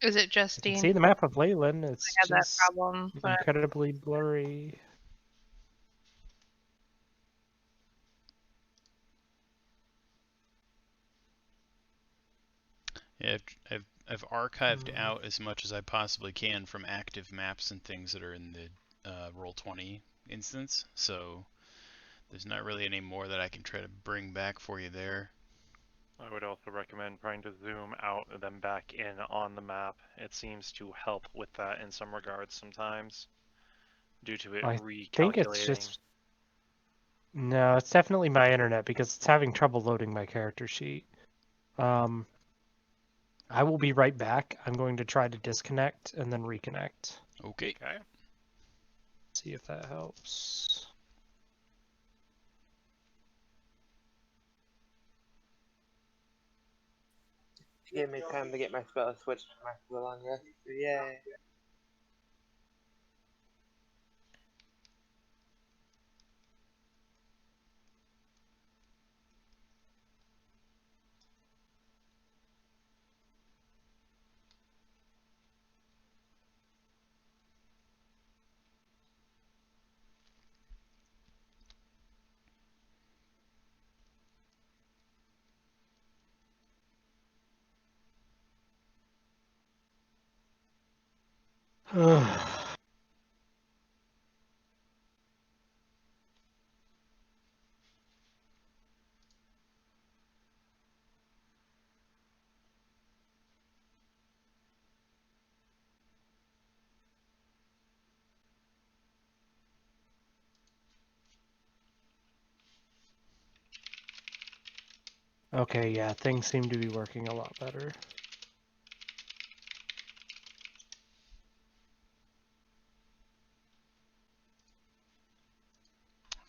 Is it I can Justine? see the map of Leyland. It's I have that just problem. But incredibly blurry. Yeah, I've archived out as much as I possibly can from active maps and things that are in the Roll20 instance, so there's not really any more that I can try to bring back for you there. I would also recommend trying to zoom out and then back in on the map. It seems to help with that in some regards sometimes, due to it I recalculating. think it's just... No, it's definitely my internet because it's having trouble loading my character sheet. I will be right back. I'm going to try to disconnect and then reconnect. Okay. See if that helps. Give me time to get my spell switched to my full long rest. Yay. Okay, yeah, things seem to be working a lot better.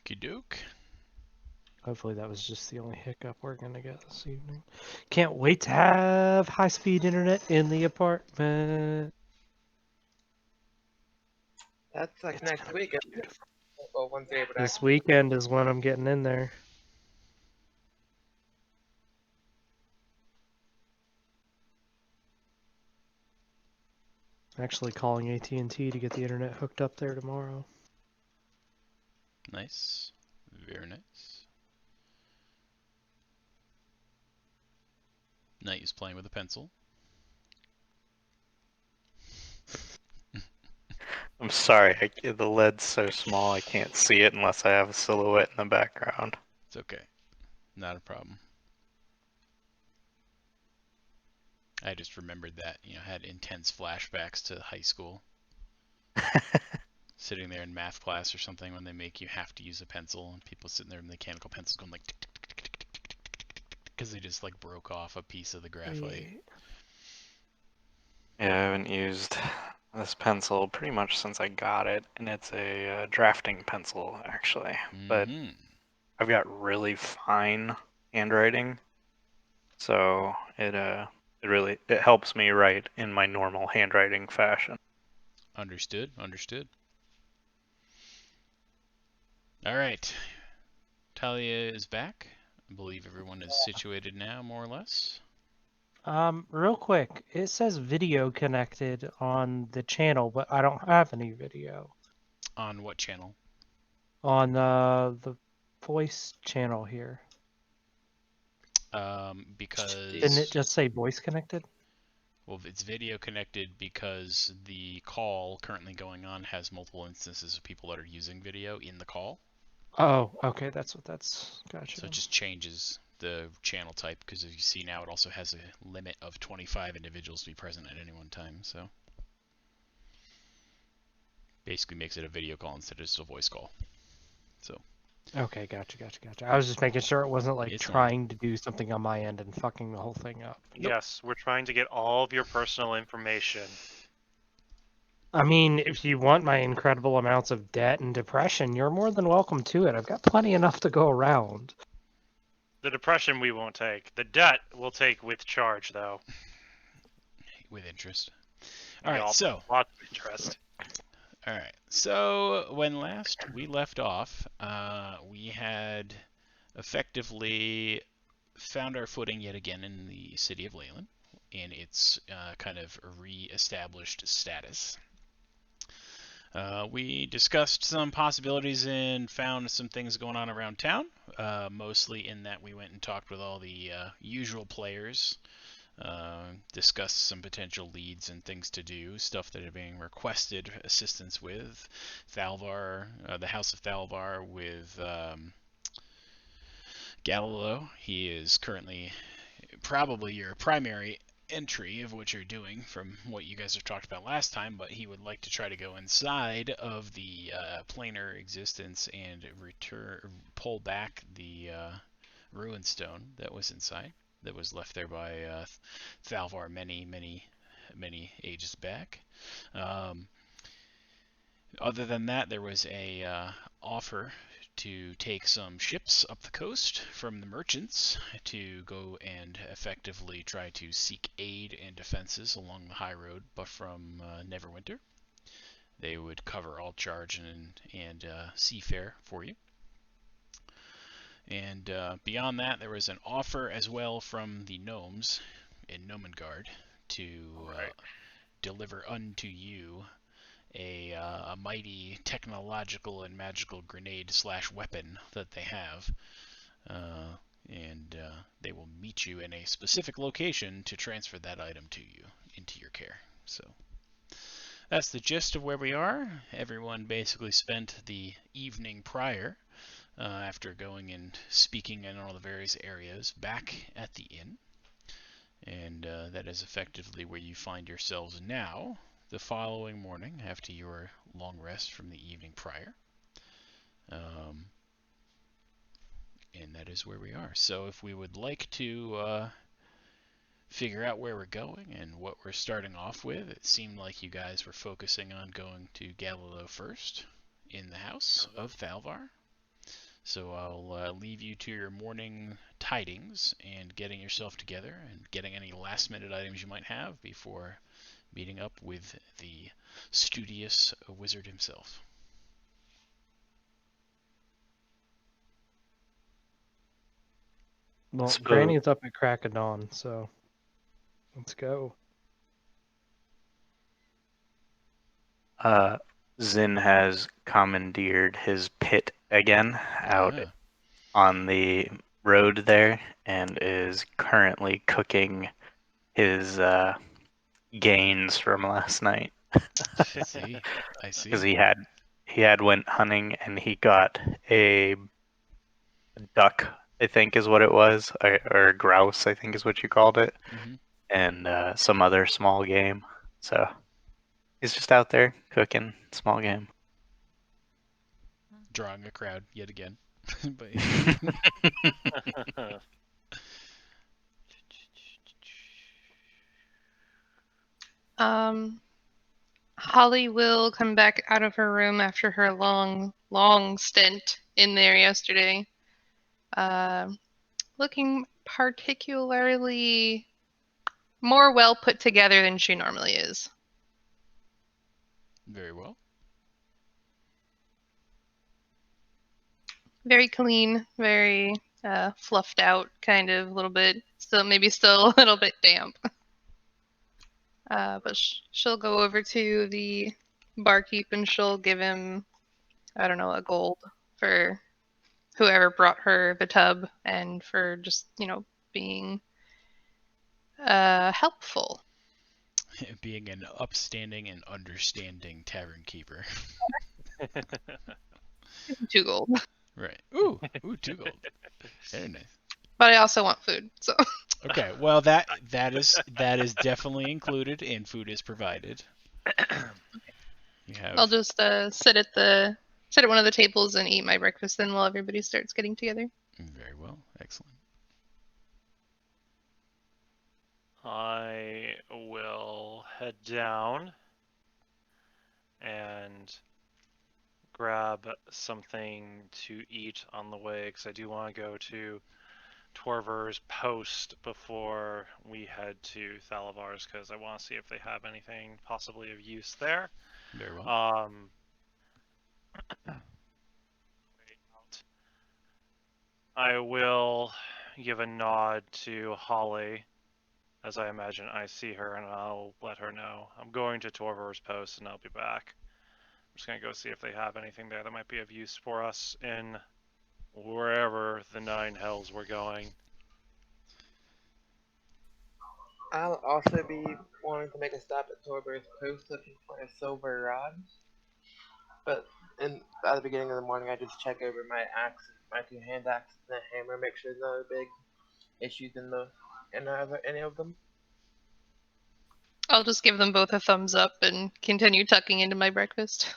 Okie doke. Hopefully that was just the only hiccup we're gonna get this evening. Can't wait to have high-speed internet in the apartment. That's like It's next gonna be week. beautiful. Well, once they This weekend is when I'm getting in there. Actually calling AT&T to get the internet hooked up there tomorrow. Nice. Very nice. Knight is playing with a pencil. I'm sorry, the LED's so small I can't see it unless I have a silhouette in the background. It's okay. Not a problem. I just remembered that, I had intense flashbacks to high school. Sitting there in math class or something when they make you have to use a pencil and people sitting there with mechanical pencils going like because they just like broke off a piece of the graphite. Yeah, I haven't used this pencil pretty much since I got it, and it's a drafting pencil actually. But I've got really fine handwriting, so it helps me write in my normal handwriting fashion. Understood. All right. Talia is back. I believe everyone is situated now, more or less. Real quick, it says video connected on the channel, but I don't have any video. On what channel? On the voice channel here. Because... Didn't it just say voice connected? Well, it's video connected because the call currently going on has multiple instances of people that are using video in the call. Oh, okay, that's what that's... Gotcha. So it just changes the channel type because as you see now it also has a limit of 25 individuals to be present at any one time, so basically makes it a video call instead of just a voice call. So okay, gotcha. I was just making sure it wasn't like it's trying to do something on my end and fucking the whole thing up. Yes, we're trying to get all of your personal information. I mean, if you want my incredible amounts of debt and depression, you're more than welcome to it. I've got plenty enough to go around. The depression we won't take. The debt we'll take with charge, though. With interest. Alright, so... Lots of interest. Alright, so when last we left off, we had effectively found our footing yet again in the city of Leyland. in its kind of re-established status. We discussed some possibilities and found some things going on around town, mostly in that we went and talked with all the usual players, discussed some potential leads and things to do, stuff that are being requested assistance with. Thalvar, the House of Thalvar with Galileo. He is currently probably your primary entry of what you're doing from what you guys have talked about last time, but he would like to try to go inside of the planar existence and pull back the ruin stone that was inside, that was left there by Thalvar many ages back. Other than that, there was a offer to take some ships up the coast from the merchants to go and effectively try to seek aid and defenses along the high road, but from Neverwinter. They would cover all charge and seafare for you. And beyond that, there was an offer as well from the gnomes in Nomengard to deliver unto you a mighty technological and magical grenade / weapon that they have, and they will meet you in a specific location to transfer that item to you into your care. So that's the gist of where we are. Everyone basically spent the evening prior, after going and speaking in all the various areas, back at the inn, and that is effectively where you find yourselves now, the following morning after your long rest from the evening prior. And that is where we are. So if we would like to figure out where we're going and what we're starting off with, it seemed like you guys were focusing on going to Galileo first in the House of Thalvar. So I'll leave you to your morning tidings and getting yourself together and getting any last minute items you might have before meeting up with the studious wizard himself. Well, Suppose- Granny's up at crack of dawn, so let's go. Zin has commandeered his pit again out on the road there and is currently cooking his gains from last night. I see. Because he had went hunting and he got a duck, I think is what it was, or grouse, I think is what you called it, and some other small game. So he's just out there cooking small game. Drawing a crowd yet again. But Holly will come back out of her room after her long stint in there yesterday. Looking particularly more well put together than she normally is. Very well. Very clean, very fluffed out, kind of a little bit. Still a little bit damp. But she'll go over to the barkeep and she'll give him, I don't know, a gold for whoever brought her the tub and for just, being helpful. Being an upstanding and understanding tavern keeper. 2 gold. Right. Ooh, 2 gold. Very nice. But I also want food, so. Okay, well that is definitely included, and food is provided. I'll just sit at one of the tables and eat my breakfast then while everybody starts getting together. Very well, excellent. I will head down and grab something to eat on the way, because I do want to go to Torver's post before we head to Thalavar's, because I want to see if they have anything possibly of use there. Very well. I will give a nod to Holly as I imagine I see her, and I'll let her know. I'm going to Torvor's post, and I'll be back. I'm just gonna go see if they have anything there that might be of use for us in wherever the nine hells we're going. I'll also be wanting to make a stop at Torber's Post looking for a silver rod. But at the beginning of the morning, I just check over my axe, my two-hand axe, and the hammer, make sure there's no big issues in any of them. I'll just give them both a thumbs up and continue tucking into my breakfast.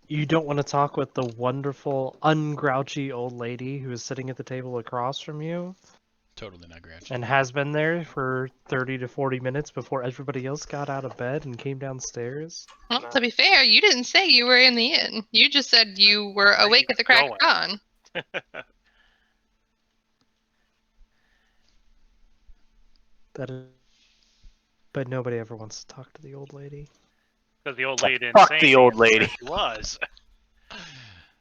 You don't want to talk with the wonderful, ungrouchy old lady who is sitting at the table across from you Totally not grouchy. and has been there for 30 to 40 minutes before everybody else got out of bed and came downstairs? Well, No. to be fair, you didn't say you were in the inn. You just said you were Where awake you at the crack of going? dawn. That is... But nobody ever wants to talk to the old lady. Because the old lady didn't Fuck say the anything old until lady. She was.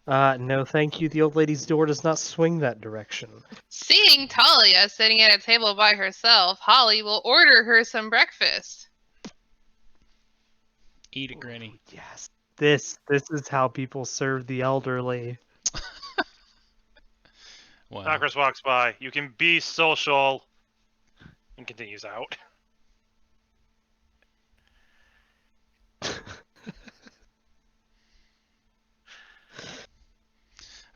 No thank you, the old lady's door does not swing that direction. Seeing Talia sitting at a table by herself, Holly will order her some breakfast. Eat it, Granny. Ooh, yes. This is how people serve the elderly. Wow. Knockers walks by. You can be social. And continues out.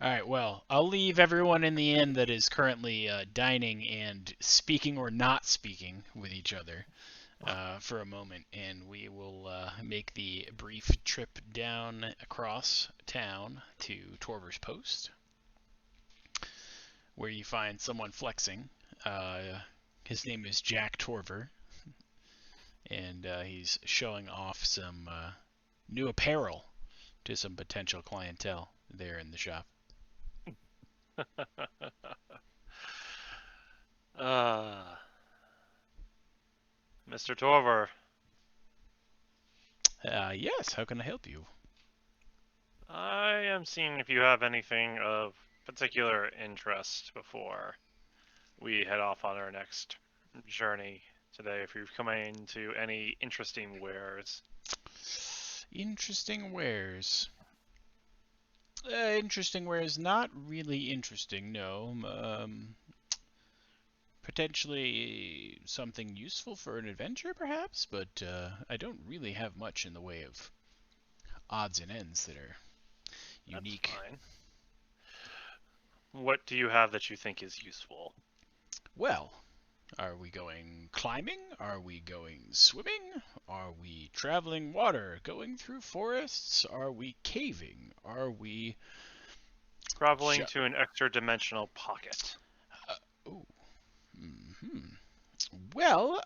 Alright, well, I'll leave everyone in the inn that is currently dining and speaking or not speaking with each other for a moment, and we will make the brief trip down across town to Torvor's Post, where you find someone flexing. His name is Jack Torver, and he's showing off some new apparel to some potential clientele there in the shop. Mr. Torver. Yes, how can I help you? I am seeing if you have anything of particular interest before we head off on our next journey today. If you've come into any interesting wares. Interesting wares. Interesting wares, not really interesting, no. Potentially something useful for an adventure, perhaps, but I don't really have much in the way of odds and ends that are unique. That's fine. What do you have that you think is useful? Well, are we going climbing? Are we going swimming? Are we traveling water? Going through forests? Are we caving? Are we Traveling to an extra-dimensional pocket. Ooh. Mm-hmm. Well,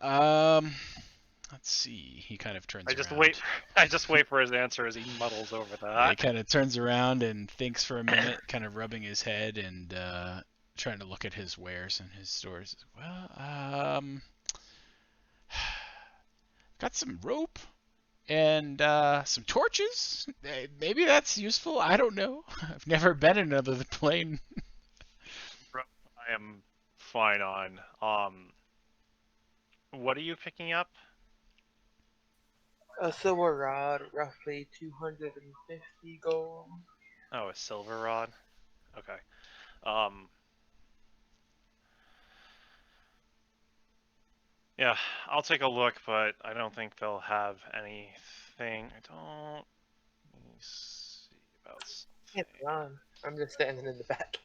let's see. He kind of turns around. I just wait for his answer as he muddles over that. He kind of turns around and thinks for a minute, kind of rubbing his head and trying to look at his wares and his stores. Well, got some rope and some torches. Maybe that's useful. I don't know. I've never been in another plane. I am fine on. What are you picking up? A silver rod, roughly 250 gold. Oh, a silver rod. Okay. Yeah, I'll take a look, but I don't think they'll have anything. Let me see about Can't something. run. I'm just standing in the back.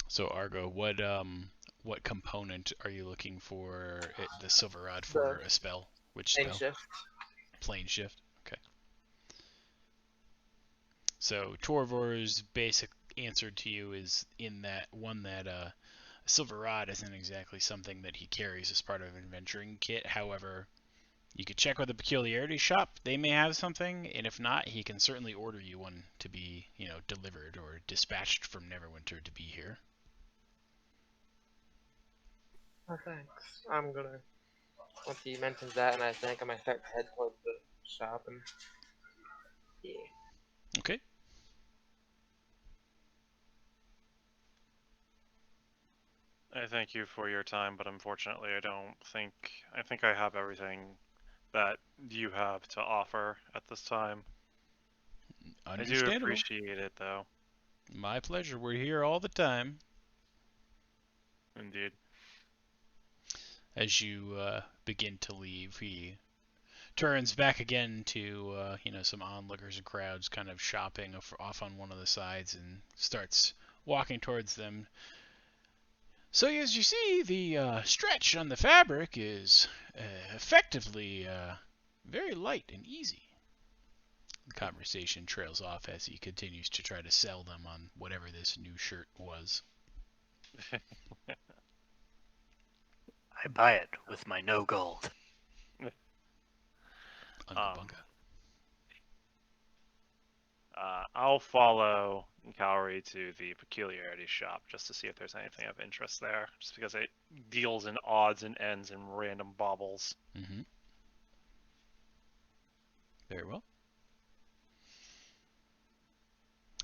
So Argo, what component are you looking for the silver rod for? A spell? Which spell? Plane shift. Plane shift. Okay. So Torvor's basic answer to you is in that one that a silver rod isn't exactly something that he carries as part of an adventuring kit. However, you could check with the peculiarity shop; they may have something, and if not, he can certainly order you one to be, delivered or dispatched from Neverwinter to be here. Oh, thanks. I'm gonna. Once he mentions that, and I think I might start to head towards the shop and. Yeah. Okay. I thank you for your time, but unfortunately, I think I have everything that you have to offer at this time. I do Understandable. appreciate it, though. My pleasure. We're here all the time. Indeed. As you begin to leave, he turns back again to some onlookers and crowds kind of shopping off on one of the sides and starts walking towards them. So as you see, the stretch on the fabric is effectively very light and easy. The conversation trails off as he continues to try to sell them on whatever this new shirt was. I buy it with my no gold. Unga bunga. I'll follow Calorie to the peculiarity shop just to see if there's anything of interest there. Just because it deals in odds and ends and random baubles. Mm-hmm. Very well.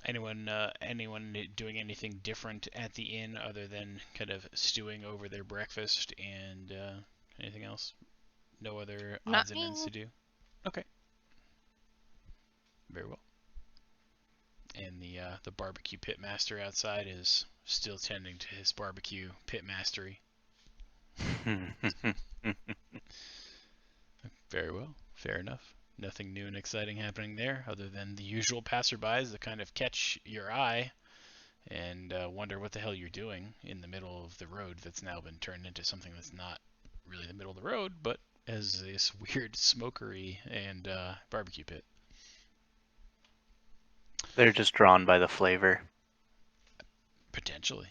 Anyone doing anything different at the inn other than kind of stewing over their breakfast and anything else? No other odds and ends to do? Okay. Very well. And the barbecue pit master outside is still tending to his barbecue pit mastery. Very well. Fair enough. Nothing new and exciting happening there other than the usual passerbys that kind of catch your eye and wonder what the hell you're doing in the middle of the road that's now been turned into something that's not really the middle of the road, but as this weird smokery and barbecue pit. They're just drawn by the flavor. Potentially.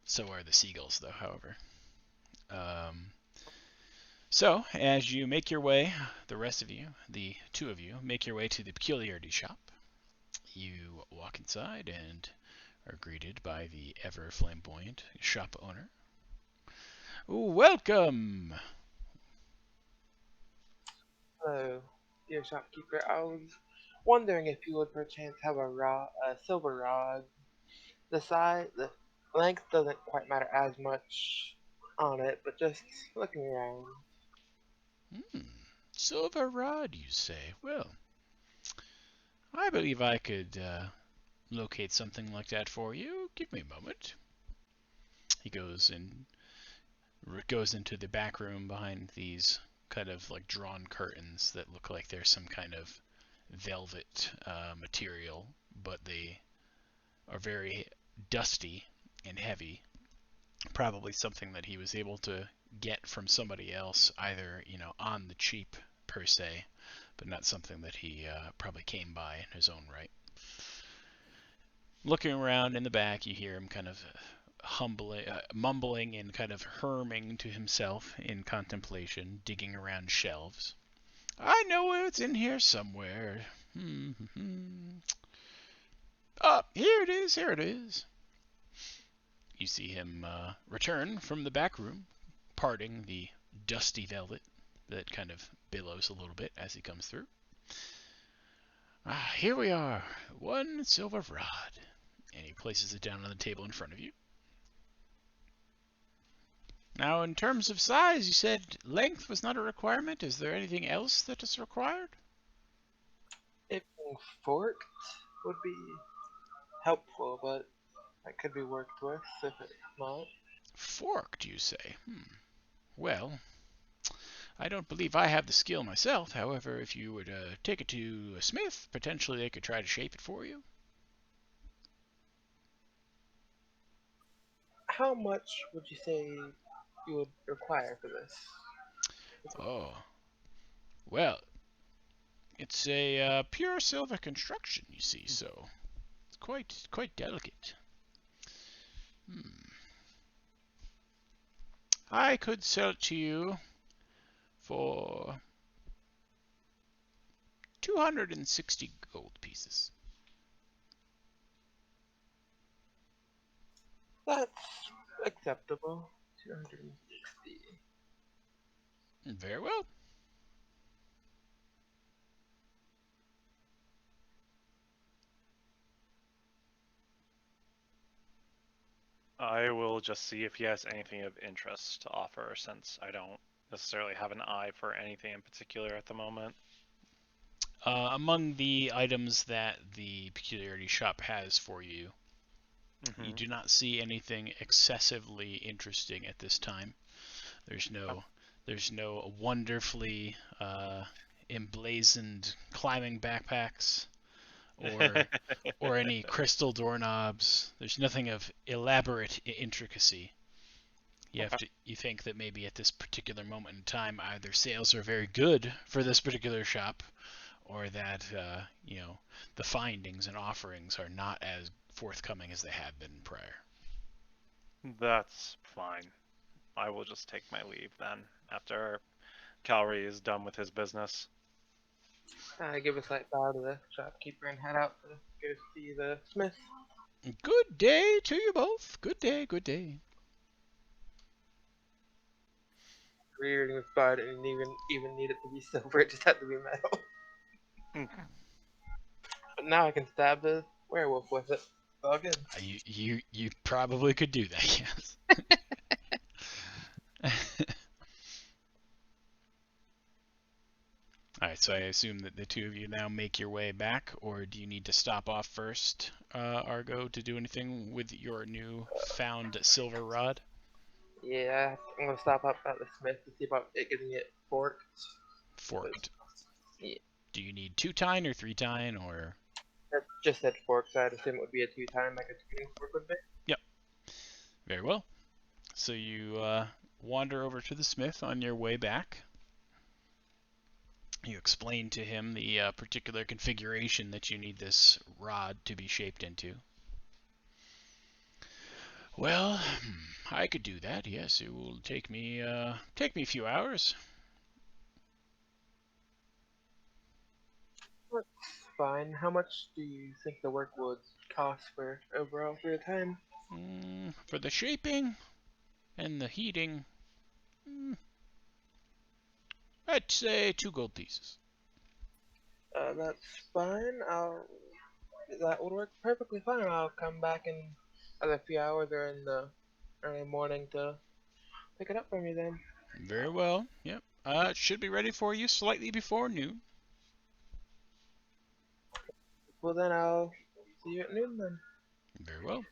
So are the seagulls, though, however. So, as you make your way, the rest of you, the two of you, make your way to the peculiarity shop. You walk inside and are greeted by the ever flamboyant shop owner. Welcome! Hello, dear shopkeeper. I was wondering if you would perchance have a silver rod. The length doesn't quite matter as much on it, but just looking around. Silver rod, you say? Well, I believe I could locate something like that for you. Give me a moment. He goes into the back room behind these kind of like drawn curtains that look like there's some kind of velvet material, but they are very dusty and heavy. Probably something that he was able to get from somebody else, either on the cheap per se, but not something that he probably came by in his own right. Looking around in the back, you hear him kind of mumbling and kind of herming to himself in contemplation, digging around shelves. I know it's in here somewhere. Here it is, here it is. You see him return from the back room, parting the dusty velvet that kind of billows a little bit as he comes through. Here we are, one silver rod. And he places it down on the table in front of you. Now, in terms of size, you said length was not a requirement. Is there anything else that is required? If being forked would be helpful, but that could be worked with if it's not. Forked, you say? Well, I don't believe I have the skill myself. However, if you were to take it to a smith, potentially they could try to shape it for you. How much would you say you would require for this? Oh, well, it's a pure silver construction, you see, so it's quite delicate. I could sell it to you for 260 gold pieces. That's acceptable. 260. Very well. I will just see if he has anything of interest to offer, since I don't necessarily have an eye for anything in particular at the moment. Among the items that the Peculiarity Shop has for you, you do not see anything excessively interesting at this time. There's no wonderfully emblazoned climbing backpacks or any crystal doorknobs. There's nothing of elaborate intricacy. You think that maybe at this particular moment in time, either sales are very good for this particular shop, or that the findings and offerings are not as forthcoming as they have been prior. That's fine. I will just take my leave then, after Calry is done with his business. I give a slight bow to the shopkeeper and head out to go see the smith. Good day to you both. Good day, good day. Reading this bar didn't even need it to be silver, it just had to be metal. But now I can stab the werewolf with it. It's all good. You probably could do that, yes. Alright, so I assume that the two of you now make your way back, or do you need to stop off first, Argo, to do anything with your new found silver rod? Yeah, I'm gonna stop up at the smith to see about getting it forked. Forked. Yeah. Do you need 2-tine or 3-tine, or? That just said fork, so I'd assume it would be a 2-time like a tuning fork would be. Yep. Very well. So you wander over to the smith on your way back. You explain to him the particular configuration that you need this rod to be shaped into. Well, I could do that. Yes, it will take me a few hours. That's fine. How much do you think the work would cost for overall for your time? For the shaping and the heating, I'd say 2 gold pieces. That's fine. That would work perfectly fine. I'll come back in either a few hours or in the early morning to pick it up from you then. Very well. Yep. It should be ready for you slightly before noon. Well then I'll see you at noon then. Very well.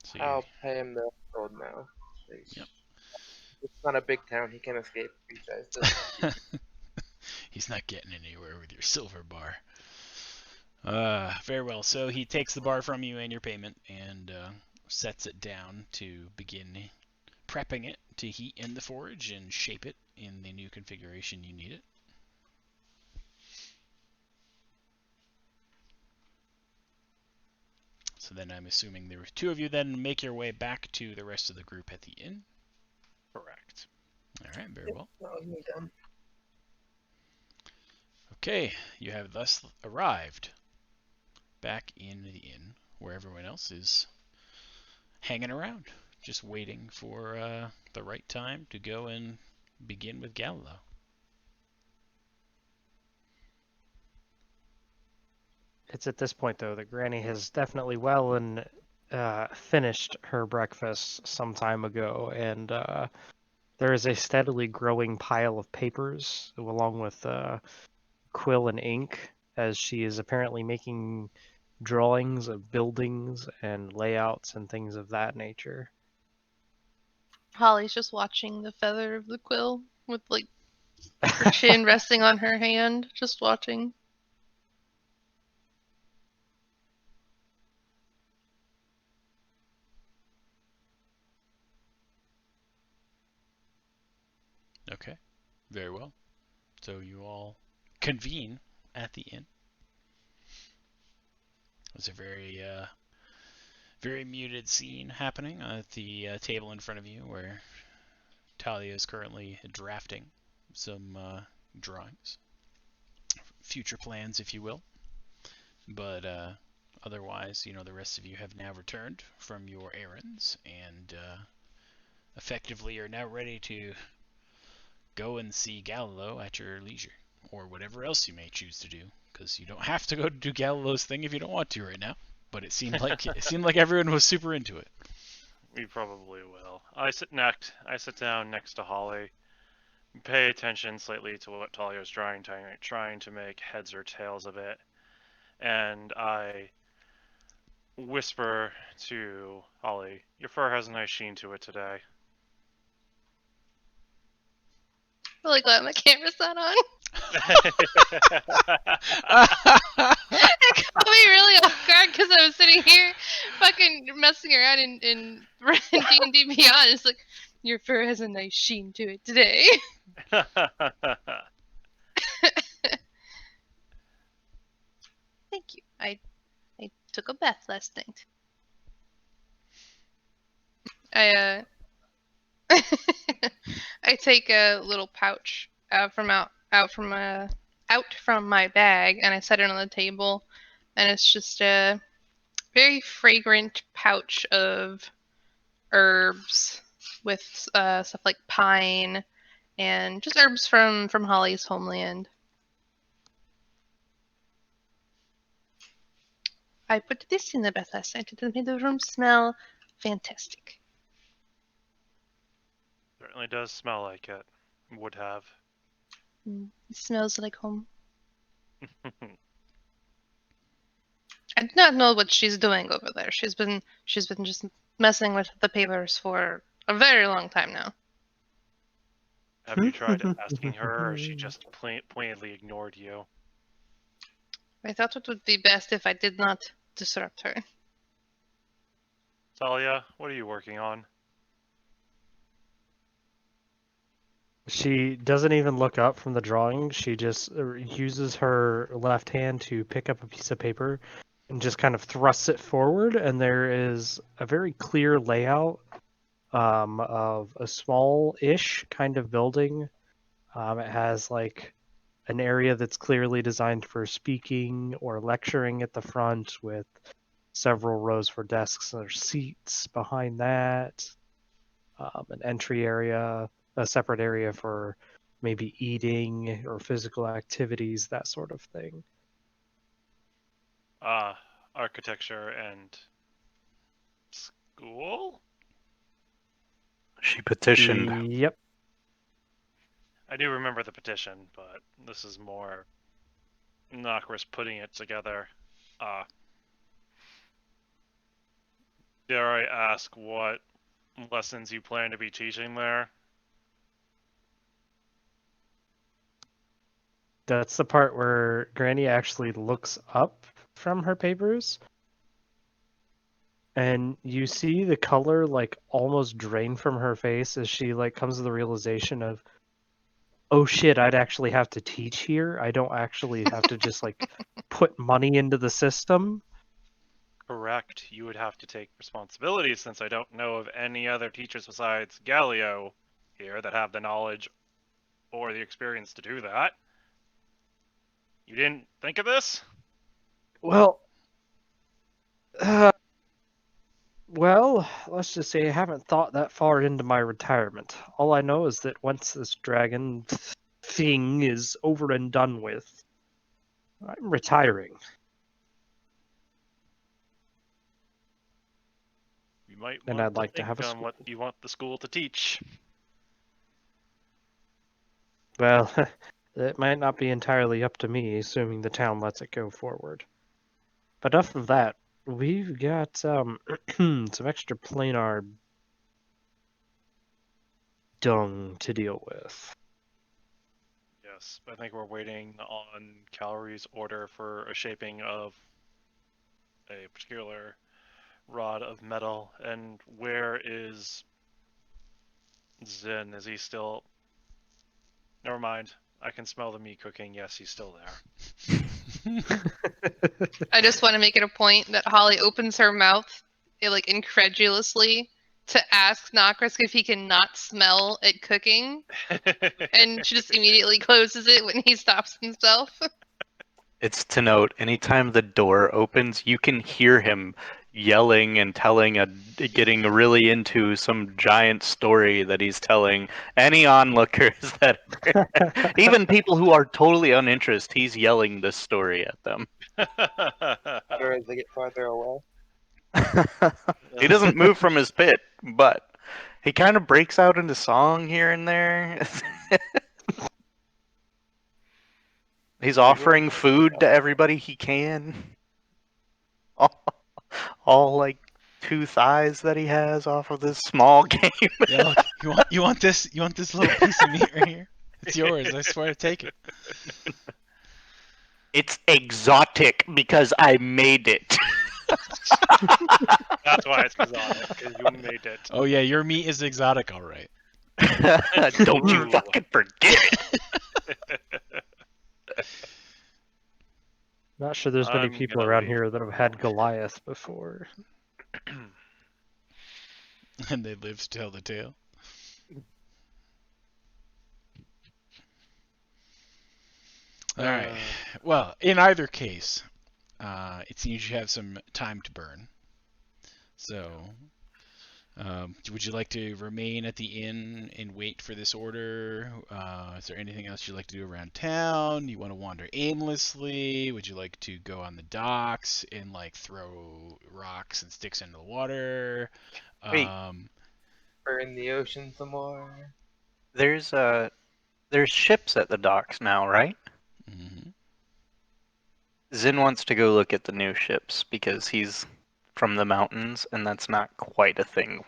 So I'll pay him the gold now. Yep. It's not a big town. He can escape if he tries to. He's not getting anywhere with your silver bar. Very well. So he takes the bar from you and your payment and sets it down to begin prepping it to heat in the forge and shape it in the new configuration you need it. So then I'm assuming there were 2 of you then make your way back to the rest of the group at the inn. Correct. Alright, very well. That was me done. Okay, you have thus arrived back in the inn where everyone else is hanging around, just waiting for the right time to go and begin with Galileo. It's at this point, though, that Granny has definitely well and finished her breakfast some time ago, and there is a steadily growing pile of papers along with quill and ink, as she is apparently making drawings of buildings and layouts and things of that nature. Holly's just watching the feather of the quill with like her chin resting on her hand, just watching. Okay, very well. So you all convene at the inn. There's a very muted scene happening at the table in front of you where Talia is currently drafting some drawings. Future plans, if you will. But otherwise, the rest of you have now returned from your errands and effectively are now ready to go and see Galileo at your leisure, or whatever else you may choose to do, because you don't have to go to do Galileo's thing if you don't want to right now. but it seemed like everyone was super into it. We probably will. I sit down next to Holly, pay attention slightly to what Talia's trying to make heads or tails of it, and I whisper to Holly, "Your fur has a nice sheen to it today." Really glad my camera's not on. It caught me really off guard because I was sitting here fucking messing around in D&D Beyond. It's like, your fur has a nice sheen to it today. Thank you. I took a bath last night. I take a little pouch out from my bag, and I set it on the table, and it's just a very fragrant pouch of herbs with stuff like pine and just herbs from Holly's homeland. I put this in the bath last night. It made the room smell fantastic. Certainly does smell like it. Would have. It smells like home. I do not know what she's doing over there. She's been just messing with the papers for a very long time now. Have you tried asking her, or she just pointedly ignored you? I thought it would be best if I did not disrupt her. Talia, what are you working on? She doesn't even look up from the drawing. She just uses her left hand to pick up a piece of paper and just kind of thrusts it forward, and there is a very clear layout of a small-ish kind of building. It has like an area that's clearly designed for speaking or lecturing at the front, with several rows for desks or seats behind that, an entry area, a separate area for maybe eating or physical activities, that sort of thing. Architecture and school? She petitioned. Yep. I do remember the petition, but this is more Nokris putting it together. Dare I ask what lessons you plan to be teaching there? That's the part where Granny actually looks up from her papers, and you see the color like almost drain from her face as she like comes to the realization of, oh shit, I'd actually have to teach here. I don't actually have to just like put money into the system. Correct. You would have to take responsibility, since I don't know of any other teachers besides Galio here that have the knowledge or the experience to do that. You didn't think of this? Well, let's just say I haven't thought that far into my retirement. All I know is that once this dragon thing is over and done with, I'm retiring. You might And want I'd like to think have a on what you want the school to teach. Well, it might not be entirely up to me, assuming the town lets it go forward. But enough of that. We've got some extra planar dung to deal with. Yes, I think we're waiting on Calgary's order for a shaping of a particular rod of metal. And where is Zin? Is he still... Never mind. I can smell the meat cooking. Yes, he's still there. I just want to make it a point that Holly opens her mouth, like incredulously, to ask Nokris if he can not smell it cooking, and she just immediately closes it when he stops himself. It's to note, anytime the door opens, you can hear him yelling and getting really into some giant story that he's telling any onlookers that even people who are totally uninterested, he's yelling this story at them. Better as they get farther away. He doesn't move from his pit, but he kind of breaks out into song here and there. He's offering food to everybody he can. All like 2 thighs that he has off of this small game. Yeah, look, you want this little piece of meat right here? It's yours. I swear to take it. It's exotic because I made it. That's why it's exotic, because you made it. Oh yeah, your meat is exotic, all right. Don't you fucking forget it. Not sure there's many I'm people gonna around leave. here that have had Goliath before. And they live to tell the tale. All right. Well, in either case, it seems you have some time to burn. So, would you like to remain at the inn and wait for this order? Is there anything else you'd like to do around town? You want to wander aimlessly? Would you like to go on the docks and like throw rocks and sticks into the water? Wait. Or in the ocean some more. There's ships at the docks now, right? Mm-hmm. Zin wants to go look at the new ships because he's from the mountains, and that's not quite a thing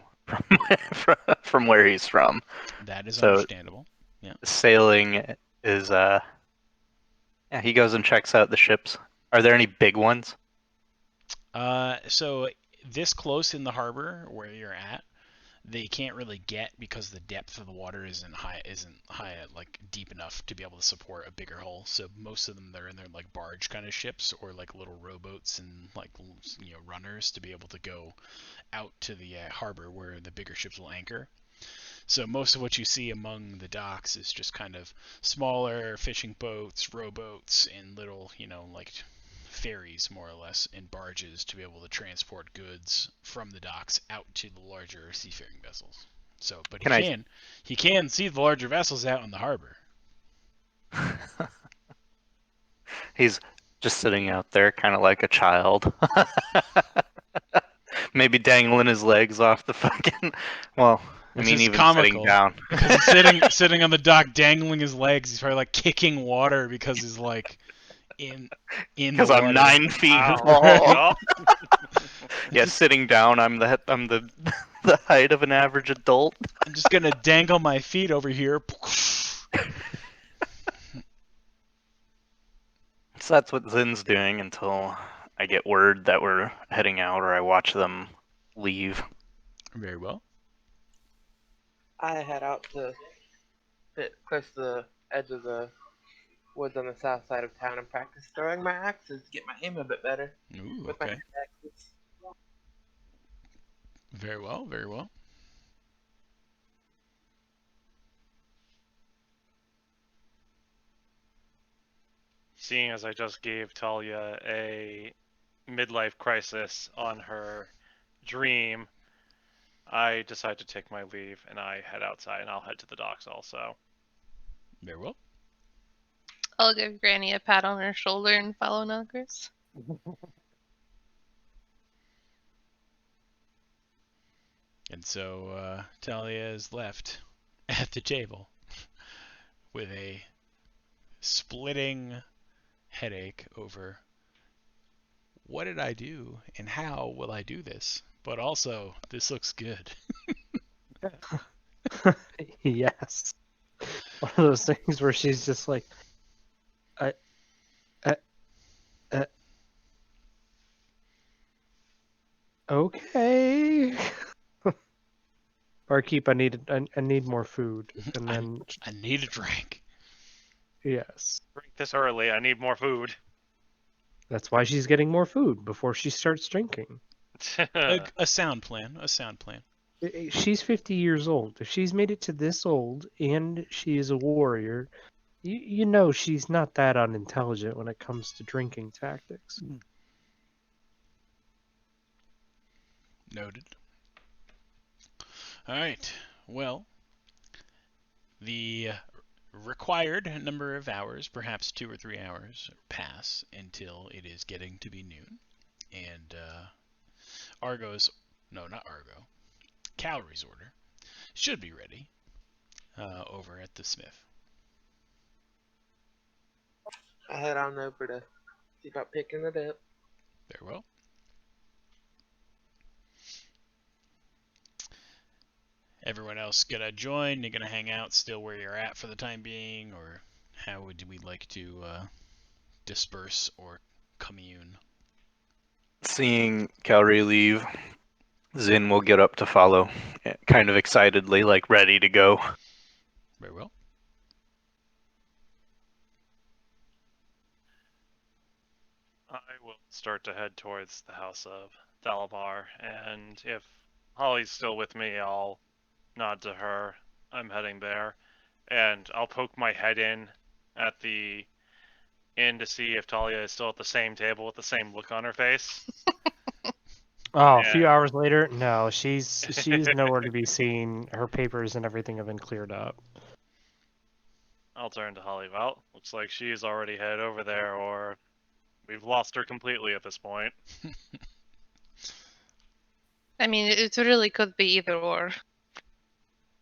from where he's from. That is So- understandable. Sailing is yeah, he goes and checks out the ships. Are there any big ones? So this close in the harbor where you're at, they can't really get because the depth of the water isn't high like deep enough to be able to support a bigger hull. So most of them they're in their like barge kind of ships or like little rowboats and like runners to be able to go out to the harbor where the bigger ships will anchor. So most of what you see among the docks is just kind of smaller fishing boats, rowboats, and little like ferries more or less and barges to be able to transport goods from the docks out to the larger seafaring vessels. So, but he can see the larger vessels out in the harbor. He's just sitting out there, kind of like a child. Maybe dangling his legs off the fucking. Well, I Which mean, is even comical, sitting down. Because he's sitting on the dock, dangling his legs. He's probably like kicking water because he's like in the Because water. I'm 9 feet Ow. tall. Oh, Yeah, sitting down, I'm the the height of an average adult. I'm just gonna dangle my feet over here. So that's what Zin's doing until I get word that we're heading out, or I watch them leave. Very well. I head out to bit close to the edge of the woods on the south side of town and practice throwing my axes to get my aim a bit better Ooh, with my okay. hand axes. Very well, very well. seeing as I just gave Talia a midlife crisis on her dream, I decide to take my leave and I head outside and I'll head to the docks also. Very well. I'll give Granny a pat on her shoulder and follow Nilgris. And so Talia is left at the table with a splitting headache over what did I do and how will I do this? But also, this looks good. Yes. One of those things where she's just like, okay. Barkeep, I need more food, and then I need a drink. yes, Drink this early. I need more food. that's why she's getting more food before she starts drinking. A sound plan. A sound plan. She's 50 years old. If she's made it to this old and she is a warrior, you know she's not that unintelligent when it comes to drinking tactics. Noted. All right. Well, the required number of hours, perhaps 2 or 3 hours, pass until it is getting to be noon. And Calories order should be ready over at the Smith. I head on over to see about picking it up. Very well. Everyone else gonna join? You're gonna hang out still where you're at for the time being, or how would we like to disperse or commune? Seeing Calry leave, Zin will get up to follow, kind of excitedly, like ready to go. Very well. I will start to head towards the house of Thalabar, and if Holly's still with me, I'll nod to her. I'm heading there, and I'll poke my head in at the inn to see if Talia is still at the same table with the same look on her face. Oh, a few And- hours later, no, she's nowhere to be seen. Her papers and everything have been cleared up. I'll turn to Holly. Well, looks like she's already headed over there, or we've lost her completely at this point. I mean, it really could be either or.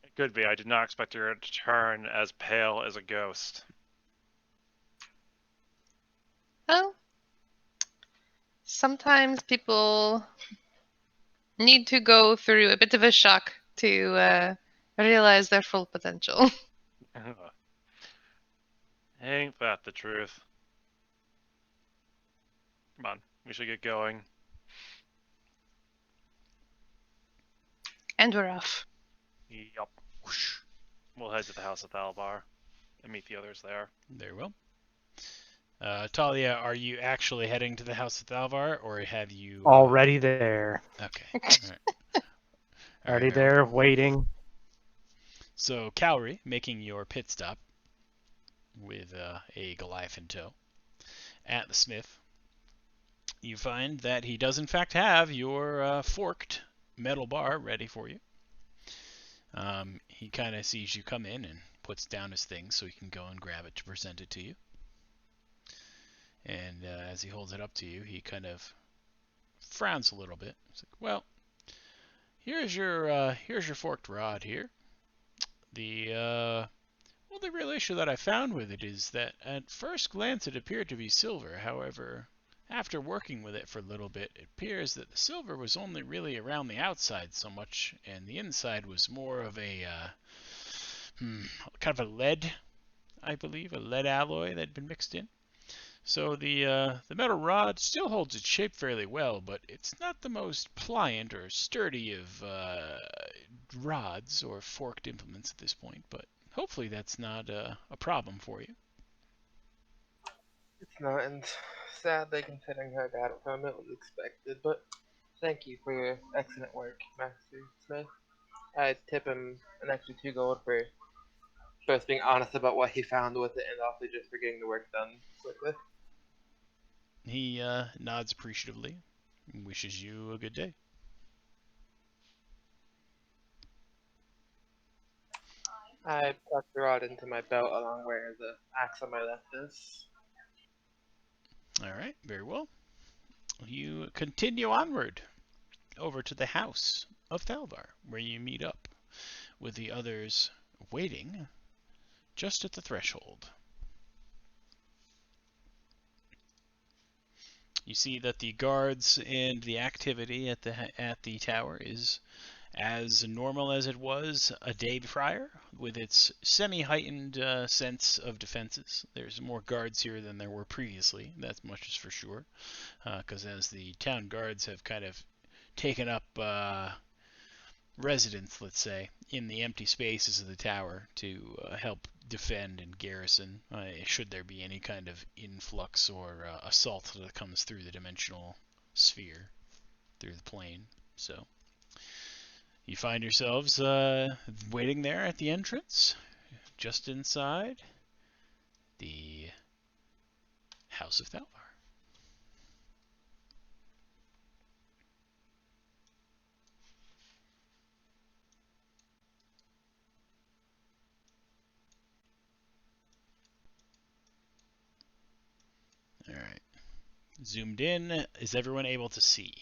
It could be. I did not expect her to turn as pale as a ghost. Well, sometimes people need to go through a bit of a shock to realize their full potential. Ain't that the truth? Come on, we should get going. And we're off. Yup. We'll head to the house of Thalabar and meet the others there. Very well. Talia, are you actually heading to the House of Thalvar, or have you... Already there. Okay. All right. Already very well. there, waiting. So, Calorie, making your pit stop with a Goliath in tow at the Smith, you find that he does in fact have your forked metal bar ready for you. He kind of sees you come in and puts down his thing so he can go and grab it to present it to you. And as he holds it up to you, he kind of frowns a little bit. He's like, "Well, here's your forked rod here. The real issue that I found with it is that at first glance it appeared to be silver. However, after working with it for a little bit, it appears that the silver was only really around the outside so much, and the inside was more of a kind of a lead, I believe, a lead alloy that had been mixed in. So the metal rod still holds its shape fairly well, but it's not the most pliant or sturdy of rods or forked implements at this point. But hopefully that's not a problem for you." It's not, and sadly, considering how I got it from, it was expected, but thank you for your excellent work, Master Smith. I tip him an extra 2 gold for both being honest about what he found with it and also just for getting the work done quickly. He nods appreciatively and wishes you a good day. I tuck the rod into my belt along where the axe on my left is. All right, very well. You continue onward over to the house of Thalvar, where you meet up with the others waiting just at the threshold. You see that the guards and the activity at the tower is as normal as it was a day prior, with its semi-heightened sense of defenses. There's more guards here than there were previously, that much is for sure, because as the town guards have kind of taken up residence, let's say, in the empty spaces of the tower to help defend and garrison, should there be any kind of influx or assault that comes through the dimensional sphere, through the plane. So you find yourselves waiting there at the entrance, just inside the House of Thalvar. zoomed in. Is everyone able to see?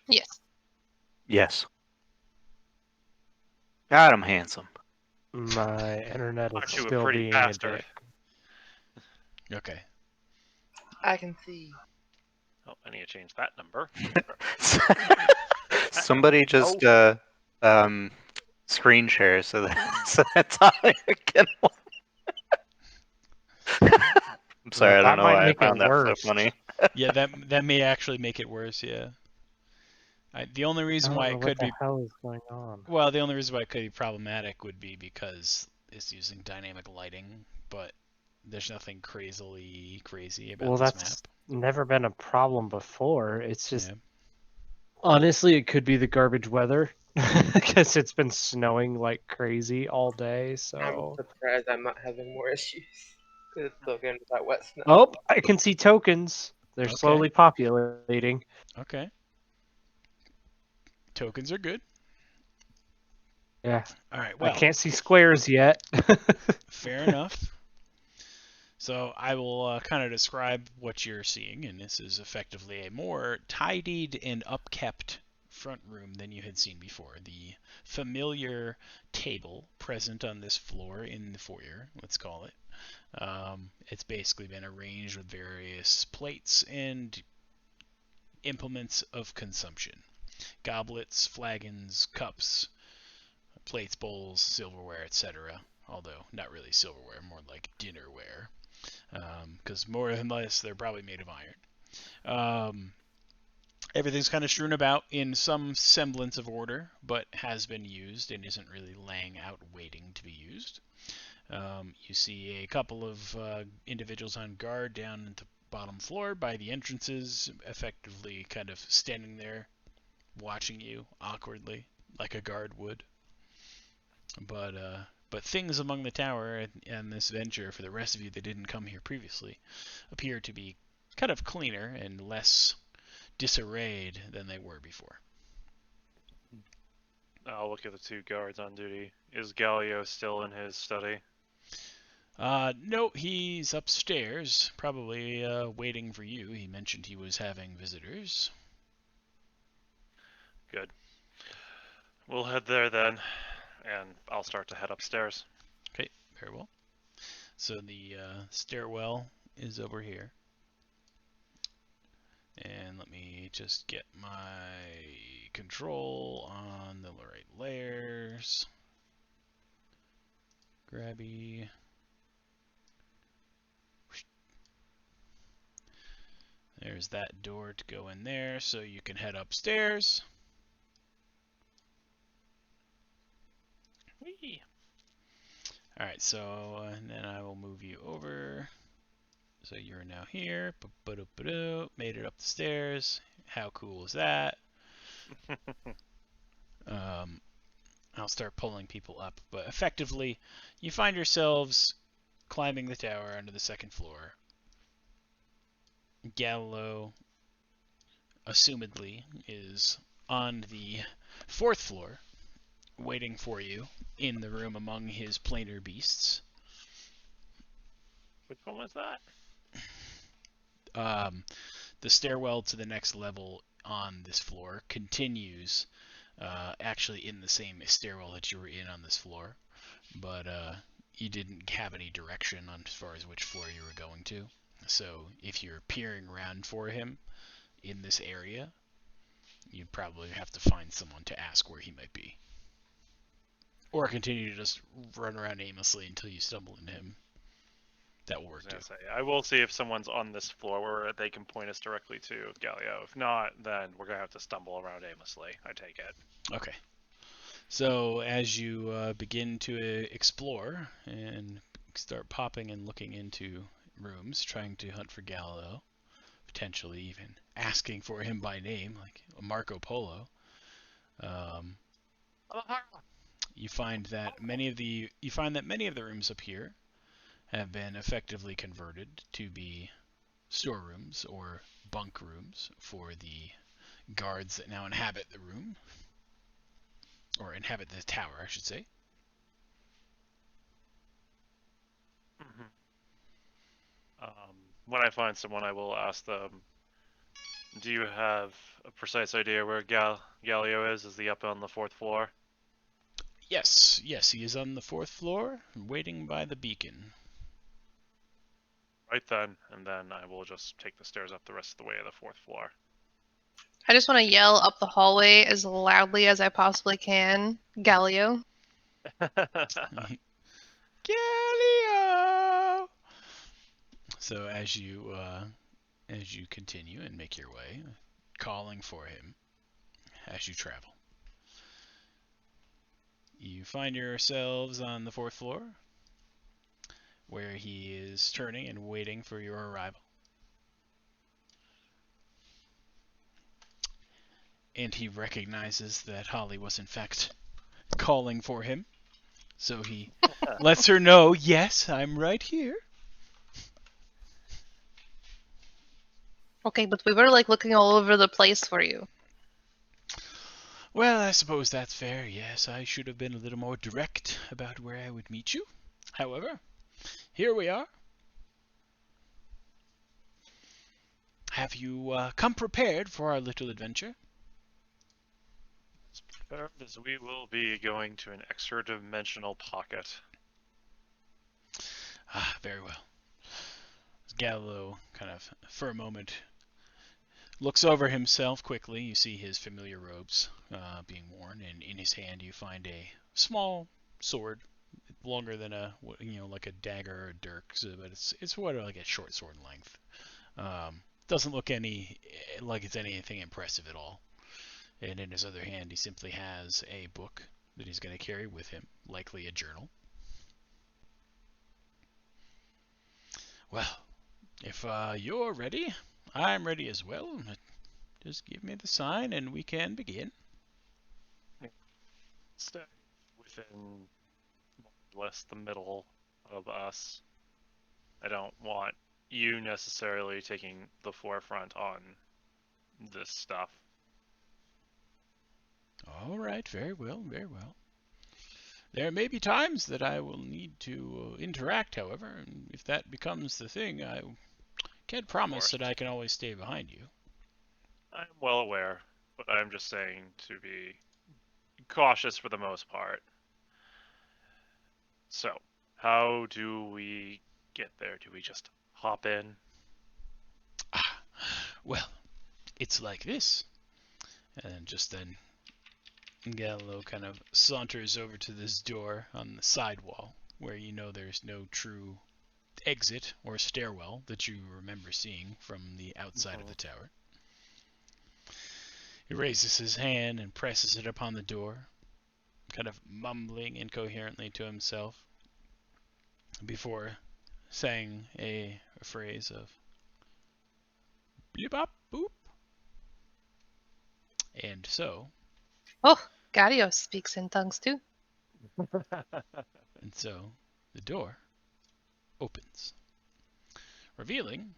Yes. Yes. God, I'm handsome. My internet Aren't is you a still pretty being bastard? a dick. Okay. I can see. Oh, I need to change that number. Somebody just screen share so that's how I can. I'm sorry, I That don't know might why I make it found that so worse. funny. Yeah, that may actually make it worse. Yeah. The only I reason don't why know it what could the be hell is going on. well, the only reason why it could be problematic would be because it's using dynamic lighting, but there's nothing crazily crazy about Well, this that's map. never been a problem before. It's just Yeah. honestly, it could be the garbage weather because it's been snowing like crazy all day. I'm So, surprised I'm not having more issues. Because it's still getting that wet snow. oh, I can see tokens. They're Okay. slowly populating. Okay. Tokens are good. Yeah, All right. I Well, can't see squares yet. fair enough. So I will kind of describe what you're seeing, and this is effectively a more tidied and upkept front room than you had seen before. The familiar table present on this floor in the foyer, let's call it. It's basically been arranged with various plates and implements of consumption. Goblets, flagons, cups, plates, bowls, silverware, etc. Although not really silverware, more like dinnerware. Because more or less they're probably made of iron. Everything's kind of strewn about in some semblance of order, but has been used and isn't really laying out waiting to be used. You see a couple of individuals on guard down at the bottom floor by the entrances, effectively kind of standing there watching you awkwardly, like a guard would. But things among the tower and this venture, for the rest of you that didn't come here previously, appear to be kind of cleaner and less disarrayed than they were before. I'll look at the two guards on duty. Is Galio still in his study? No, he's upstairs, probably waiting for you. He mentioned he was having visitors. Good. We'll head there then, and I'll start to head upstairs. Okay, very well. So the stairwell is over here. And let me just get my control on the right layers. Grabby. There's that door to go in there, so you can head upstairs. Whee! Alright, so and then I will move you over. So you're now here. Made it up the stairs. How cool is that? I'll start pulling people up. But effectively, you find yourselves climbing the tower onto the second floor. Gallo, assumedly, is on the fourth floor, waiting for you in the room among his planar beasts. Which one was that? The stairwell to the next level on this floor continues, actually in the same stairwell that you were in on this floor, but you didn't have any direction on as far as which floor you were going to. So if you're peering around for him in this area, you'd probably have to find someone to ask where he might be. Or continue to just run around aimlessly until you stumble into him. That will work too. I will see if someone's on this floor where they can point us directly to Galio. If not, then we're going to have to stumble around aimlessly, I take it. Okay. So as you begin to explore and start popping and looking into rooms, trying to hunt for Galileo, potentially even asking for him by name, like Marco Polo, you find that many of the rooms up here have been effectively converted to be storerooms or bunk rooms for the guards that now inhabit the room, or inhabit the tower, I should say. when I find someone, I will ask them, do you have a precise idea where Galio is? Is he up on the 4th floor? Yes, he is on the 4th floor, waiting by the beacon. Right then, and then I will just take the stairs up the rest of the way to the 4th floor. I just want to yell up the hallway as loudly as I possibly can, Galio. Galio! So as you continue and make your way, calling for him as you travel, you find yourselves on the 4th floor, where he is turning and waiting for your arrival. And he recognizes that Holly was in fact calling for him. So he lets her know, yes, I'm right here. Okay, but we were like looking all over the place for you. Well, I suppose that's fair. Yes, I should have been a little more direct about where I would meet you. However, here we are. Have you come prepared for our little adventure? As prepared as we will be going to an extra-dimensional pocket. Ah, very well. Gallo kind of, for a moment, looks over himself quickly. You see his familiar robes being worn, and in his hand you find a small sword, longer than like a dagger or a dirk, but it's what like a short sword length. Doesn't look like it's anything impressive at all. And in his other hand, he simply has a book that he's going to carry with him, likely a journal. Well, if you're ready, I'm ready as well. Just give me the sign and we can begin. Stay within more or less the middle of us. I don't want you necessarily taking the forefront on this stuff. All right, very well, very well. There may be times that I will need to interact, however, and if that becomes the thing, I can't promise that I can always stay behind you. I'm well aware, but I'm just saying to be cautious for the most part. So, how do we get there? Do we just hop in? Ah, well, it's like this. And just then, Gallo kind of saunters over to this door on the side wall, where you know there's no true exit or stairwell that you remember seeing from the outside of the tower. He raises his hand and presses it upon the door, kind of mumbling incoherently to himself, before saying a phrase of blip-bop boop. And so, Oh, Galio speaks in tongues too. and so, the door opens, revealing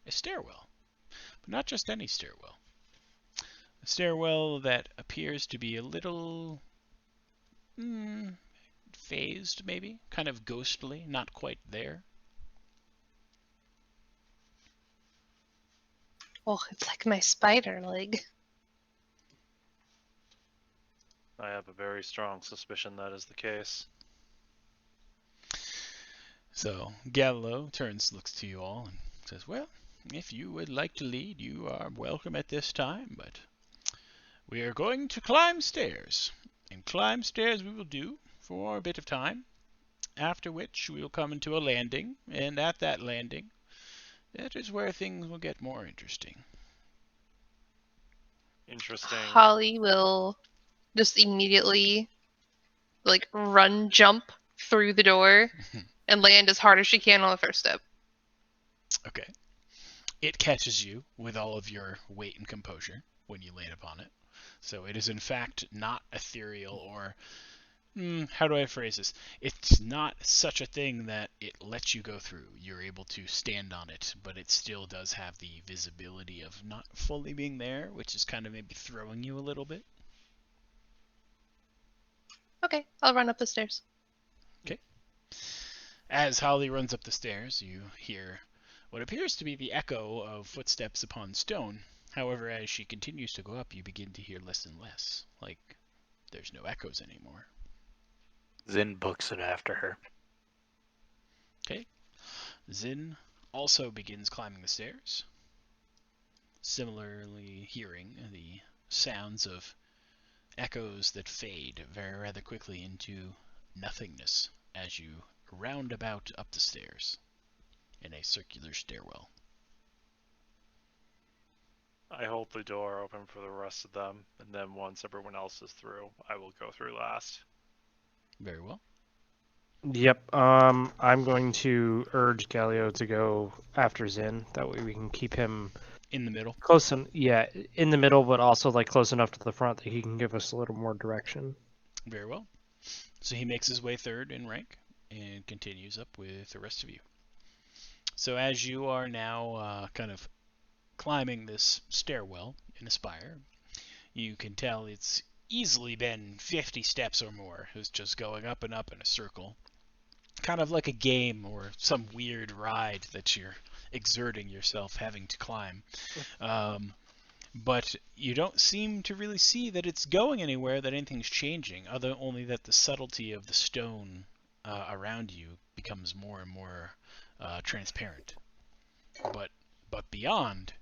a stairwell, but not just any stairwell. A stairwell that appears to be a little phased, maybe, kind of ghostly, not quite there. Oh, it's like my spider leg. I have a very strong suspicion that is the case. So Gallo turns, looks to you all, and says, well, if you would like to lead, you are welcome at this time, but we are going to climb stairs. And climb stairs we will do for a bit of time, after which we will come into a landing, and at that landing, that is where things will get more interesting. Interesting. Holly will just immediately like jump through the door and land as hard as she can on the first step. Okay. It catches you with all of your weight and composure when you land upon it. So it is in fact not ethereal or how do I phrase this? It's not such a thing that it lets you go through. You're able to stand on it, but it still does have the visibility of not fully being there, which is kind of maybe throwing you a little bit. Okay, I'll run up the stairs. Okay. As Holly runs up the stairs, you hear what appears to be the echo of footsteps upon stone. However, as she continues to go up, you begin to hear less and less, like there's no echoes anymore. Zin books it after her. Okay. Zin also begins climbing the stairs, similarly hearing the sounds of echoes that fade very rather quickly into nothingness as you roundabout up the stairs in a circular stairwell. I hold the door open for the rest of them, and then once everyone else is through, I will go through last. Very well. Yep. I'm going to urge Galio to go after Zin. That way we can keep him In the middle. close in the middle, but also like close enough to the front that he can give us a little more direction. Very well. So he makes his way third in rank and continues up with the rest of you. So as you are now kind of climbing this stairwell in a spire, you can tell it's easily been 50 steps or more. It's just going up and up in a circle. Kind of like a game or some weird ride that you're exerting yourself having to climb. But you don't seem to really see that it's going anywhere, that anything's changing, only that the subtlety of the stone around you becomes more and more transparent. But beyond,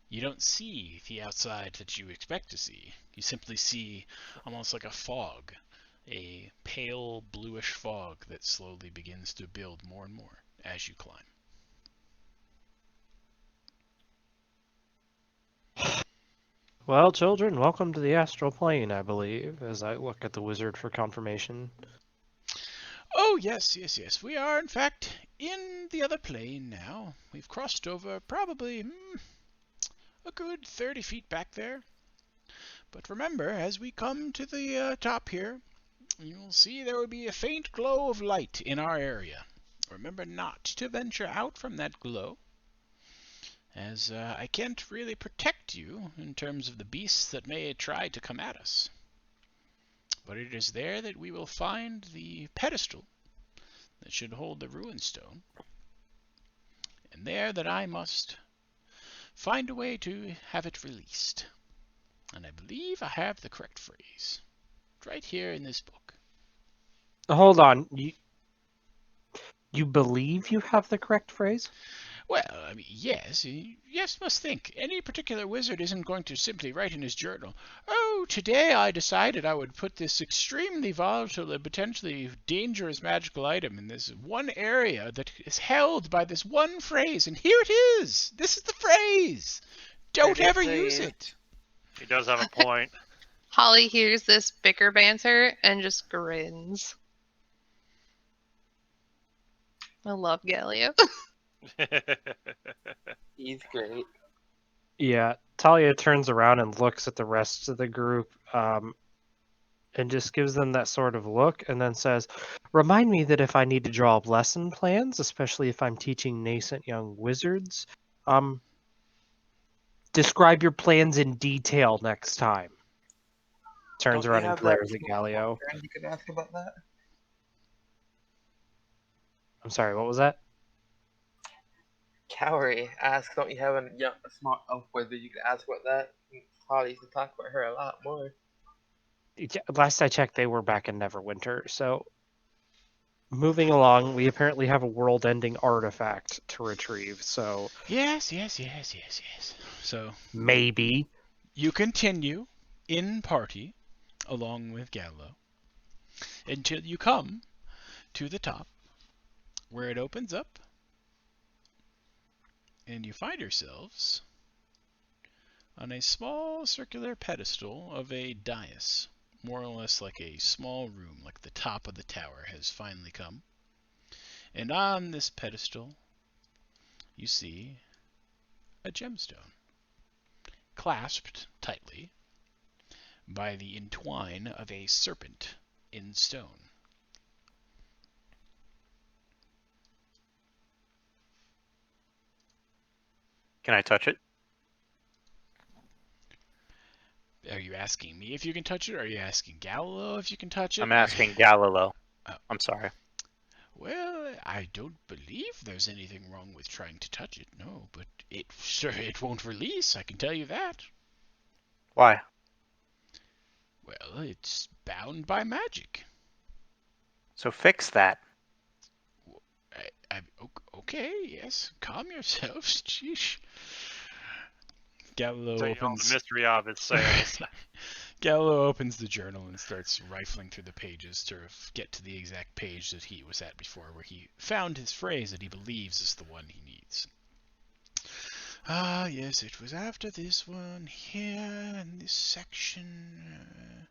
you don't see the outside that you expect to see. You simply see almost like a fog, a pale bluish fog that slowly begins to build more and more as you climb. Well, children, welcome to the astral plane, I believe, as I look at the wizard for confirmation. Oh, yes. We are, in fact, in the other plane now. We've crossed over probably a good 30 feet back there. But remember, as we come to the top here, you'll see there will be a faint glow of light in our area. Remember not to venture out from that glow, as I can't really protect you in terms of the beasts that may try to come at us. But it is there that we will find the pedestal that should hold the ruin stone, and there that I must find a way to have it released. And I believe I have the correct phrase right here in this book. Hold on. You believe you have the correct phrase? Well, I mean, yes, must think. Any particular wizard isn't going to simply write in his journal, "Oh, today I decided I would put this extremely volatile and potentially dangerous magical item in this one area that is held by this one phrase, and here it is! This is the phrase! Don't ever use it!" He does have a point. Holly hears this bicker banter and just grins. I love Galio. He's great. Yeah, Talia turns around and looks at the rest of the group and just gives them that sort of look and then says, "Remind me that if I need to draw up lesson plans, especially if I'm teaching nascent young wizards, describe your plans in detail next time." Turns Don't you around and have that glares at Galio. You could ask about that. I'm sorry, what was that? Cowrie asks, don't you have a smart elf wizard you could ask about that? Holly used to talk about her a lot more. Last I checked, they were back in Neverwinter, so moving along, we apparently have a world-ending artifact to retrieve, so... Yes. So, maybe. you continue in party along with Gallo until you come to the top, where it opens up, and you find yourselves on a small circular pedestal of a dais, more or less like a small room, like the top of the tower has finally come. And on this pedestal, you see a gemstone, clasped tightly by the entwine of a serpent in stone. Can I touch it? Are you asking me if you can touch it, or are you asking Gallo if you can touch it? I'm asking Galileo. Oh. I'm sorry. Well, I don't believe there's anything wrong with trying to touch it, no, but it won't release, I can tell you that. Why? Well, it's bound by magic. So fix that. Okay, yes. Calm yourselves. Sheesh. Galileo So, you know, opens the mystery of its sales. Galileo opens the journal and starts rifling through the pages to get to the exact page that he was at before, where he found his phrase that he believes is the one he needs. Ah, yes, it was after this one here in this section.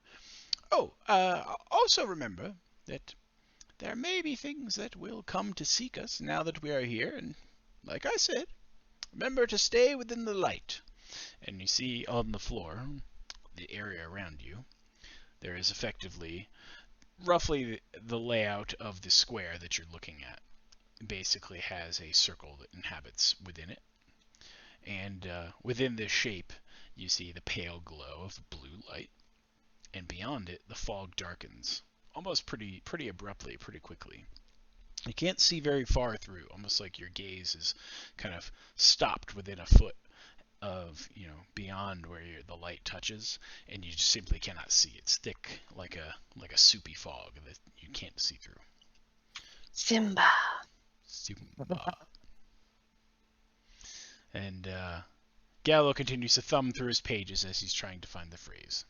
Also remember that there may be things that will come to seek us now that we are here, and like I said, remember to stay within the light. And you see on the floor, the area around you, there is effectively roughly the layout of the square that you're looking at. It basically has a circle that inhabits within it. And within this shape, you see the pale glow of blue light. And beyond it, the fog darkens, almost pretty abruptly, pretty quickly. You can't see very far through, almost like your gaze is kind of stopped within a foot of, beyond where the light touches, and you just simply cannot see. It's thick like a soupy fog that you can't see through. Simba. And Gallo continues to thumb through his pages as he's trying to find the phrase.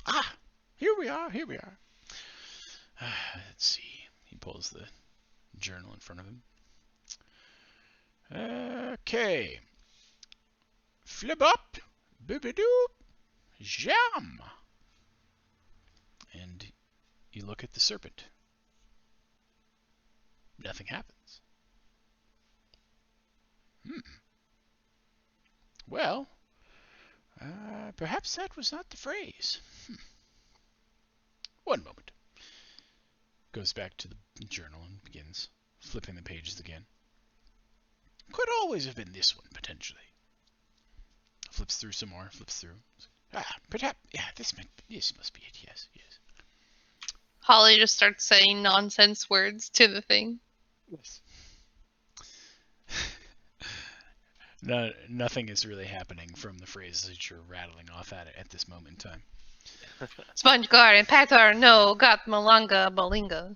Ah, here we are. Let's see. He pulls the journal in front of him. Okay. Flip up, boop-a-doop, jam. And you look at the serpent. Nothing happens. Well, perhaps that was not the phrase. One moment. Goes back to the journal and begins flipping the pages again. Could always have been this one, potentially. Flips through some more, perhaps, this must be it, yes. Holly just starts saying nonsense words to the thing. Yes. Nothing is really happening from the phrases that you're rattling off at this moment in time. Sponge Garden, Patar, no, got Malanga, Balinga.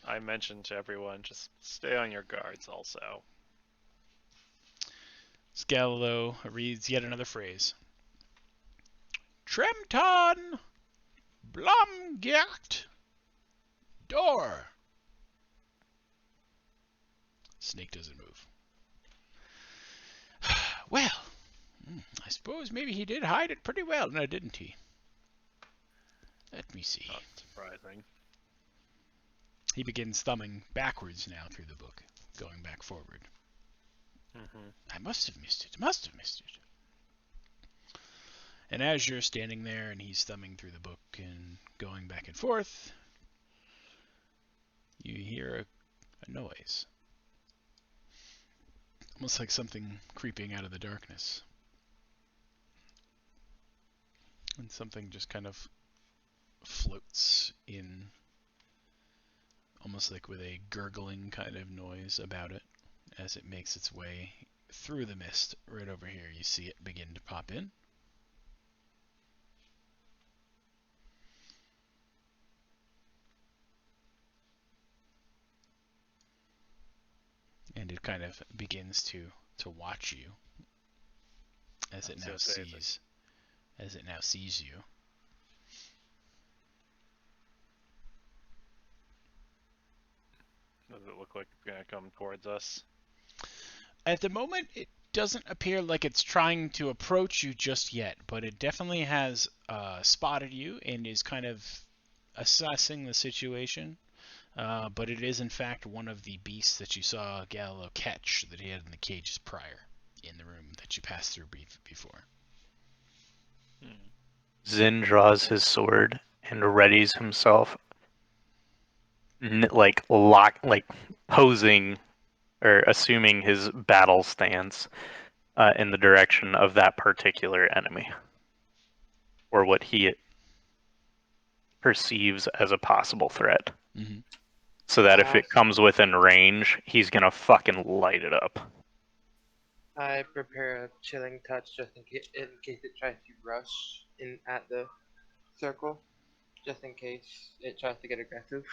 I mentioned to everyone, just stay on your guards also. Galileo reads yet another phrase. Tremton Blomgert Door. Snake doesn't move. Well, I suppose maybe he did hide it pretty well, now didn't he? Let me see. Not surprising. He begins thumbing backwards now through the book, going back forward. I must have missed it. And as you're standing there and he's thumbing through the book and going back and forth, you hear a noise. Almost like something creeping out of the darkness. And something just kind of floats in, almost like with a gurgling kind of noise about it, as it makes its way through the mist. Right over here, you see it begin to pop in. And it kind of begins to watch you as it now sees you. Does it look like it's gonna come towards us? At the moment, it doesn't appear like it's trying to approach you just yet, but it definitely has spotted you and is kind of assessing the situation. But it is, in fact, one of the beasts that you saw Galileo catch that he had in the cages prior, in the room that you passed through before. Zin draws his sword and readies himself, posing or assuming his battle stance in the direction of that particular enemy, or what he perceives as a possible threat. Mhm. So that if it comes within range, he's gonna fucking light it up. I prepare a chilling touch just in case it tries to rush in at the circle, just in case it tries to get aggressive.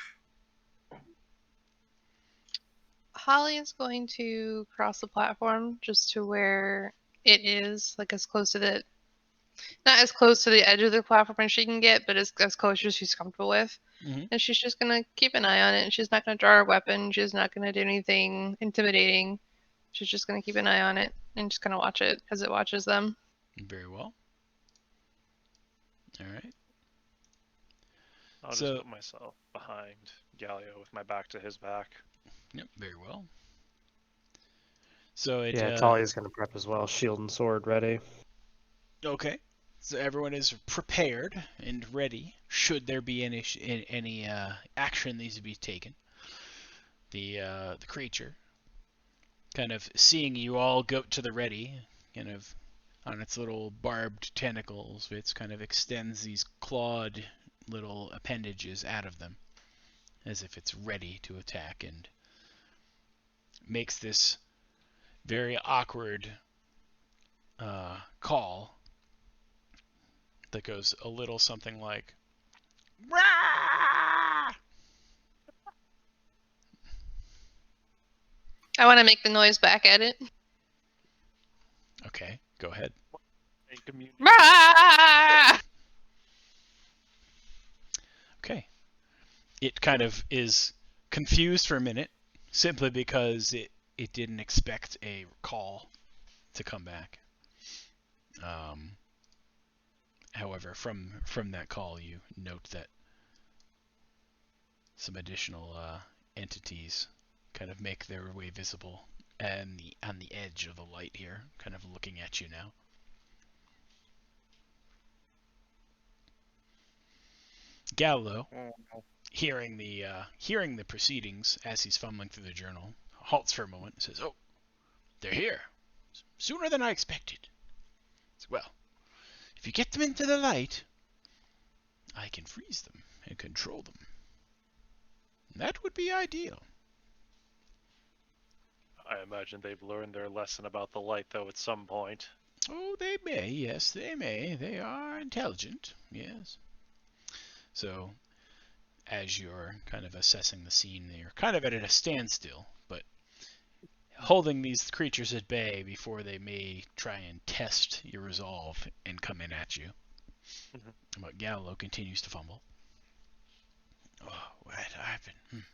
Holly is going to cross the platform just to where it is, like as close to the, not as close to the edge of the platform as she can get, but as close as she's comfortable with. Mhm. And she's just gonna keep an eye on it. And she's not gonna draw her weapon. She's not gonna do anything intimidating. She's just gonna keep an eye on it and just gonna watch it as it watches them. Very well. All right. I'll So- just put myself behind Galio with my back to his back. Yep. Very well. So it. Yeah, Talia's gonna prep as well. Shield and sword ready. Okay. So everyone is prepared and ready should there be any action needs to be taken. The creature, kind of seeing you all go to the ready, kind of on its little barbed tentacles, it kind of extends these clawed little appendages out of them, as if it's ready to attack, and makes this very awkward call that goes a little something like "Rah!" I want to make the noise back at it. Okay, go ahead. Rah! Okay. It kind of is confused for a minute, simply because it didn't expect a call to come back. However, from that call, you note that some additional entities kind of make their way visible and on the edge of the light here, kind of looking at you now. Gallo, hearing the proceedings as he's fumbling through the journal, halts for a moment and says, "Oh, they're here. Sooner than I expected. Well, if you get them into the light, I can freeze them and control them. That would be ideal." I imagine they've learned their lesson about the light, though, at some point. Oh, they may, yes, they may. They are intelligent, yes. So, as you're kind of assessing the scene, you're kind of at a standstill, but holding these creatures at bay before they may try and test your resolve and come in at you. Mhm. But Gallo continues to fumble. Oh, what happened?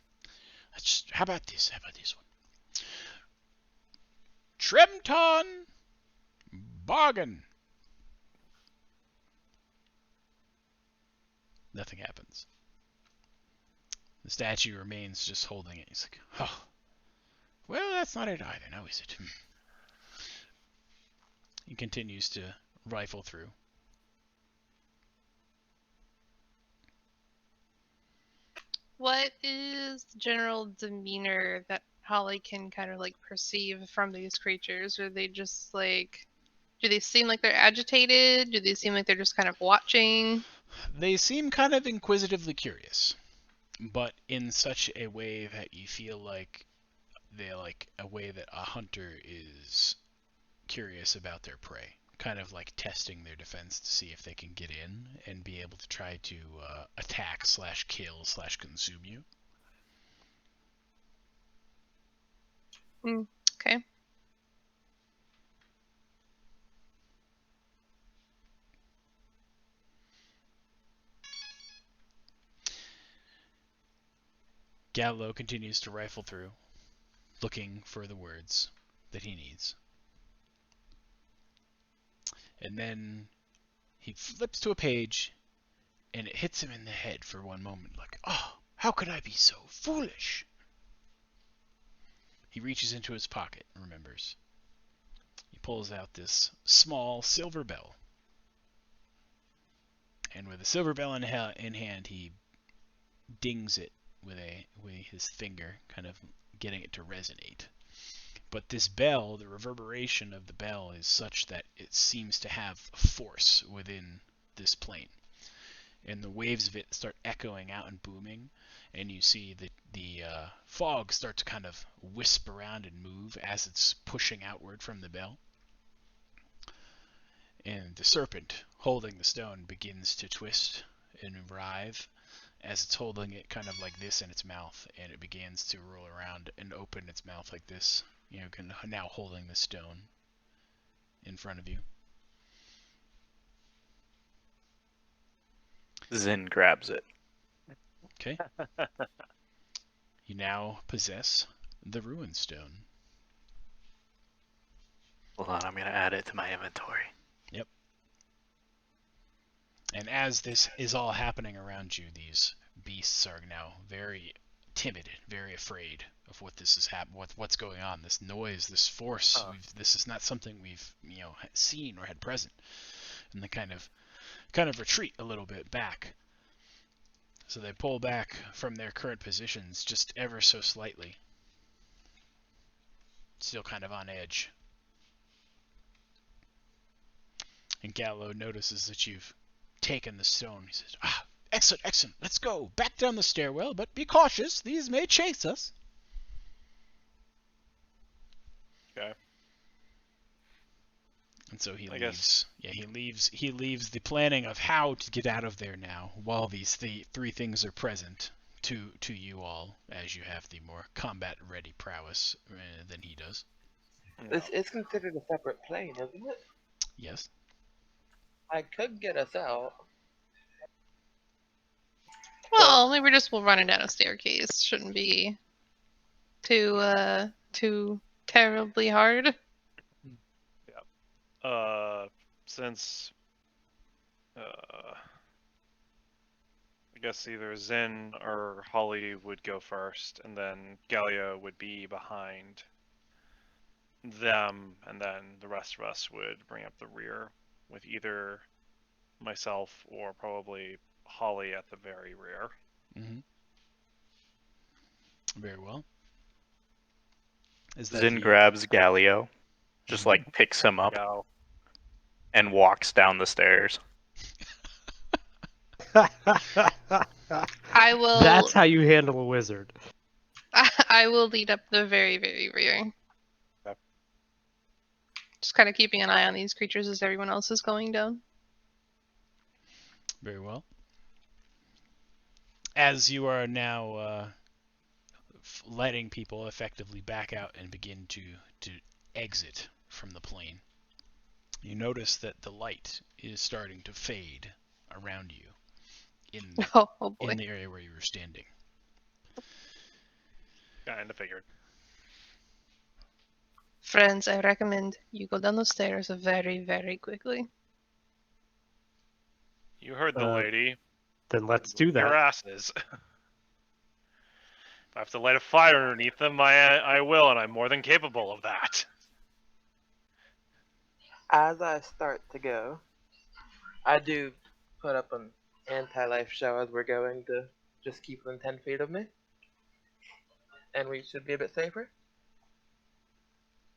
How about this? How about this one? Tremton Bargain. Nothing happens. The statue remains just holding it. He's like, oh, well, that's not it either, now is it? He continues to rifle through. What is the general demeanor that Holly can kind of like perceive from these creatures? Are they just like, do they seem like they're agitated? Do they seem like they're just kind of watching? They seem kind of inquisitively curious, but in such a way that you feel like they like a way that a hunter is curious about their prey, kind of like testing their defense to see if they can get in and be able to try to attack / kill / consume you. Okay. Gallo continues to rifle through, looking for the words that he needs. And then he flips to a page, and it hits him in the head for one moment, like, oh, how could I be so foolish? He reaches into his pocket and remembers. He pulls out this small silver bell. And with the silver bell in hand, he dings it with his finger, kind of getting it to resonate. But this bell, the reverberation of the bell is such that it seems to have force within this plane. and the waves of it start echoing out and booming, and you see the fog start to kind of wisp around and move as it's pushing outward from the bell. And the serpent holding the stone begins to twist and writhe as it's holding it kind of like this in its mouth, and it begins to roll around and open its mouth like this, now holding the stone in front of you. Zin grabs it. Okay. You now possess the Ruin Stone. Hold on, I'm gonna add it to my inventory. Yep. And as this is all happening around you, these beasts are now very timid, very afraid of what this is what's going on. This noise, this force. This is not something we've seen or had present, and they kind of retreat a little bit back. So they pull back from their current positions just ever so slightly, still kind of on edge. And Gallo notices that you've taken the stone. He says, excellent, excellent. Let's go back down the stairwell, but be cautious. These may chase us. Okay. And so he leaves. Yeah, he leaves the planning of how to get out of there now, while these three things are present to you all, as you have the more combat-ready prowess than he does. It's considered a separate plane, isn't it? Yes. I could get us out. Well, maybe we'll run it down a staircase. Shouldn't be too terribly hard. Since I guess either Zin or Holly would go first, and then Gallia would be behind them, and then the rest of us would bring up the rear with either myself or probably Holly at the very rear. Mm-hmm. Very well. Zin grabs Galio, just like picks him up, and walks down the stairs. I will. That's how you handle a wizard. I will lead up the very, very rear. Okay. Just kind of keeping an eye on these creatures as everyone else is going down. Very well. As you are now letting people effectively back out and begin to exit from the plane, you notice that the light is starting to fade around you in the area where you were standing. Kind of figured. Friends, I recommend you go down the stairs very, very quickly. You heard the lady. Then let's do that. Your asses. If I have to light a fire underneath them, I will, and I'm more than capable of that. As I start to go, I do put up an anti-life shell as we're going to just keep within 10 feet of me. And we should be a bit safer.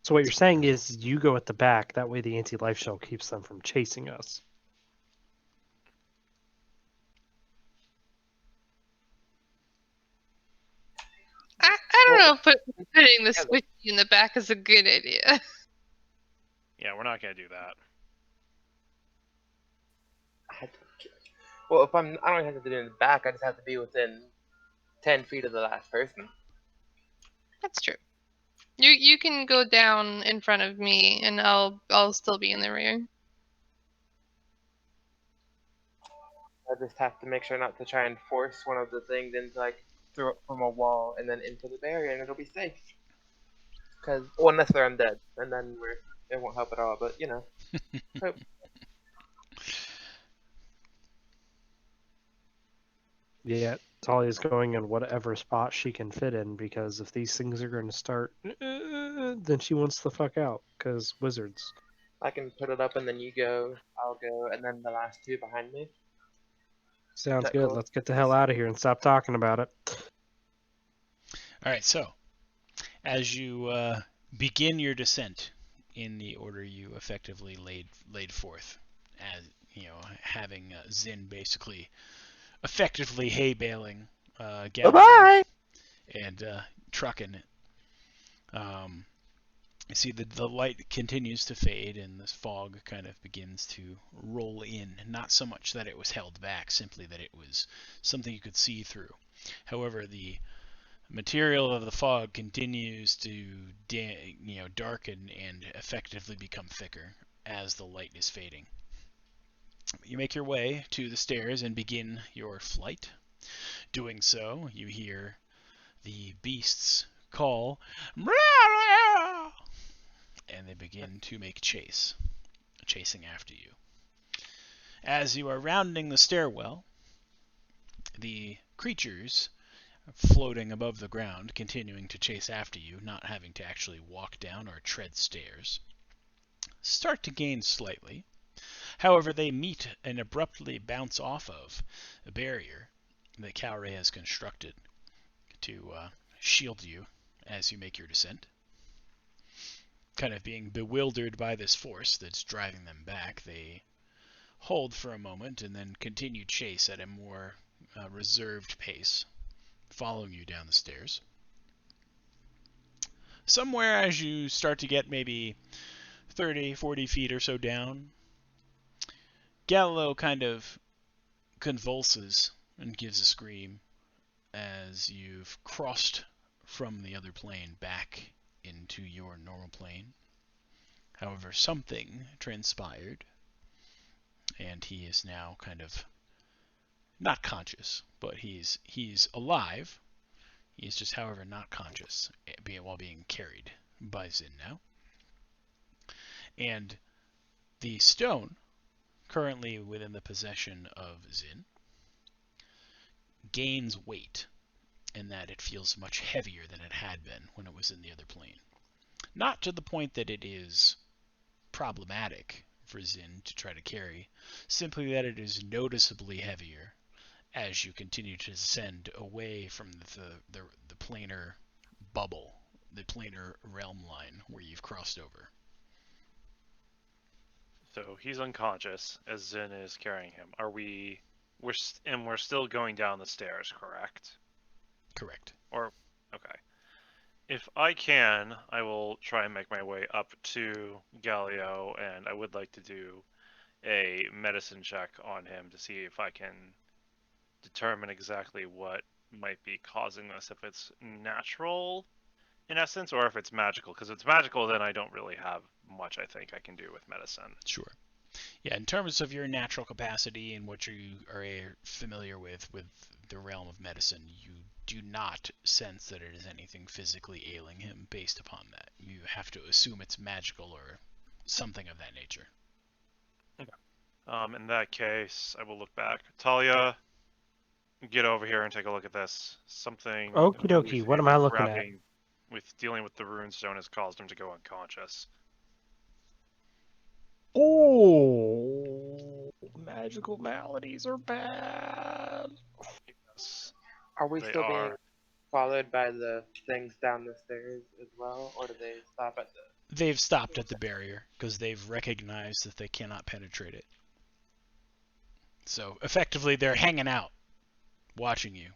So what you're saying is you go at the back, that way the anti-life shell keeps them from chasing us. I don't know if putting the squishy in the back is a good idea. Yeah, we're not gonna do that. Well, I don't have to do it in the back. I just have to be within 10 feet of the last person. That's true. You can go down in front of me, and I'll still be in the rear. I just have to make sure not to try and force one of the things into like throw it from a wall and then into the barrier, and it'll be safe. Because unless they're undead, and then it won't help at all. But you know, hope. Yeah, Talia's going in whatever spot she can fit in, because if these things are going to start, then she wants the fuck out, because wizards. I can put it up and then you go, I'll go, and then the last two behind me. Sounds good. Cool? Let's get the hell out of here and stop talking about it. Alright, so as you begin your descent in the order you effectively laid forth, as having Zin basically effectively hay baling Galileo Bye-bye! and trucking it. You see the light continues to fade and this fog kind of begins to roll in. Not so much that it was held back, simply that it was something you could see through. However, the material of the fog continues to darken and effectively become thicker as the light is fading. You make your way to the stairs and begin your flight. Doing so, you hear the beasts call, "Meow!" and they begin to make chasing after you. As you are rounding the stairwell, the creatures floating above the ground, continuing to chase after you, not having to actually walk down or tread stairs, start to gain slightly. However, they meet and abruptly bounce off of a barrier that Cowray has constructed to shield you as you make your descent. Kind of being bewildered by this force that's driving them back, they hold for a moment and then continue chase at a more reserved pace, following you down the stairs. Somewhere as you start to get maybe 30, 40 feet or so down, Galileo kind of convulses and gives a scream as you've crossed from the other plane back into your normal plane. However, something transpired, and he is now kind of not conscious, but he's alive. He is just, however, not conscious while being carried by Zin now. And the stone, currently within the possession of Zin, gains weight in that it feels much heavier than it had been when it was in the other plane. Not to the point that it is problematic for Zin to try to carry, simply that it is noticeably heavier as you continue to descend away from the planar bubble, the planar realm line where you've crossed over. So he's unconscious as Zin is carrying him. We're still going down the stairs, correct? Correct. Okay. If I can, I will try and make my way up to Galileo, and I would like to do a medicine check on him to see if I can determine exactly what might be causing this, if it's natural in essence or if it's magical. Because if it's magical, then I don't really have much I think I can do with medicine. Sure. Yeah, in terms of your natural capacity and what you are familiar with the realm of medicine, you do not sense that it is anything physically ailing him based upon that. You have to assume it's magical or something of that nature. Okay. In that case, I will look back. Talia, get over here and take a look at this. Something. Okie dokie, what am I looking at? With dealing with the runestone has caused him to go unconscious. Oh, magical maladies are bad. Yes, Are we they still being are. followed by the things down the stairs as well, or do they stop at the? They've stopped at the barrier because they've recognized that they cannot penetrate it. So effectively, they're hanging out, watching you.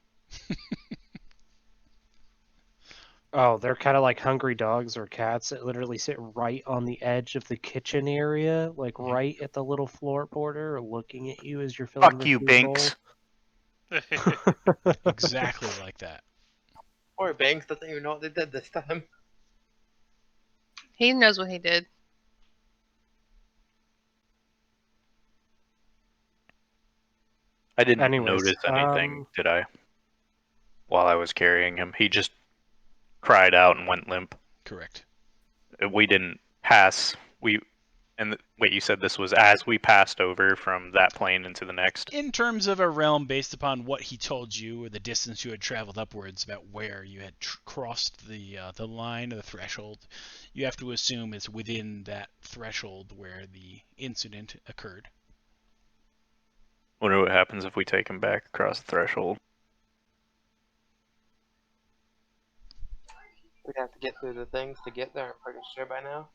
Oh, they're kind of like hungry dogs or cats that literally sit right on the edge of the kitchen area, like right at the little floor border, looking at you as you're filling Fuck the you, food Binks. bowl. Exactly like that. Or Banks doesn't even know what they did this time. He knows what he did. I didn't Anyways, notice anything, did I? While I was carrying him, he just cried out and went limp. Correct. We didn't pass. Wait, you said this was as we passed over from that plane into the next? In terms of a realm based upon what he told you or the distance you had traveled upwards about where you had crossed the line or the threshold, you have to assume it's within that threshold where the incident occurred. Wonder what happens if we take him back across the threshold. We'd have to get through the things to get there, I'm pretty sure by now.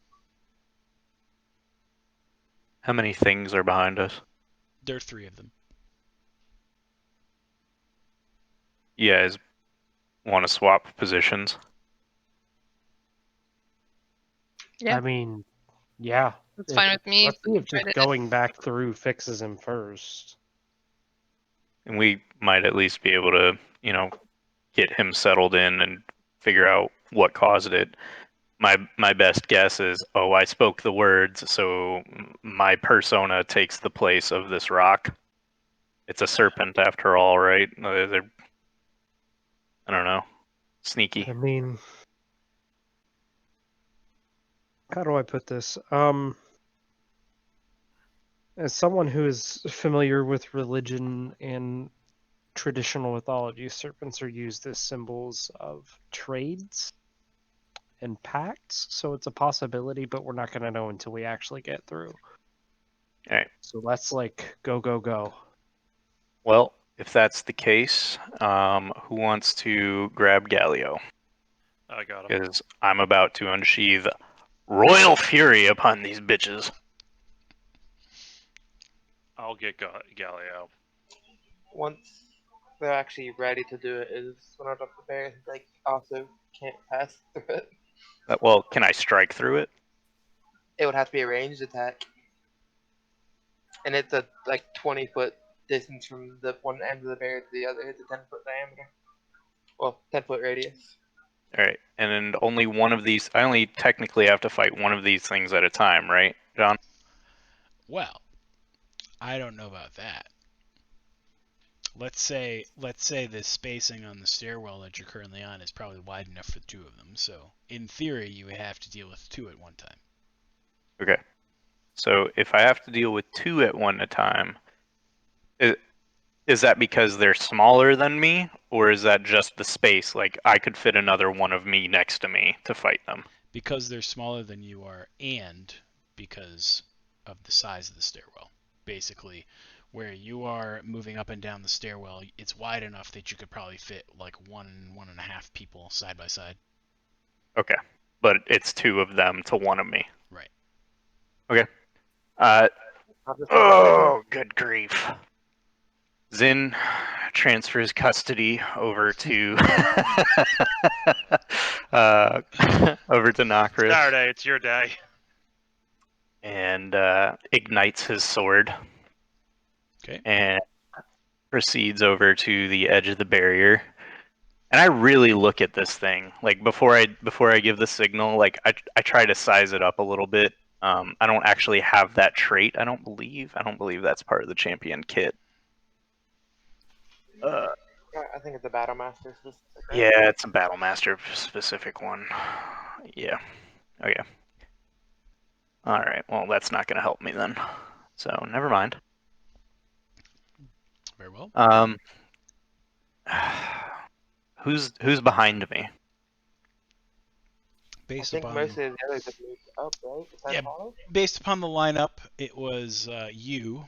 How many things are behind us? There are 3 of them. You guys want to swap positions? Yeah. I mean, yeah. It's fine with me. Let's see if Try just to- going back through fixes him first. And we might at least be able to, get him settled in and figure out what caused it. My best guess is, I spoke the words, so my persona takes the place of this rock. It's a serpent after all, right? They're, I don't know, sneaky. I mean, how do I put this? As someone who is familiar with religion and traditional mythology, serpents are used as symbols of trades and pacts, so it's a possibility, but we're not going to know until we actually get through. Alright. So let's go. Well, if that's the case, who wants to grab Galio? I got him. Because I'm about to unsheath royal fury upon these bitches. I'll get Galio. Once they're actually ready to do it, is when I drop the bear, like also can't pass through it. Well, can I strike through it? It would have to be a ranged attack, and it's a 20-foot distance from the one end of the bear to the other. It's a 10-foot diameter. Well, 10-foot radius. Alright, and then only one of these, I only technically have to fight one of these things at a time, right, John? Well, I don't know about that. Let's say the spacing on the stairwell that you're currently on is probably wide enough for 2 of them. So in theory, you would have to deal with 2 at one time. Okay. So if I have to deal with 2 at one time, is that because they're smaller than me, or is that just the space? Like I could fit another one of me next to me to fight them. Because they're smaller than you are, and because of the size of the stairwell. Basically, where you are moving up and down the stairwell, it's wide enough that you could probably fit like 1.5 people side by side. Okay. But it's 2 of them to 1 of me. Right. Okay. I'll just Oh, good grief. Zin transfers custody over to over to Nokris Saturday, it's your day. and ignites his sword. Okay. And proceeds over to the edge of the barrier. And I really look at this thing. Like before I give the signal, like I try to size it up a little bit. I don't actually have that trait, I don't believe. I don't believe that's part of the champion kit. I think it's a battle master. Yeah, it's a battle master specific one. Yeah. Okay. Alright, well that's not gonna help me then. So never mind. Very well. Who's behind me? Based I think upon most of the others have moved up, right? Is that Yeah. follow? based upon the lineup, it was you,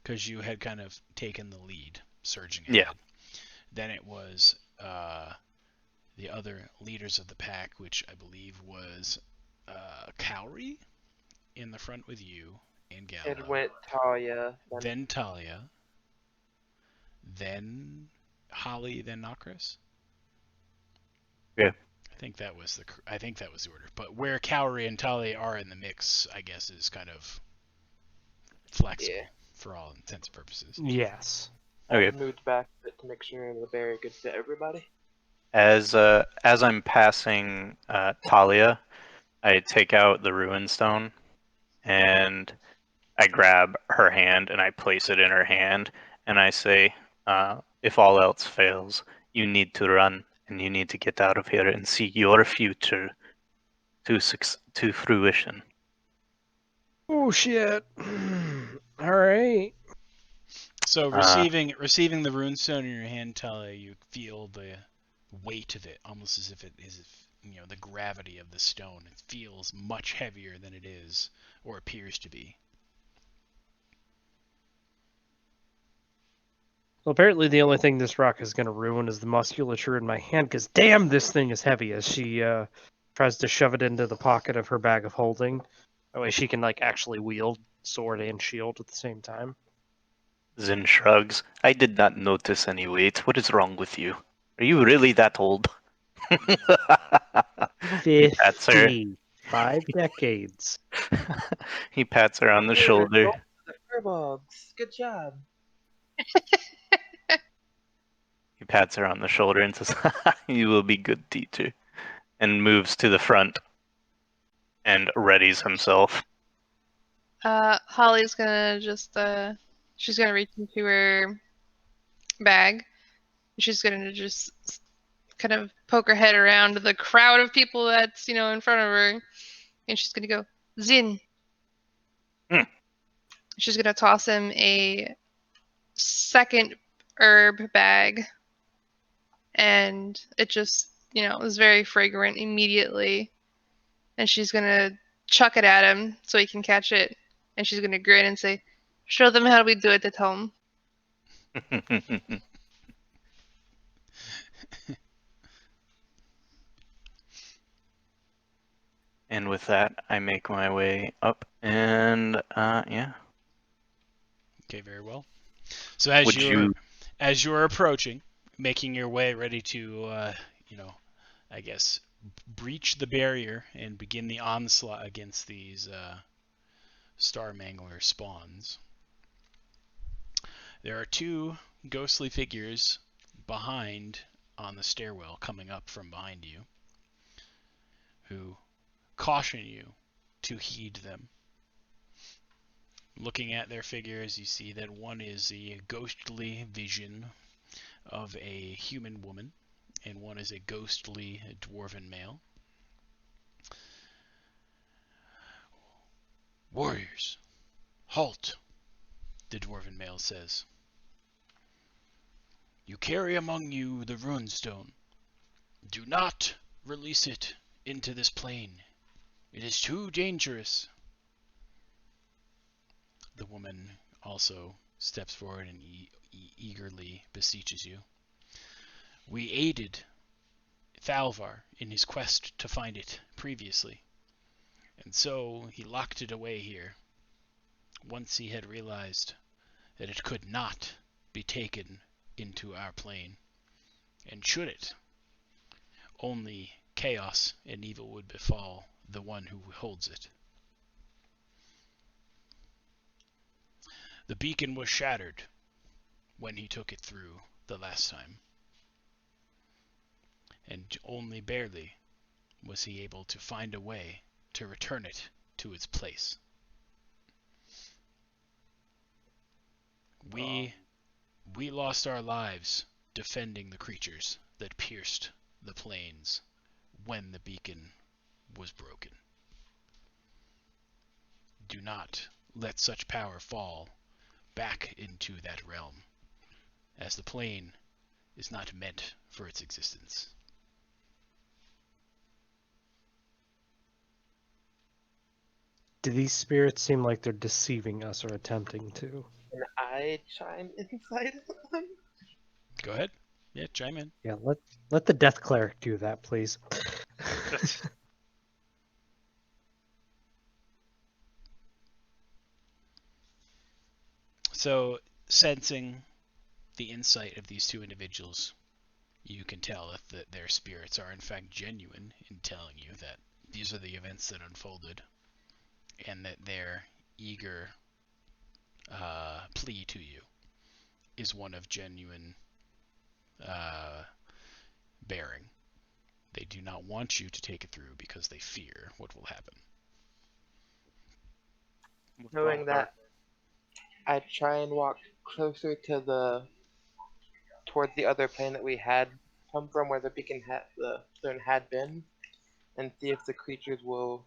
because you had kind of taken the lead, surging ahead. Yeah. Then it was the other leaders of the pack, which I believe was Cowrie in the front with you and Gallo. It went Talia. Then Talia. Then Holly. Then Nokris. Yeah. I think that was the order. But where Cowrie and Talia are in the mix, I guess, is kind of flexible for all intents and purposes. Yes. Okay. I moved back a bit to make sure the barrier could fit everybody. As I'm passing Talia, I take out the ruin stone and I grab her hand and I place it in her hand and I say, if all else fails, you need to run and you need to get out of here and see your future to fruition. Oh shit. All right. So receiving the runestone in your hand, Talia, you feel the weight of it, almost as if the gravity of the stone. It feels much heavier than it is, or appears to be. Well, apparently the only thing this rock is going to ruin is the musculature in my hand, because damn, this thing is heavy, as she tries to shove it into the pocket of her bag of holding. That way she can, actually wield sword and shield at the same time. Zin shrugs. I did not notice any weight. What is wrong with you? Are you really that old? He pats her. 5 decades. He pats her on the shoulder. The furbolgs. Good job. He pats her on the shoulder and says, "You will be good teacher," and moves to the front and readies himself. Holly's gonna just she's gonna reach into her bag. She's gonna just kind of poke her head around the crowd of people that's in front of her, and she's gonna go, Zin. She's gonna toss him a second herb bag, and it just is very fragrant immediately. And she's gonna chuck it at him so he can catch it, and she's gonna grin and say, "Show them how we do it at home." And with that, I make my way up, and yeah. Okay, very well. So as you're approaching, making your way ready to, I guess, breach the barrier and begin the onslaught against these Star Mangler spawns, there are 2 ghostly figures behind on the stairwell coming up from behind you who caution you to heed them. Looking at their figures, you see that one is a ghostly vision of a human woman, and one is a ghostly dwarven male. "Warriors, halt," the dwarven male says. "You carry among you the runestone. Do not release it into this plane. It is too dangerous." The woman also steps forward and eagerly beseeches you. "We aided Thalvar in his quest to find it previously, and so he locked it away here, once he had realized that it could not be taken into our plane. And should it, only chaos and evil would befall the one who holds it. The beacon was shattered when he took it through the last time, and only barely was he able to find a way to return it to its place. We lost our lives defending the creatures that pierced the plains when the beacon was broken. Do not let such power fall back into that realm, as the plane is not meant for its existence." Do these spirits seem like they're deceiving us or attempting to? Can I chime inside of them? Go ahead. Yeah, chime in. Yeah, let the Death Cleric do that, please. So, sensing the insight of these 2 individuals, you can tell that their spirits are in fact genuine in telling you that these are the events that unfolded, and that their eager plea to you is one of genuine bearing. They do not want you to take it through because they fear what will happen. Knowing that, I try and walk closer to towards the other plane that we had come from, where the stone had been, and see if the creatures will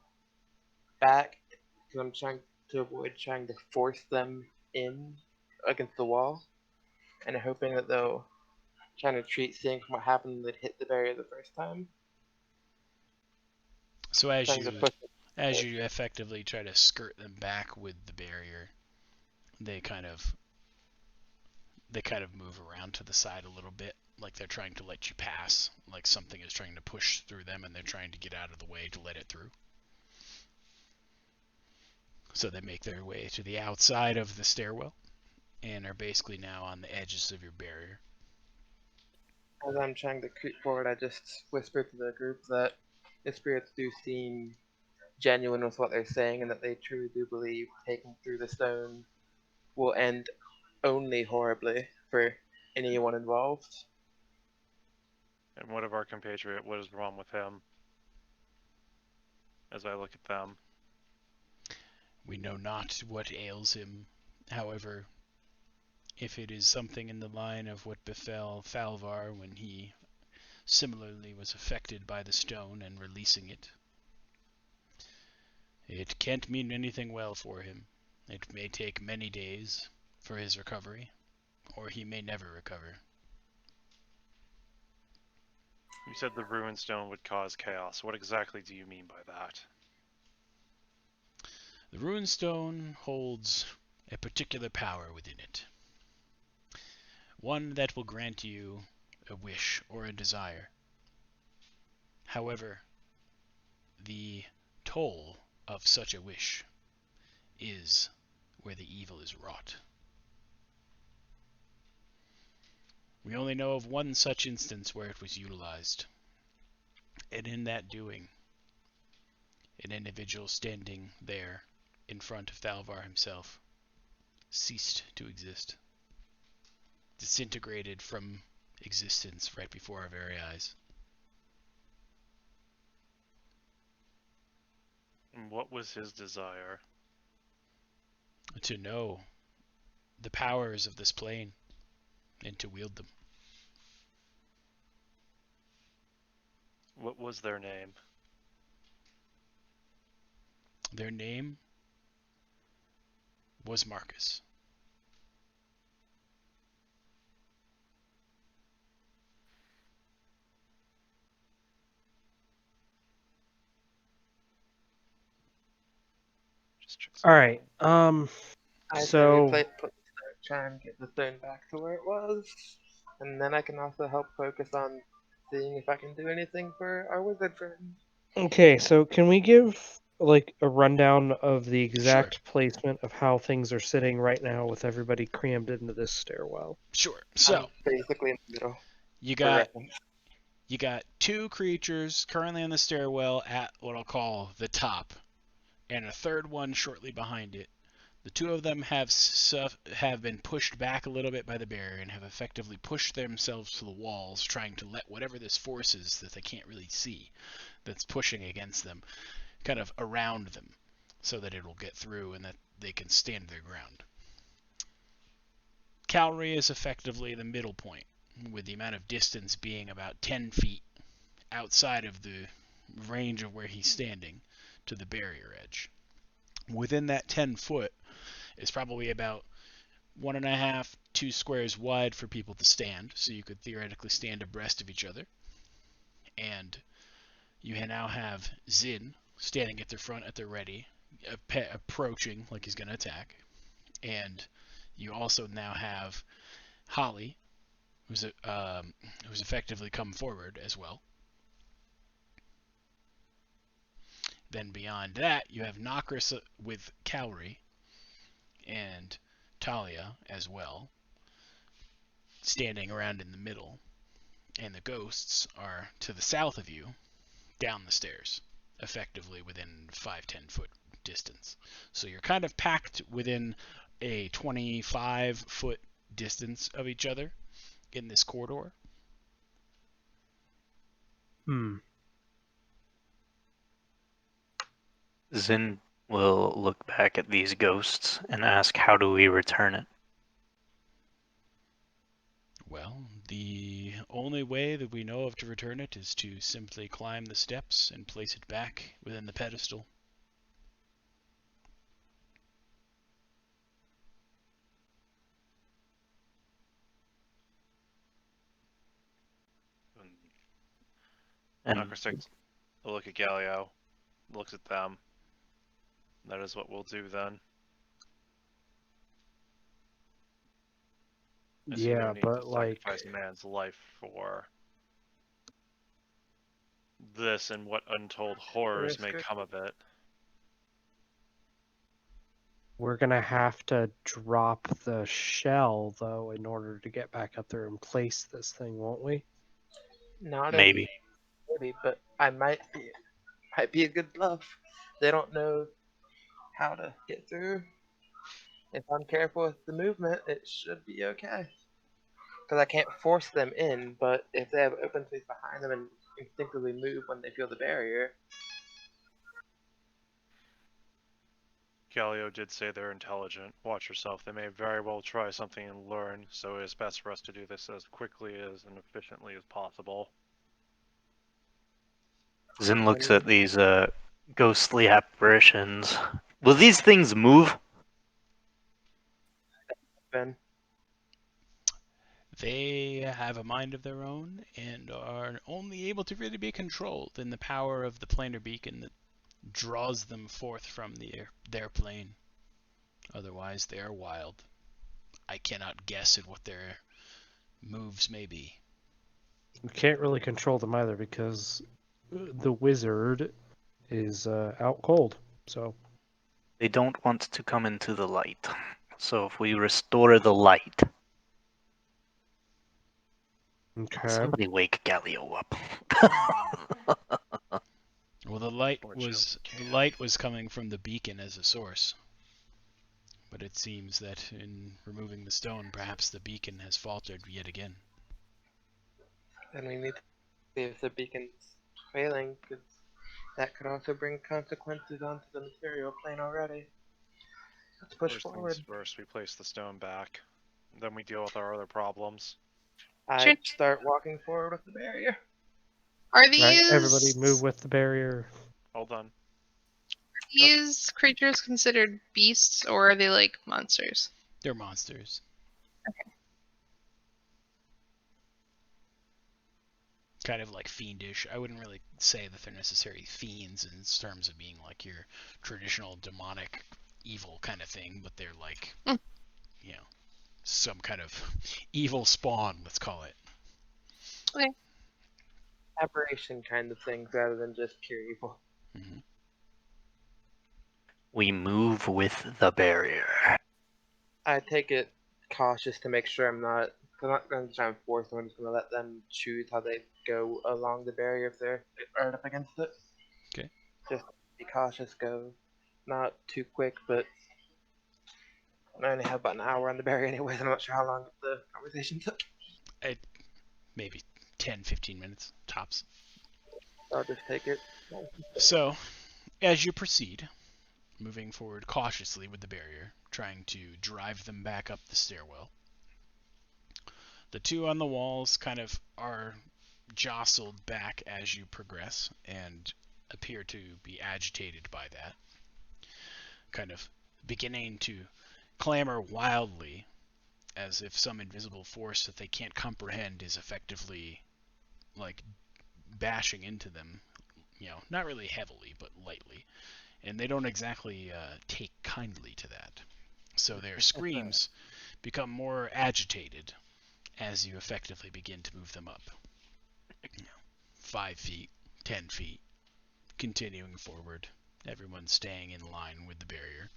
back. Because I'm trying to avoid trying to force them in against the wall, and hoping that they'll try to treat, seeing from what happened when they hit the barrier the first time. So as you effectively try to skirt them back with the barrier, they kind of move around to the side a little bit, like they're trying to let you pass, like something is trying to push through them and they're trying to get out of the way to let it through. So they make their way to the outside of the stairwell and are basically now on the edges of your barrier. As I'm trying to creep forward, I just whisper to the group that the spirits do seem genuine with what they're saying, and that they truly do believe taking through the stone will end only horribly for anyone involved. And what of our compatriot? What is wrong with him? As I look at them. We know not what ails him. However, if it is something in the line of what befell Falvar when he similarly was affected by the stone and releasing it, it can't mean anything well for him. It may take many days for his recovery, or he may never recover. You said the ruined stone would cause chaos. What exactly do you mean by that? The Ruined Stone holds a particular power within it. One that will grant you a wish or a desire. However, the toll of such a wish is where the evil is wrought. We only know of one such instance where it was utilized, and in that doing, an individual standing there in front of Thalvar himself ceased to exist, disintegrated from existence right before our very eyes. And what was his desire? To know the powers of this plane and to wield them. What was their name? Their name was Marcus. All right. I So try and get the stone back to where it was, and then I can also help focus on seeing if I can do anything for our wizard friend. okay, so can we give like a rundown of the exact placement of how things are sitting right now with everybody crammed into this stairwell? Sure. So I'm basically in the middle. you for got reference. you got two creatures currently on the stairwell at what I'll call the top, and a third one shortly behind it. The two of them have been pushed back a little bit by the barrier and have effectively pushed themselves to the walls, trying to let whatever this force is that they can't really see that's pushing against them kind of around them so that it will get through and that they can stand their ground. Calry is effectively the middle point, with the amount of distance being about 10 feet outside of the range of where he's standing to the barrier edge. Within that 10 foot is probably about 1.5, 2 squares wide for people to stand, so you could theoretically stand abreast of each other. And you now have Zin standing at their front at their ready, approaching like he's going to attack. And you also now have Holly, who's effectively come forward as well. Then beyond that, you have Nokris with Calry and Talia as well, standing around in the middle. And the ghosts are to the south of you, down the stairs, effectively within 5-10 foot distance. So you're kind of packed within a 25 foot distance of each other in this corridor. Zin will look back at these ghosts and ask, how do we return it? Well, the only way that we know of to return it is to simply climb the steps and place it back within the pedestal. And Knocker takes a look at Galio, looks at them. That is what we'll do then. I see no Yeah, need but to like, sacrifice a man's life for this and what untold horrors may Risk it. come of it. We're gonna have to drop the shell though in order to get back up there and place this thing, won't we? Not Maybe. maybe, but I might be a good bluff. They don't know how to get through. If I'm careful with the movement, it should be okay. Because I can't force them in, but if they have open space behind them and instinctively move when they feel the barrier, Galio did say they're intelligent. Watch yourself. They may very well try something and learn, so it is best for us to do this as quickly as and efficiently as possible. Zin looks at these ghostly apparitions. Will these things move? then They have a mind of their own and are only able to really be controlled in the power of the planar beacon that draws them forth from their plane. Otherwise, they are wild. I cannot guess at what their moves may be. We can't really control them either because the wizard is out cold. So They don't want to come into the light. So if we restore the light, okay. somebody wake Galio up. Well, the light was coming from the beacon as a source. But it seems that in removing the stone, perhaps the beacon has faltered yet again. then we need to see if the beacon's failing, because that could also bring consequences onto the material plane already. Let's push First forward. things first, we place the stone back. Then we deal with our other problems. I start walking forward with the barrier. Are these Right, everybody move with the barrier. Hold on. these creatures considered beasts, or are they like monsters? They're monsters. Kind of like fiendish. I wouldn't really say that they're necessarily fiends in terms of being like your traditional demonic evil kind of thing, but they're like, you know, some kind of evil spawn, let's call it. Okay. Aberration kind of things rather than just pure evil. Mm-hmm. We move with the barrier. I take it cautious to make sure I'm not going to try and force them. I'm just going to let them choose how they go along the barrier if they're right up against it. Okay. Just be cautious, go not too quick, but I only have about an hour on the barrier anyways. I'm not sure how long the conversation took. Maybe 10-15 minutes tops. I'll just take it. So, as you proceed, moving forward cautiously with the barrier, trying to drive them back up the stairwell, the two on the walls kind of are jostled back as you progress and appear to be agitated by that, kind of beginning to clamor wildly as if some invisible force that they can't comprehend is effectively like bashing into them, you know, not really heavily but lightly, and they don't exactly take kindly to that. So their screams become more agitated as you effectively begin to move them up. 5 feet, 10 feet, continuing forward, everyone staying in line with the barrier.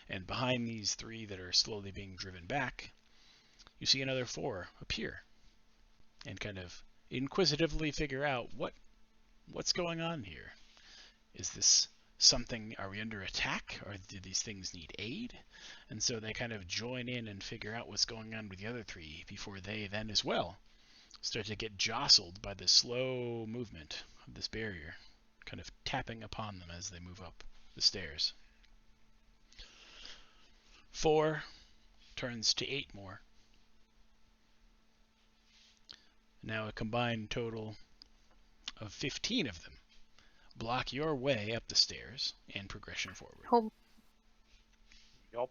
And behind these three that are slowly being driven back, you see another 4 appear and kind of inquisitively figure out what's going on here. Is this something, are we under attack, or do these things need aid? And so they kind of join in and figure out what's going on with the other 3 before they then as well start to get jostled by the slow movement of this barrier, kind of tapping upon them as they move up the stairs. 4 turns to 8 more. Now a combined total of 15 of them block your way up the stairs and progression forward. Oh. Yup.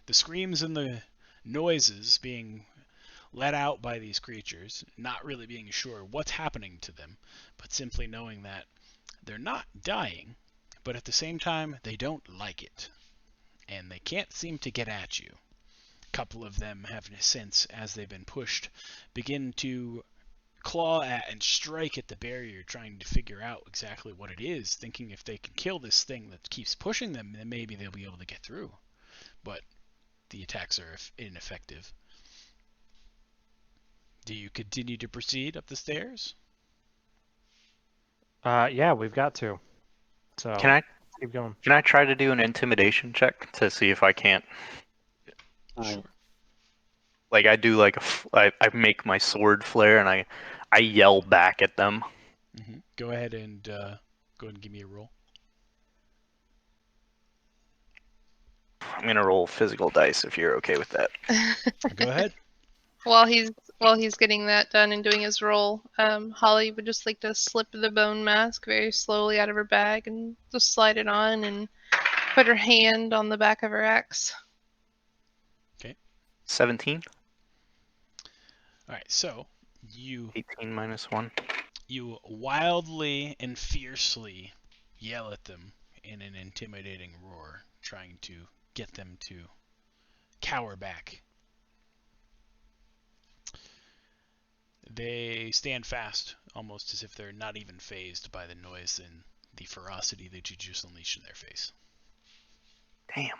The screams and the noises being let out by these creatures, not really being sure what's happening to them, but simply knowing that they're not dying, but at the same time, they don't like it. And they can't seem to get at you. A couple of them have since, as they've been pushed, begin to claw at and strike at the barrier, trying to figure out exactly what it is, thinking if they can kill this thing that keeps pushing them, then maybe they'll be able to get through. But the attacks are ineffective. Do you continue to proceed up the stairs? Yeah, we've got to. So Can keep going. I try to do an intimidation check to see if I can't? Sure. Like I do, like I make my sword flare and I yell back at them. Go ahead and give me a roll. I'm gonna roll physical dice if you're okay with that. Go ahead. While he's getting that done and doing his roll, Holly would just like to slip the bone mask very slowly out of her bag and just slide it on and put her hand on the back of her axe. 17. All right, so you 18 minus 1. You wildly and fiercely yell at them in an intimidating roar, trying to get them to cower back. They stand fast, almost as if they're not even fazed by the noise and the ferocity that you just unleashed in their face. Damn.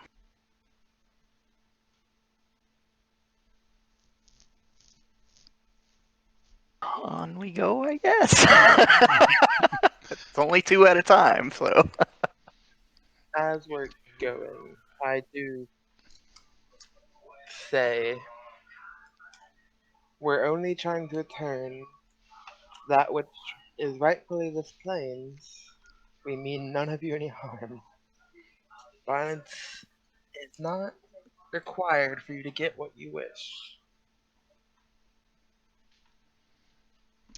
On we go, I guess. It's only 2 at a time, so. As we're going, I do say we're only trying to return that which is rightfully this plane's. We mean none of you any harm. Violence is not required for you to get what you wish.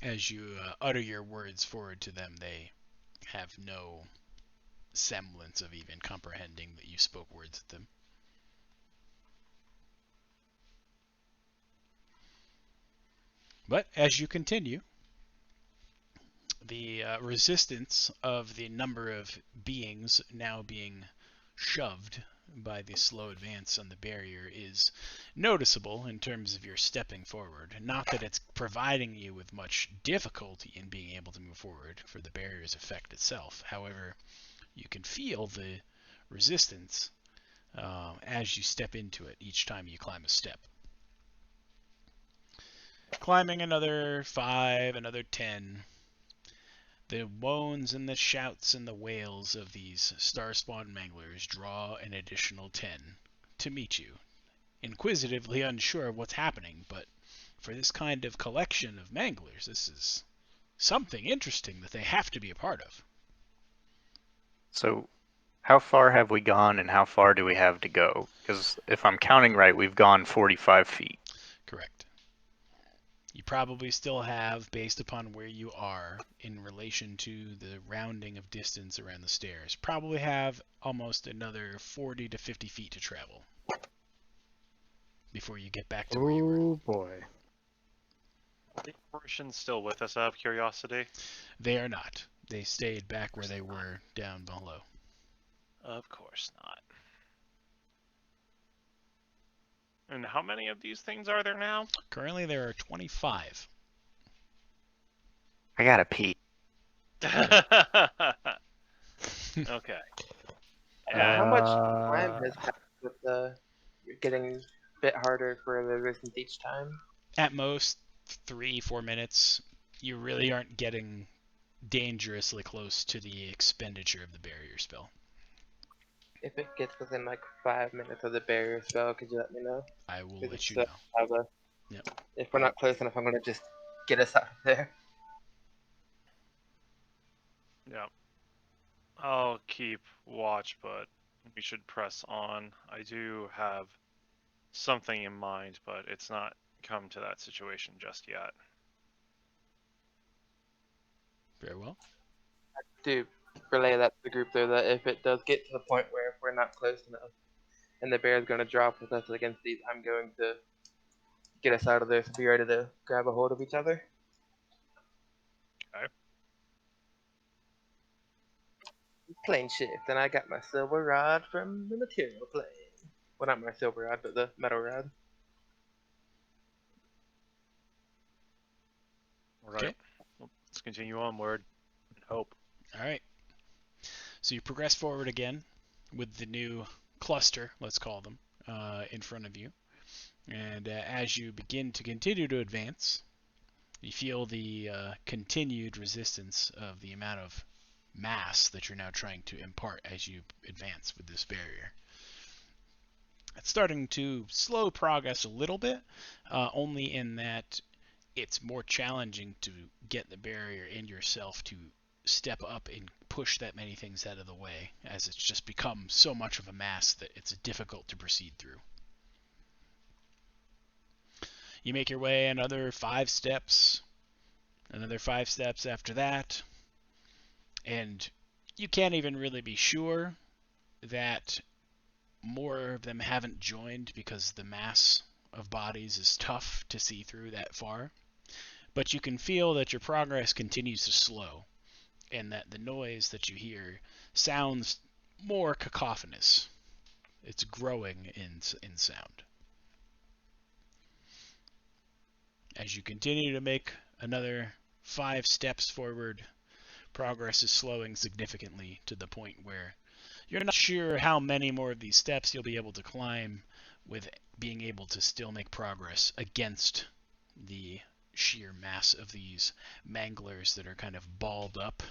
As you utter your words forward to them, they have no semblance of even comprehending that you spoke words at them. But as you continue, the resistance of the number of beings now being shoved by the slow advance on the barrier is noticeable in terms of your stepping forward. Not that it's providing you with much difficulty in being able to move forward for the barrier's effect itself. However, you can feel the resistance as you step into it each time you climb a step. Climbing another 5, another 10. The moans and the shouts and the wails of these star-spawn manglers draw an additional 10 to meet you, inquisitively unsure of what's happening, but for this kind of collection of manglers, this is something interesting that they have to be a part of. So, how far have we gone and how far do we have to go? Because if I'm counting right, we've gone 45 feet. Correct. You probably still have, based upon where you are in relation to the rounding of distance around the stairs, probably have almost another 40 to 50 feet to travel before you get back to where you were. Oh boy. Are the Russians still with us out of curiosity? They are not. They stayed back where they were down below. Of course not. And how many of these things are there now? Currently there are 25. I gotta pee. Okay. How much time has passed with the getting a bit harder for the resistance each time? At most 3-4 minutes. You really aren't getting dangerously close to the expenditure of the barrier spell. If it gets within like 5 minutes of the barrier spell, could you let me know? I will 'Cause let it's, you know. Yep. If we're not close enough, I'm gonna just get us out of there. Yeah. I'll keep watch, but we should press on. I do have something in mind, but it's not come to that situation just yet. Very well. To relay that to the group though, that if it does get to the point where if we're not close enough and the bear is going to drop with us against these, I'm going to get us out of there, so be ready to grab a hold of each other. Okay. Plane shift, and I got my silver rod from the material plane. Well, not my silver rod, but the metal rod. All right. Well, let's continue onward and hope. All right. So you progress forward again with the new cluster, let's call them, in front of you. And as you begin to continue to advance, you feel the continued resistance of the amount of mass that you're now trying to impart as you advance with this barrier. It's starting to slow progress a little bit, only in that it's more challenging to get the barrier in yourself to step up and push that many things out of the way, as it's just become so much of a mass that it's difficult to proceed through. You make your way another 5 steps, another 5 steps after that, and you can't even really be sure that more of them haven't joined because the mass of bodies is tough to see through that far. But you can feel that your progress continues to slow, and that the noise that you hear sounds more cacophonous. It's growing in sound. As you continue to make another 5 steps forward, progress is slowing significantly to the point where you're not sure how many more of these steps you'll be able to climb with being able to still make progress against the sheer mass of these manglers that are kind of balled up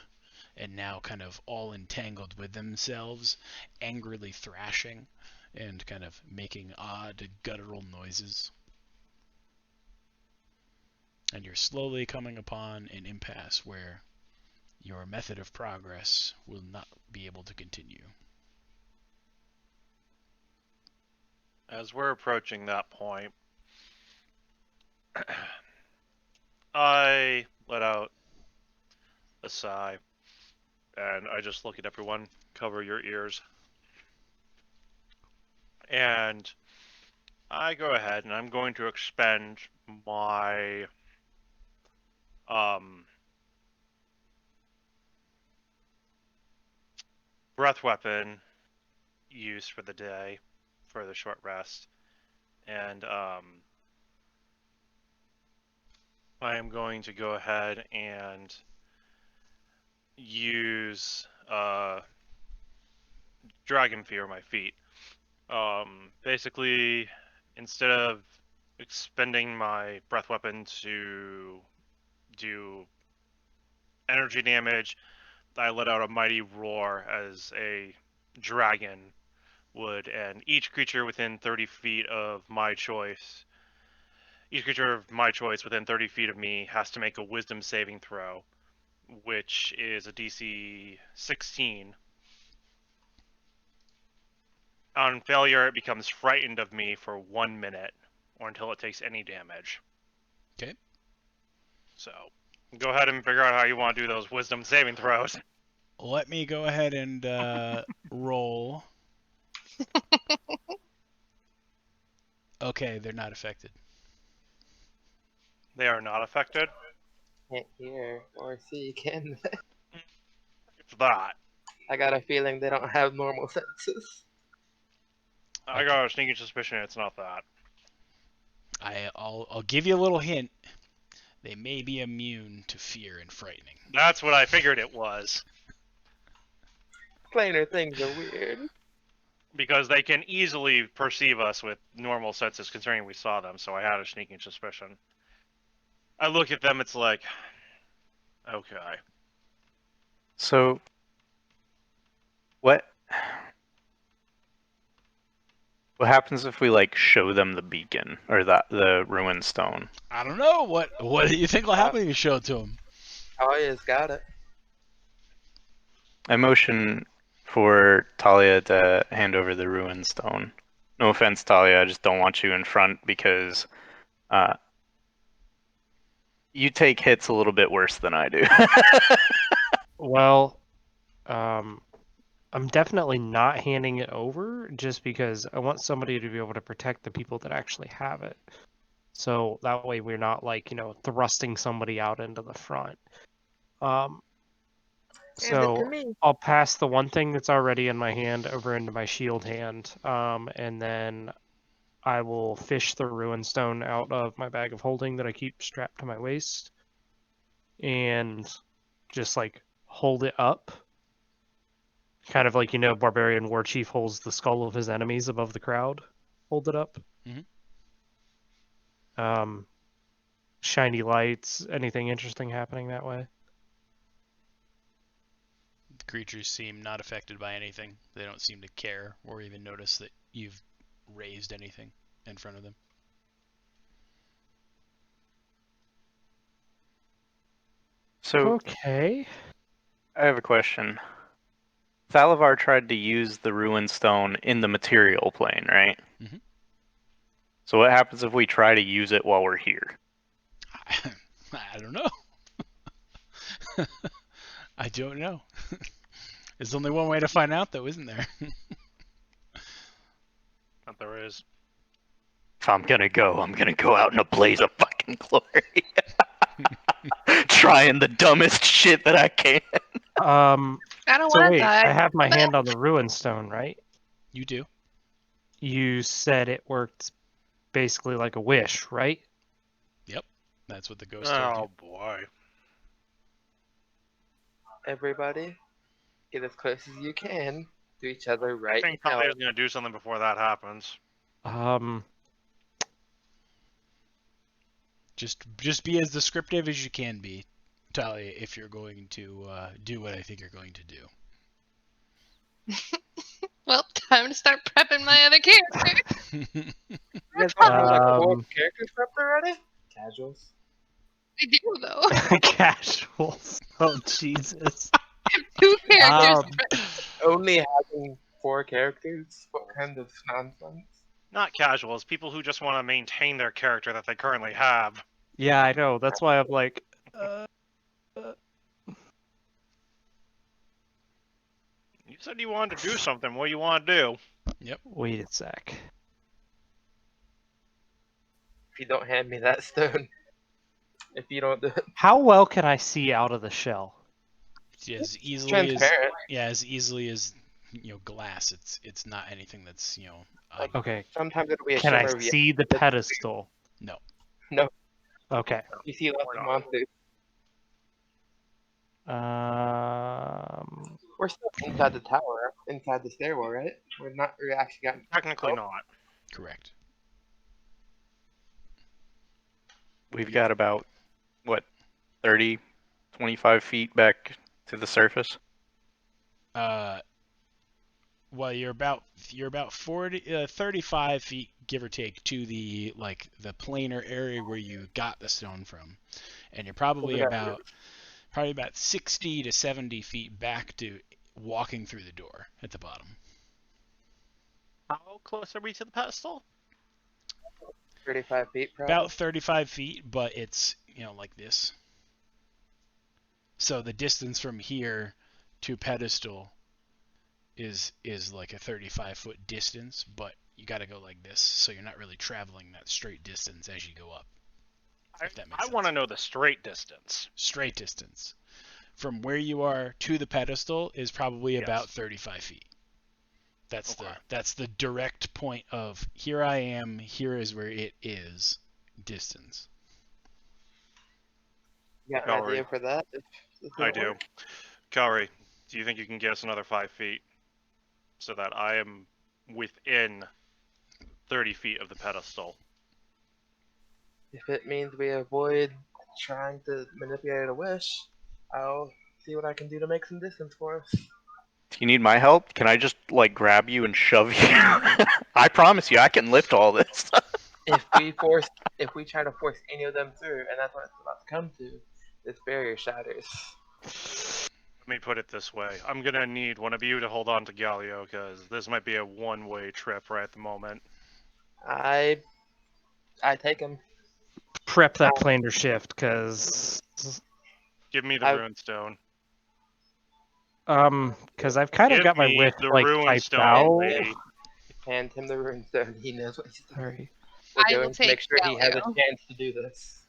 and now kind of all entangled with themselves, angrily thrashing and kind of making odd guttural noises. And you're slowly coming upon an impasse where your method of progress will not be able to continue. As we're approaching that point, I let out a sigh, and I just look at everyone, cover your ears. And I go ahead and I'm going to expend my breath weapon use for the day, for the short rest. And I am going to go ahead and use Dragon Fear my feet. Basically, instead of expending my breath weapon to do energy damage, I let out a mighty roar as a dragon would, and each creature within 30 feet of my choice, each creature of my choice within 30 feet of me has to make a wisdom saving throw, which is a DC 16. On failure, it becomes frightened of me for 1 minute, or until it takes any damage. Okay. So, go ahead and figure out how you want to do those wisdom saving throws. Let me go ahead and roll. Okay, they're not affected. They are not affected? Can't hear or see, can they? It's that. I got a feeling they don't have normal senses. I got a sneaking suspicion it's not that. I'll give you a little hint. They may be immune to fear and frightening. That's what I figured it was. Plainer things are weird. Because they can easily perceive us with normal senses, considering we saw them, so I had a sneaking suspicion. I look at them, it's like, okay. So, what happens if we like show them the beacon or the ruined stone? I don't know. What do you think will happen if you show it to them? Talia's got it. I motion for Talia to hand over the ruined stone. No offense, Talia, I just don't want you in front because you take hits a little bit worse than I do. Well, I'm definitely not handing it over just because I want somebody to be able to protect the people that actually have it. So that way we're not like, thrusting somebody out into the front. So I'll pass the one thing that's already in my hand over into my shield hand, and then I will fish the ruined stone out of my bag of holding that I keep strapped to my waist. and just like hold it up. Kind of like, Barbarian War Chief holds the skull of his enemies above the crowd. Hold it up. Shiny lights, anything interesting happening that way? The creatures seem not affected by anything. They don't seem to care or even notice that you've raised anything in front of them. So, Okay. I have a question. Thalavar tried to use the Ruin Stone in the material plane, right? Mhm. So what happens if we try to use it while we're here? I don't know. I don't know. There's only one way to find out, though, isn't there? But there is. If I'm gonna go out in a blaze of fucking glory. Trying the dumbest shit that I can. I don't So want to wait, die. I have my hand on the Ruin Stone, right? You do. You said it worked basically like a wish, right? Yep. That's what the ghost told you. Oh boy. Everybody, get as close as you can to each other I right think now. somebody's gonna do something before that happens. Just be as descriptive as you can be, Talia, if you're going to do what I think you're going to do. Well, time to start prepping my other character. You guys don't have like a whole Um, character prepped already? Casuals. I do though. Casuals. Oh Jesus. 2 characters. Um, Only having 4 characters? What kind of nonsense? Not casuals, people who just want to maintain their character that they currently have. yeah, I know. That's why I'm like, You said you wanted to do something. What do you want to do? wait a sec. If you don't hand me that stone. If you don't do it. How well can I see out of the shell? As easily Transparent. as easily as glass. It's not anything that's Okay. Sometimes it'll be a Can I shimmer of see the pedestal? No. No. Okay. You see lots of monsters. We're still inside the tower, inside the stairwell, right? We're actually got. Technically not. Correct. We've got about, 30, 25 feet back to the surface? Well, you're about 35 feet, give or take, to the planar area where you got the stone from, and you're probably about 60 to 70 feet back to walking through the door at the bottom. How close are we to the pedestal? 35 feet, probably. About 35 feet, but it's like this. So the distance from here to pedestal is like a 35-foot distance, but you got to go like this, so you're not really traveling that straight distance as you go up. If that makes sense. I want to know the straight distance. Straight distance from where you are to the pedestal is probably about 35 feet. That's the direct point of here I am, here is where it is distance. You got an idea for that? I do. Kalri, do you think you can get us another 5 feet so that I am within 30 feet of the pedestal? If it means we avoid trying to manipulate a wish, I'll see what I can do to make some distance for us. Do you need my help? Can I just, grab you and shove you? I promise you, I can lift all this. If we try to force any of them through, and that's what it's about to come to, this barrier shatters. Let me put it this way. I'm going to need one of you to hold on to Galio, because this might be a one-way trip right at the moment. I take him. Prep that planar shift, because... Give me the Runestone. Because I've kind of got my wish, typed out. Hand him the Runestone. He knows what he's doing. Sorry. We're going to make sure he has a chance to do this.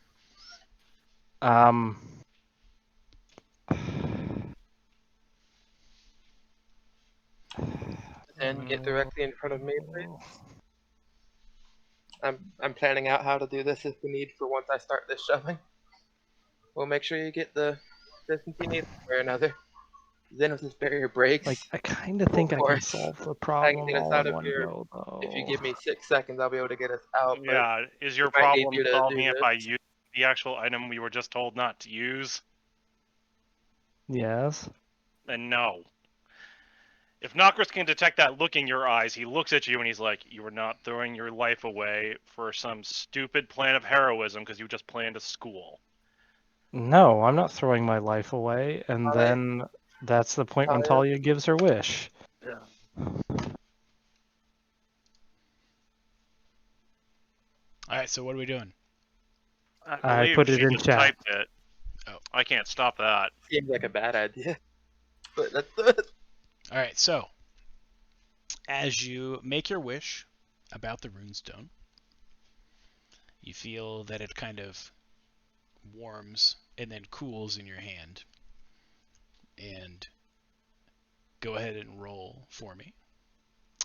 And get directly in front of me, please. I'm planning out how to do this if we need for once I start this shoving. Well, make sure you get the distance you need for another. Then if this barrier breaks, Like, I kind of think I can course. solve the I can problem get us all out in of one here. go, though. If you give me 6 seconds, I'll be able to get us out. But Yeah, is your we might need problem you to solving do it by this. using the actual item we were just told not to use? Yes. Then no. If Nokris can detect that look in your eyes, he looks at you and he's like, "You are not throwing your life away for some stupid plan of heroism because you just planned a school." No, I'm not throwing my life away. And Talia? then that's the point when Talia? Talia gives her wish. Alright, so what are we doing? I believe put it she in just chat. typed it. Oh. I can't stop that. Seems like a bad idea. But let's do it. Alright, so as you make your wish about the runestone, you feel that it kind of warms and then cools in your hand. And go ahead and roll for me.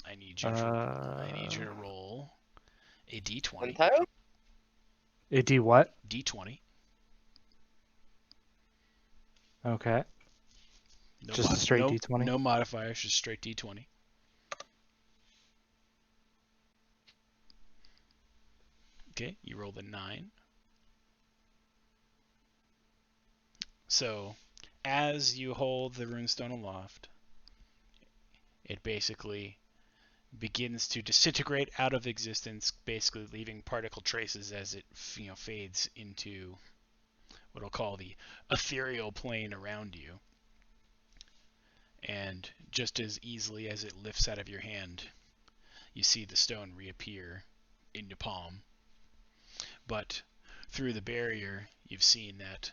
I need you to roll a d20. Untitled? A D what? D20. Okay. No Just a straight no, D20? No modifiers, just straight D20. Okay, you rolled a 9. So, as you hold the runestone aloft, it basically begins to disintegrate out of existence, basically leaving particle traces as it fades into what I'll call the ethereal plane around you. And just as easily as it lifts out of your hand, you see the stone reappear in your palm. But through the barrier, you've seen that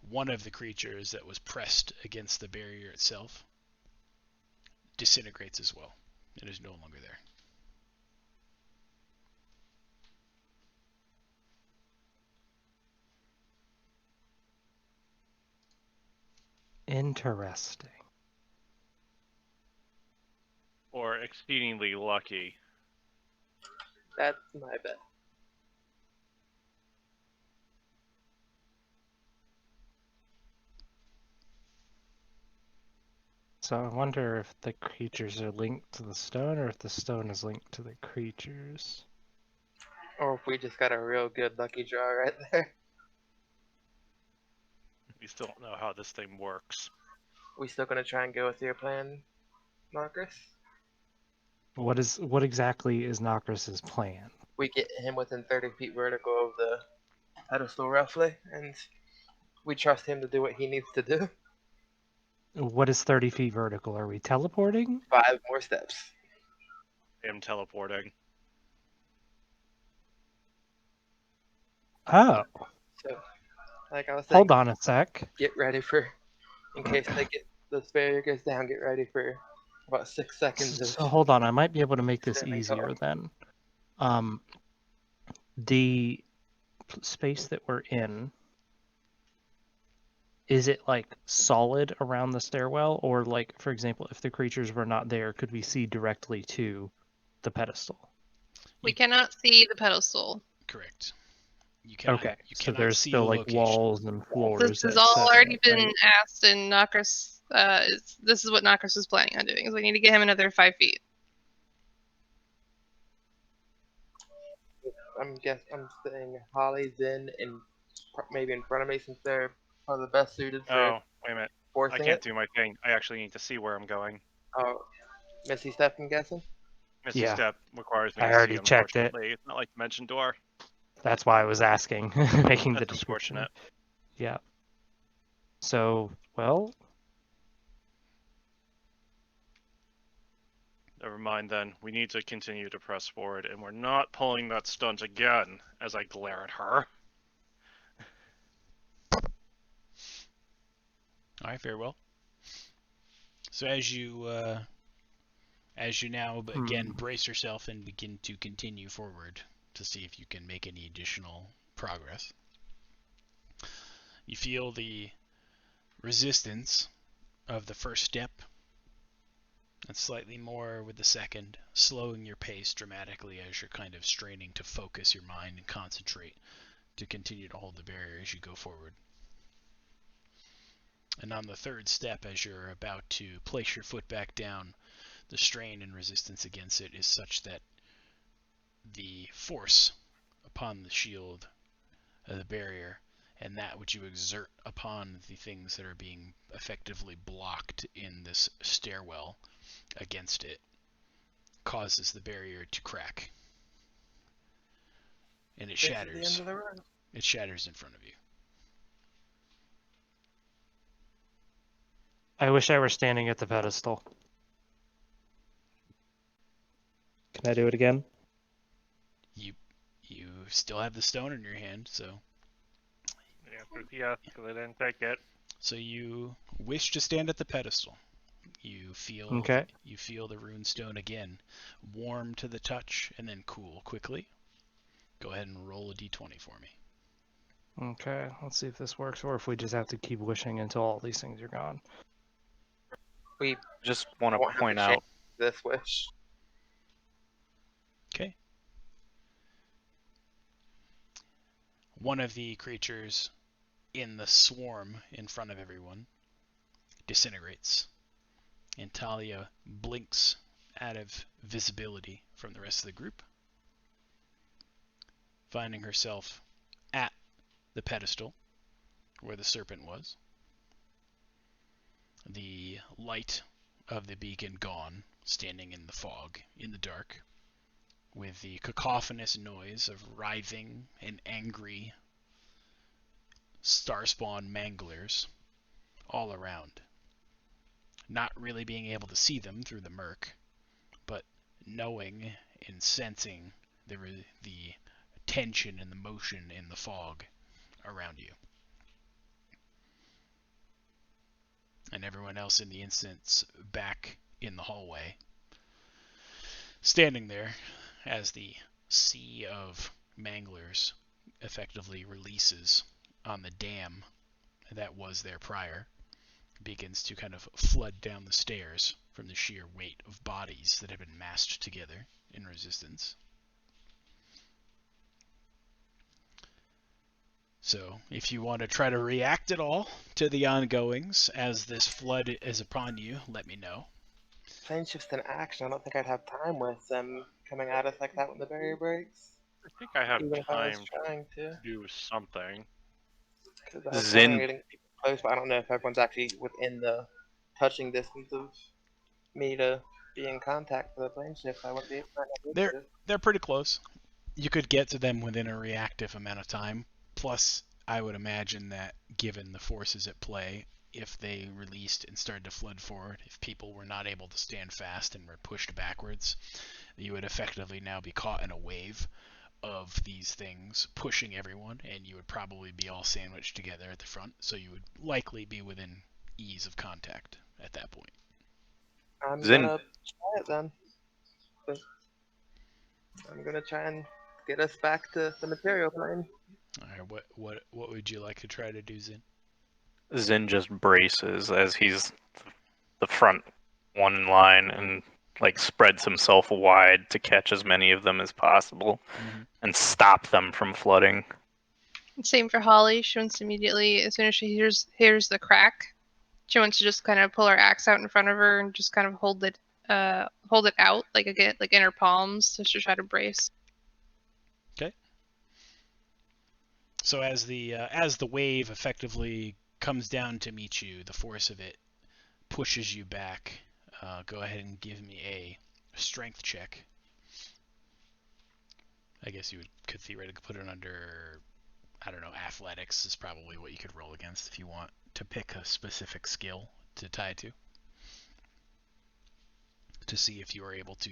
one of the creatures that was pressed against the barrier itself disintegrates as well. It is no longer there. Interesting. Or exceedingly lucky. That's my bet. So I wonder if the creatures are linked to the stone or if the stone is linked to the creatures. Or if we just got a real good lucky draw right there. We still don't know how this thing works. We still gonna try and go with your plan, Marcus? What exactly is Nokris's plan? We get him within 30 feet vertical of the pedestal roughly, and we trust him to do what he needs to do. What is 30 feet vertical? Are we teleporting? 5 more steps. I am teleporting. Oh, So, like I was saying, hold on a sec. get ready for, in case they get, the barrier goes down, get ready for about 6 seconds of So hold on, I might be able to make this standing easier tall. then. The space that we're in, is it like solid around the stairwell, or like, for example, if the creatures were not there, could we see directly to the pedestal? We cannot see the pedestal. Correct. You cannot, Okay, you so cannot there's see still the like location. walls and floors. This has that all separate, already been right? asked, and Nokris, this is what Nokris is planning on doing. Is we need to get him another 5 feet. I'm saying Holly, Zen, and maybe in front of me since they're probably the best suited for Oh, wait a minute. I forcing can't it. do my thing. I actually need to see where I'm going. Oh, Missy Steph, I'm guessing. Misty Yeah. Step requires me I to already see, checked it. unfortunately. It's not like Dimension Door. That's why I was asking, making the That's description. unfortunate. Yeah. So, well, Never mind then. We need to continue to press forward, and we're not pulling that stunt again as I glare at her. All right, very well. So as you now again brace yourself and begin to continue forward to see if you can make any additional progress, you feel the resistance of the first step and slightly more with the second, slowing your pace dramatically as you're kind of straining to focus your mind and concentrate to continue to hold the barrier as you go forward. And on the third step, as you're about to place your foot back down, the strain and resistance against it is such that the force upon the shield, the barrier, and that which you exert upon the things that are being effectively blocked in this stairwell against it causes the barrier to crack. And it This is the shatters. end of the road. It shatters in front of you. I wish I were standing at the pedestal. Can I do it again? You still have the stone in your hand, so Yeah, because I didn't take it. so you wish to stand at the pedestal. You feel Okay. you feel the rune stone again, warm to the touch and then cool quickly. Go ahead and roll a d20 for me. Okay, let's see if this works, or if we just have to keep wishing until all these things are gone. We just want Won't to have point to out change this wish. Okay. One of the creatures in the swarm in front of everyone disintegrates, and Talia blinks out of visibility from the rest of the group, finding herself at the pedestal where the serpent was. The light of the beacon gone, standing in the fog, in the dark, with the cacophonous noise of writhing and angry starspawn manglers all around. Not really being able to see them through the murk, but knowing and sensing the tension and the motion in the fog around you. And everyone else in the instance back in the hallway, standing there as the sea of manglers effectively releases on the dam that was there prior, begins to kind of flood down the stairs from the sheer weight of bodies that have been massed together in resistance. So, if you want to try to react at all to the ongoings as this flood is upon you, let me know. Plane shift's in action. I don't think I'd have time with them coming at us like that when the barrier breaks. I think I have Even if I was time trying to. to do something. Because I was Zin- planning on getting people close, but I don't know if everyone's actually within the touching distance of me to be in contact for the plane shift. I wouldn't be able to. They're pretty close. You could get to them within a reactive amount of time. Plus, I would imagine that given the forces at play, if they released and started to flood forward, if people were not able to stand fast and were pushed backwards, you would effectively now be caught in a wave of these things pushing everyone, and you would probably be all sandwiched together at the front, so you would likely be within ease of contact at that point. I'm Zin- gonna try it then. But I'm gonna try and get us back to the material plane. Alright, what would you like to try to do, Zin? Zin just braces as he's the front one in line and like spreads himself wide to catch as many of them as possible and stop them from flooding. Same for Holly. She wants to immediately, as soon as she hears the crack, she wants to just kind of pull her axe out in front of her and just kind of hold it out like in her palms just to try to brace. Okay. So as the wave effectively comes down to meet you, the force of it pushes you back. Go ahead and give me a strength check. I guess you could theoretically put it under, I don't know, athletics is probably what you could roll against if you want to pick a specific skill to tie to see if you are able to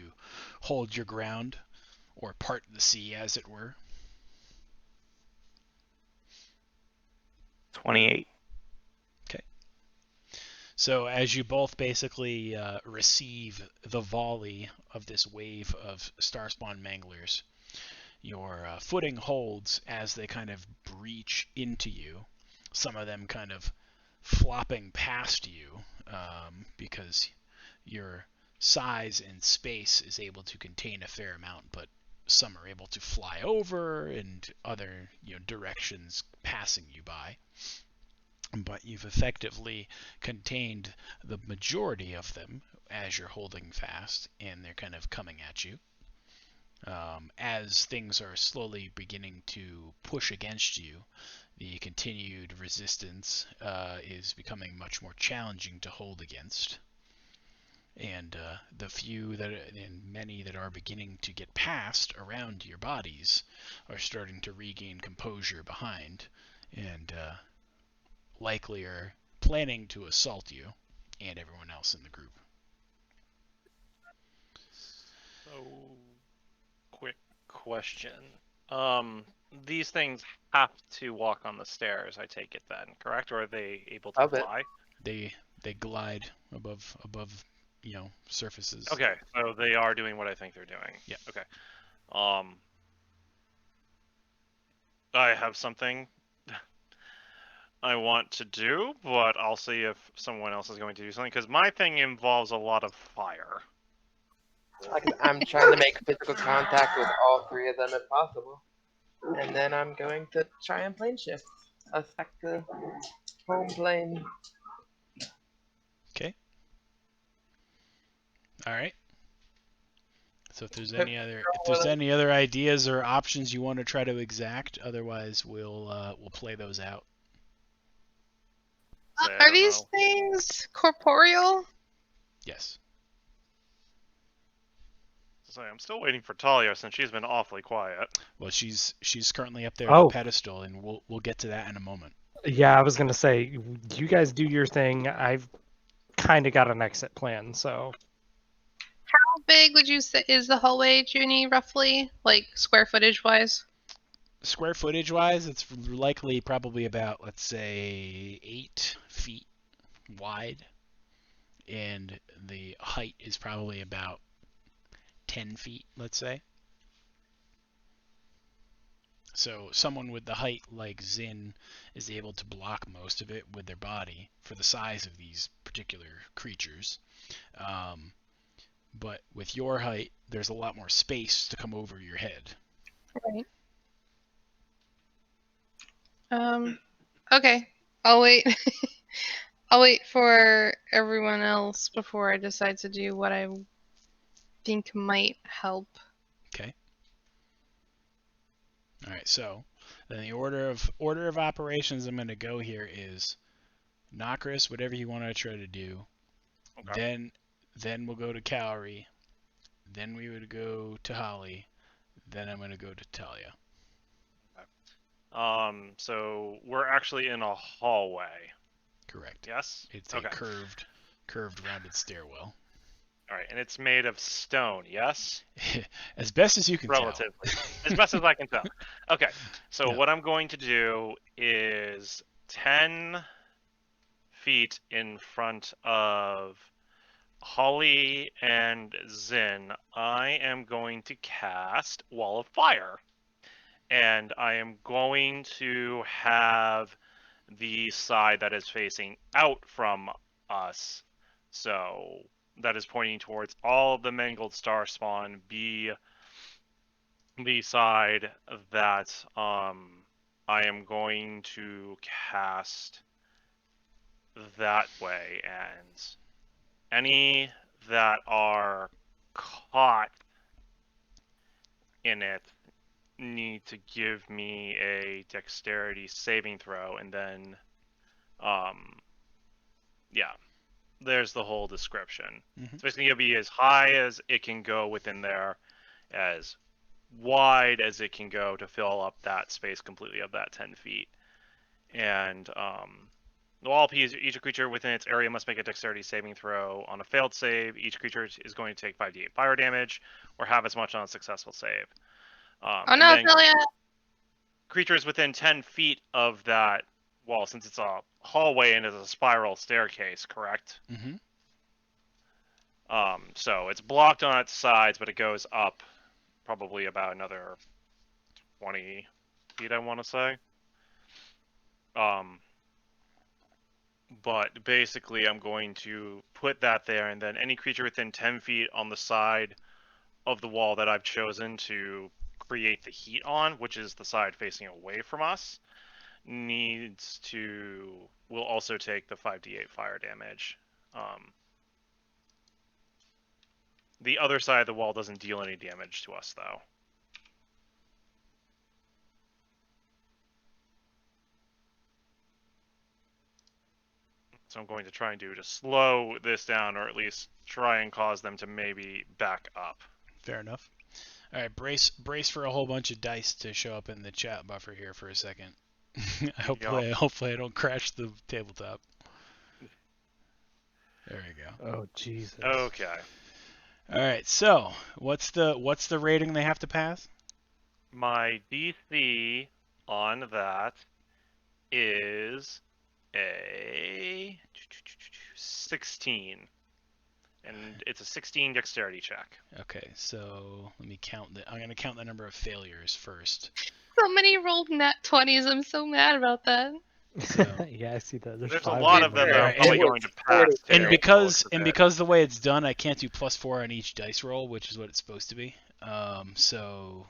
hold your ground or part the sea, as it were. 28. So as you both basically receive the volley of this wave of Starspawn Manglers, your footing holds as they kind of breach into you, some of them kind of flopping past you because your size and space is able to contain a fair amount, but some are able to fly over and other directions passing you by. but you've effectively contained the majority of them as you're holding fast, and they're kind of coming at you. As things are slowly beginning to push against you, the continued resistance is becoming much more challenging to hold against. And the few and many that are beginning to get past around your bodies are starting to regain composure behind, and likely are planning to assault you and everyone else in the group. So, quick question. These things have to walk on the stairs, I take it then, correct? Or are they able to Love it. fly? They glide above surfaces. Okay, so they are doing what I think they're doing. Yeah. Okay. I have something I want to do, but I'll see if someone else is going to do something, because my thing involves a lot of fire. I'm trying to make physical contact with all three of them if possible. And then I'm going to try and plane shift us back to home plane. Okay. All right. So if there's any other ideas or options you want to try to exact, otherwise we'll play those out. Are these things corporeal? Yes. So I'm still waiting for Talia since she's been awfully quiet. Well, she's currently up there at the pedestal, and we'll get to that in a moment. Yeah, I was gonna say, you guys do your thing. I've kind of got an exit plan, so. How big would you say is the hallway, Junie, roughly, like square footage wise? Square footage wise, it's likely probably about, let's say, 8 feet wide, and the height is probably about 10 feet, let's say. So someone with the height like Zin is able to block most of it with their body for the size of these particular creatures. But with your height, there's a lot more space to come over your head. Right. Okay. I'll wait. I'll wait for everyone else before I decide to do what I think might help. Okay. All right. So then the order of operations I'm going to go here is Nokris, whatever you want to try to do. Okay. Then we'll go to Calorie. Then we would go to Holly. Then I'm going to go to Talia. Okay. So we're actually in a hallway. Correct. Yes? It's a curved rounded stairwell. All right, and it's made of stone, yes? As best as you can Relatively. tell. As best as I can tell. Okay, so what I'm going to do is 10 feet in front of Holly and Zin, I am going to cast Wall of Fire. And I am going to have the side that is facing out from us, so that is pointing towards all of the Mangled Star Spawn, be the side that I am going to cast that way, and any that are caught in it need to give me a dexterity saving throw, and then yeah, there's the whole description. It's basically going to be as high as it can go within there, as wide as it can go to fill up that space completely of that 10 feet. And each creature within its area must make a dexterity saving throw. On a failed save, each creature is going to take 5d8 fire damage, or half as much on a successful save. Oh no, Talia! Creatures within 10 feet of that wall, since it's a hallway and it's a spiral staircase, correct? Mm-hmm. So it's blocked on its sides, but it goes up probably about another 20 feet, I want to say. But basically, I'm going to put that there, and then any creature within 10 feet on the side of the wall that I've chosen to create the heat on, which is the side facing away from us, will also take the 5d8 fire damage. The other side of the wall doesn't deal any damage to us, though. So I'm going to try and do to slow this down, or at least try and cause them to maybe back up. Fair enough. All right, brace for a whole bunch of dice to show up in the chat buffer here for a second. Hopefully I don't crash the tabletop. There we go. Oh Jesus. Okay. All right. So what's the rating they have to pass? My DC on that is a 16. And it's a 16 dexterity check. Okay, so let me count I'm going to count the number of failures first. Somebody rolled nat 20s. I'm so mad about that. So, yeah, I see that. There's a 5 lot of them that are Right, probably going to pass. and too, because most of it. because the way it's done, I can't do +4 on each dice roll, which is what it's supposed to be. So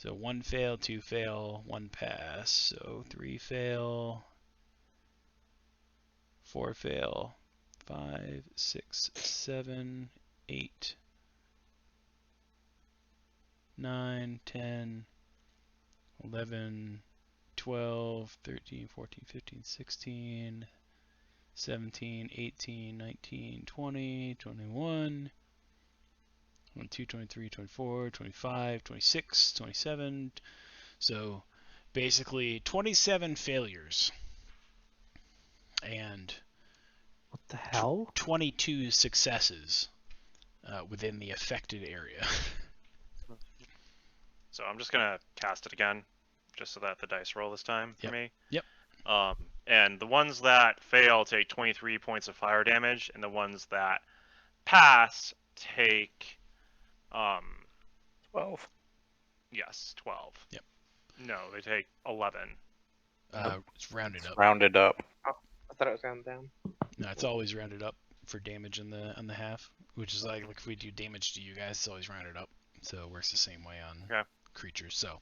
1 fail, 2 fail, 1 pass. So 3 fail, 4 fail, 5, 6, 7, 8, 9, 10, 11, 12, 13, 14, 15, 16, 17, 18, 19, 20, 21, 22, 23, 24, 25, 26, 27. So basically 27 failures and What the hell? 22 successes within the affected area. So I'm just gonna cast it again, just so that the dice roll this time for Yep. me. Yep. And the ones that fail take 23 points of fire damage, and the ones that pass take 12. Yes, 12. Yep. No, they take 11. It's rounded It's up. rounded up. I thought it was going down. No, it's always rounded up for damage on the half, which is like if we do damage to you guys, it's always rounded up. So it works the same way on creatures. So,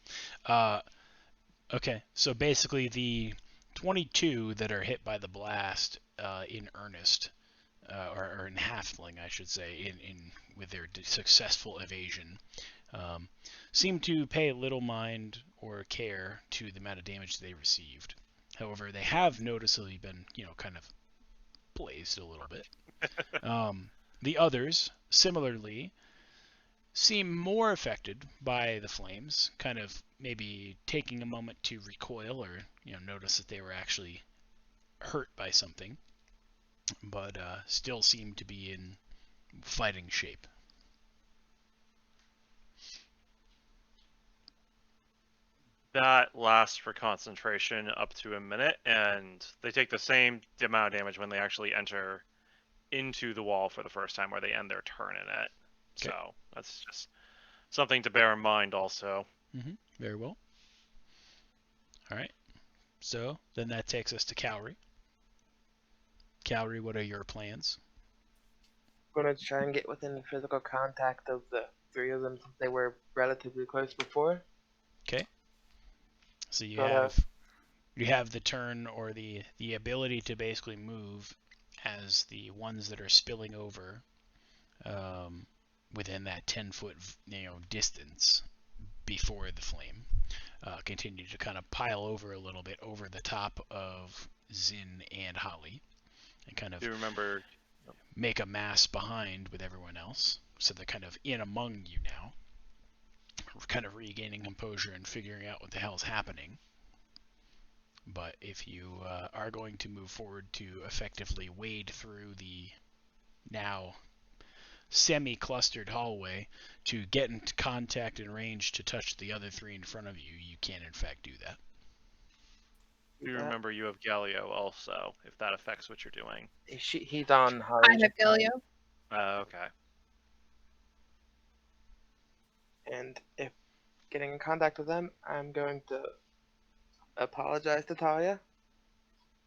okay. So basically, the 22 that are hit by the blast in earnest, or in halfling, I should say, in with their successful evasion, seem to pay little mind or care to the amount of damage they received. However, they have noticeably been, kind of blazed a little bit. The others, similarly, seem more affected by the flames, kind of maybe taking a moment to recoil or, notice that they were actually hurt by something, but still seem to be in fighting shape. That lasts for concentration up to a minute, and they take the same amount of damage when they actually enter into the wall for the first time, where they end their turn in it. Okay. So that's just something to bear in mind also. Very well. All right. So then that takes us to Cowrie. Cowrie, what are your plans? I'm gonna try and get within physical contact of the three of them since they were relatively close before. Okay. So you Uh, have the turn or the ability to basically move as the ones that are spilling over within that 10-foot distance before the flame continue to kind of pile over a little bit over the top of Zin and Holly and kind of Do you remember? make a mass behind with everyone else, so they're kind of in among you now, kind of regaining composure and figuring out what the hell's happening. But if you are going to move forward to effectively wade through the now semi-clustered hallway to get into contact and range to touch the other three in front of you, you can in fact do that. Do you remember you have Galio also, if that affects what you're doing? He's on I Holly's have Galio. Okay. and if getting in contact with them, I'm going to apologize to Talia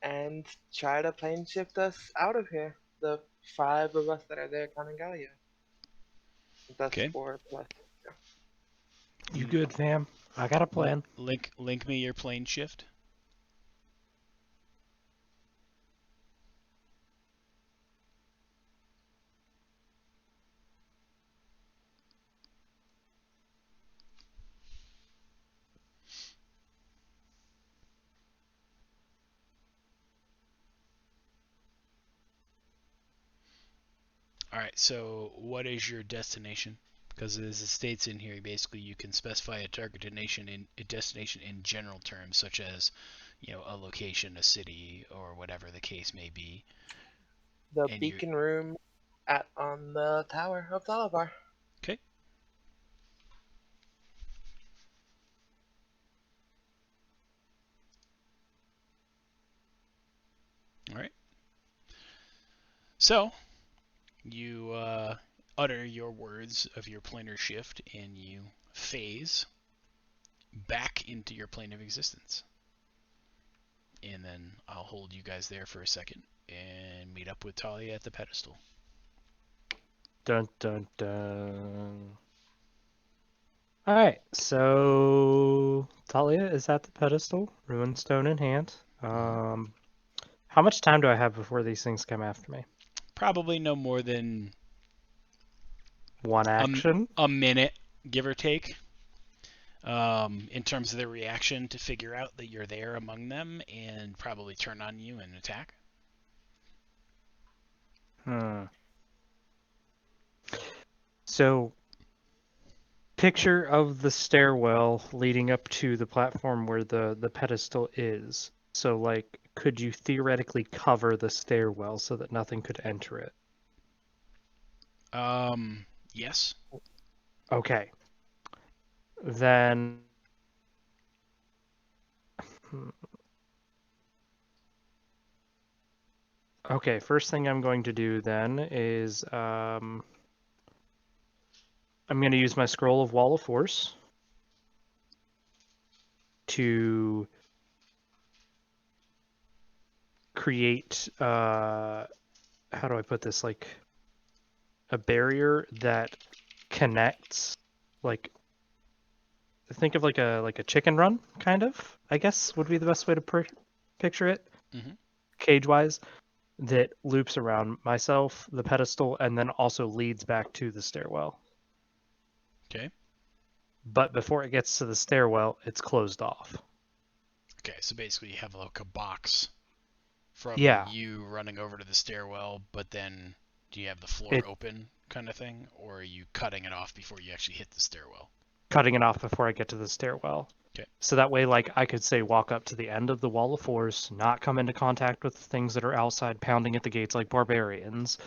and try to plane shift us out of here. The 5 of us that are there counting Gallia. That's Okay. 4 plus. You good, Sam? I got a plan. Link me your plane shift. Alright, so what is your destination? Because as it states in here, basically you can specify a destination in general terms, such as, a location, a city, or whatever the case may be. The And beacon room on the tower of Thalavar. Okay. Alright. So, you utter your words of your planar shift and you phase back into your plane of existence. And then I'll hold you guys there for a second and meet up with Talia at the pedestal. Dun dun dun. Alright, so Talia is at the pedestal, ruined stone in hand. How much time do I have before these things come after me? Probably no more than One action? a minute, give or take. In terms of their reaction to figure out that you're there among them and probably turn on you and attack. So, picture of the stairwell leading up to the platform where the pedestal is. So, like, could you theoretically cover the stairwell so that nothing could enter it? Yes. Okay. Then... Okay, first thing I'm going to do then is I'm going to use my Scroll of Wall of Force to create, how do I put this, like a barrier that connects, like, think of like a chicken run, kind of, I guess would be the best way to picture it, cage-wise, that loops around myself, the pedestal, and then also leads back to the stairwell. Okay. But before it gets to the stairwell, it's closed off. Okay, so basically you have like a box from you running over to the stairwell, but then do you have the floor open kind of thing, or are you cutting it off before you actually hit the stairwell? Cutting it off before I get to the stairwell. Okay. So that way, like, I could say walk up to the end of the Wall of Force, not come into contact with the things that are outside pounding at the gates like barbarians,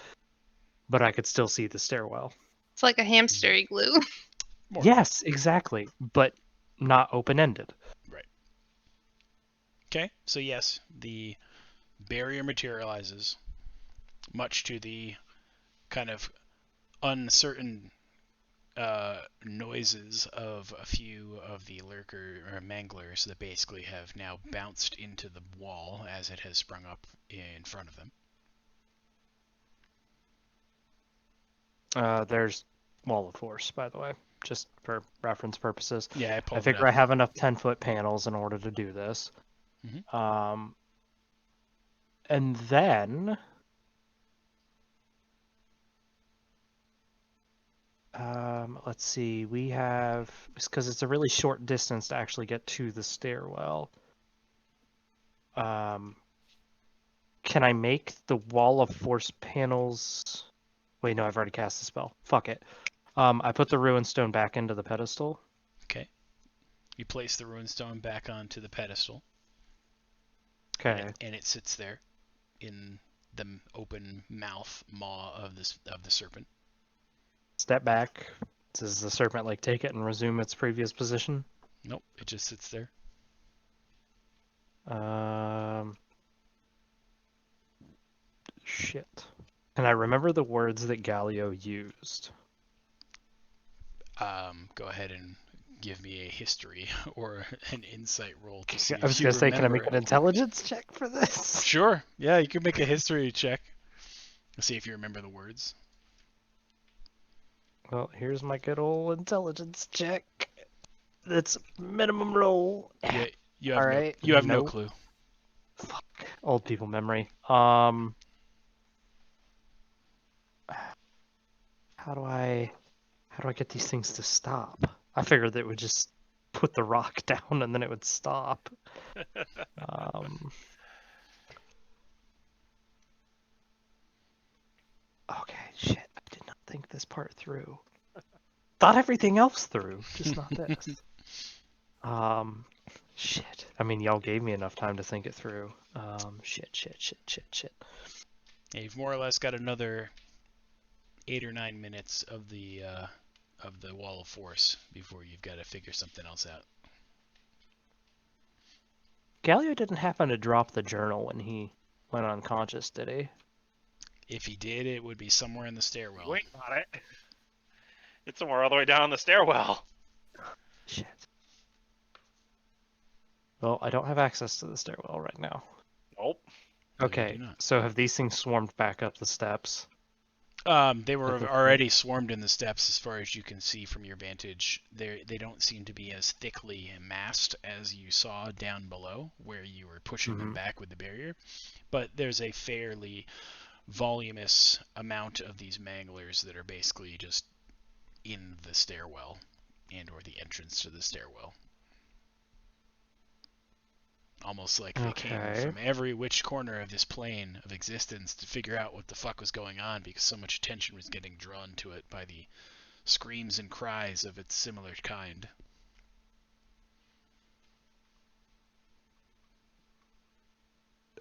but I could still see the stairwell. It's like a hamster igloo. Yes, exactly, but not open-ended. Right. Okay, so yes, the barrier materializes, much to the kind of uncertain noises of a few of the lurker or manglers that basically have now bounced into the wall as it has sprung up in front of them. There's Wall of Force, by the way, just for reference purposes. Yeah, I figure I have enough 10-foot panels in order to do this. And then... let's see, we have, because it's a really short distance to actually get to the stairwell. Can I make the Wall of Force panels? Wait, no, I've already cast the spell. Fuck it. I put the Ruined Stone back into the pedestal. Okay. You place the Ruined Stone back onto the pedestal. Okay. And it sits there in the open maw of the serpent. Step back. Does the serpent like take it and resume its previous position? Nope, it just sits there. Shit. Can I remember the words that Galio used? Go ahead and give me a history or an insight roll to see. I was gonna say, can I make an intelligence check for this? Sure. Yeah, you can make a history check. Let's see if you remember the words. Well, here's my good old intelligence check. That's minimum roll. Yeah, you have no clue. Fuck. Old people memory. How do I get these things to stop? I figured that it would just put the rock down and then it would stop. Okay, shit. think this part through. Thought everything else through, just not this. Shit. I mean, y'all gave me enough time to think it through. Shit. Yeah, you've more or less got another 8 or 9 minutes of the wall of force before you've got to figure something else out. Galio didn't happen to drop the journal when he went unconscious, did he? If he did, it would be somewhere in the stairwell. Wait on it. It's somewhere all the way down the stairwell. Shit. Well, I don't have access to the stairwell right now. Nope. No, you Okay, do not. so have these things swarmed back up the steps? They were At this already swarmed in the steps as far as you can see from your vantage. They don't seem to be as thickly massed as you saw down below, where you were pushing them back with the barrier. But there's a fairly voluminous amount of these manglers that are basically just in the stairwell and or the entrance to the stairwell. Almost like they came from every which corner of this plane of existence to figure out what the fuck was going on, because so much attention was getting drawn to it by the screams and cries of its similar kind.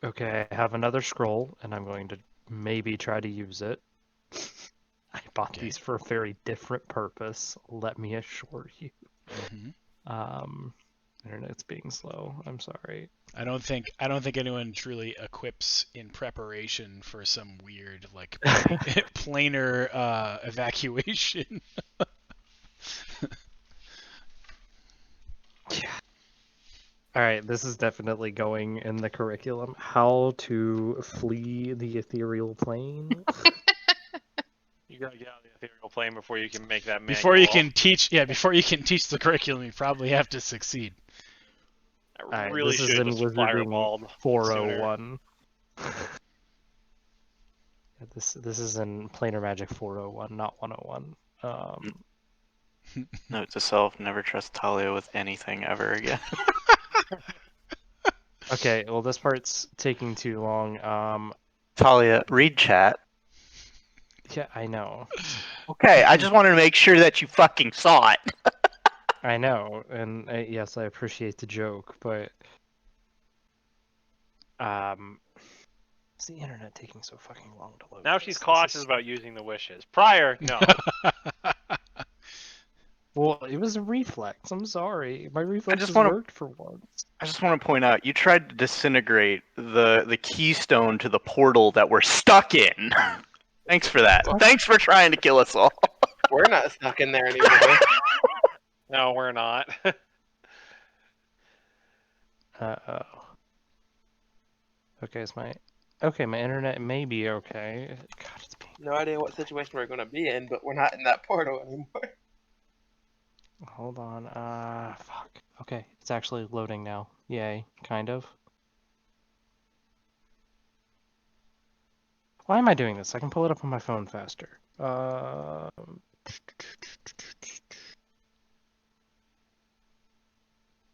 Okay, I have another scroll, and I'm going to maybe try to use it. I bought these for a very different purpose, let me assure you. Internet's being slow. I'm sorry. I don't think anyone truly equips in preparation for some weird like planar evacuation. All right, this is definitely going in the curriculum. How to flee the ethereal plane. You gotta get out of the ethereal plane before you can make that manual. Before you can teach the curriculum, you probably have to succeed. I really should have just fireballed 401. This is in Planar Magic 401, not 101. Note to self: never trust Talia with anything ever again. Okay, well this part's taking too long. Talia, read chat. Yeah, I know. Okay, I just wanted to make sure that you fucking saw it. I know, and yes, I appreciate the joke, but is the internet taking so fucking long to load? Now she's cautious about using the wishes. Prior, no. Well, it was a reflex. I'm sorry. My reflexes worked for once. I just want to point out, you tried to disintegrate the keystone to the portal that we're stuck in. Thanks for that. Thanks for trying to kill us all. We're not stuck in there anymore. No, we're not. Uh-oh. Okay, my internet may be okay. God, it's being... No idea what situation we're going to be in, but we're not in that portal anymore. Hold on. Fuck. Okay, it's actually loading now. Yay, kind of. Why am I doing this? I can pull it up on my phone faster.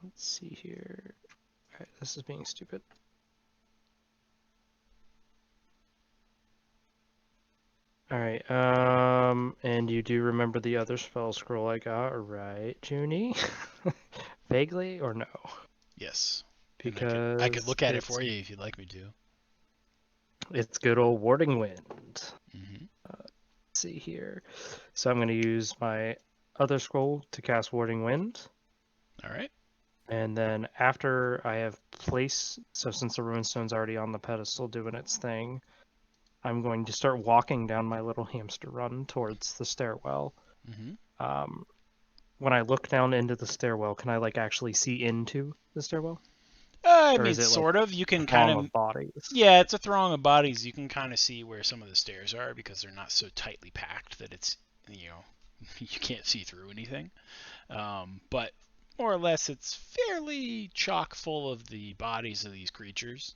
Let's see here. Alright, this is being stupid. Alright, and you do remember the other spell scroll I got, right, Junie? Vaguely, or no? Yes. Because I could look at it for you if you'd like me to. It's good old Warding Wind. Mm-hmm. Let's see here. So I'm going to use my other scroll to cast Warding Wind. All right. And then after I have placed, so since the Ruin Stone's already on the pedestal doing its thing, I'm going to start walking down my little hamster run towards the stairwell. Mm-hmm. When I look down into the stairwell, can I like actually see into the stairwell? I mean, sort of. You can kind of bodies. Yeah, it's a throng of bodies. You can kind of see where some of the stairs are because they're not so tightly packed that it's, you can't see through anything. But more or less, it's fairly chock full of the bodies of these creatures.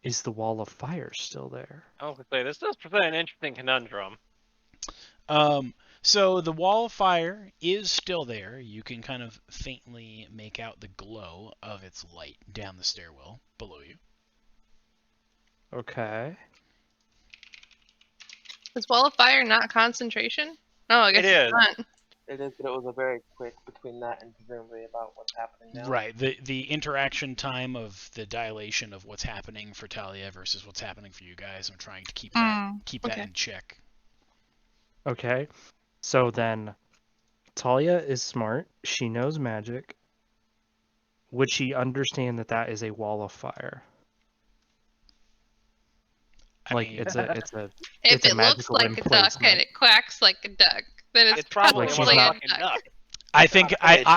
Is the wall of fire still there? I was going to say, this does present an interesting conundrum. So the wall of fire is still there. You can kind of faintly make out the glow of its light down the stairwell below you. Okay. Is Wall of Fire not concentration? No, I guess It it's is. not. It is, but it was a very quick between that and presumably about what's happening now. Right. The interaction time of the dilation of what's happening for Talia versus what's happening for you guys. I'm trying to keep that Okay. in check. Okay. So then, Talia is smart. She knows magic. Would she understand that that is a wall of fire? I Like mean, it's a it's a If it's a it looks magical like a duck and emplacement. it quacks like a duck, then it's, It's probably Like, she's probably not- a a duck. duck. I think not a chicken.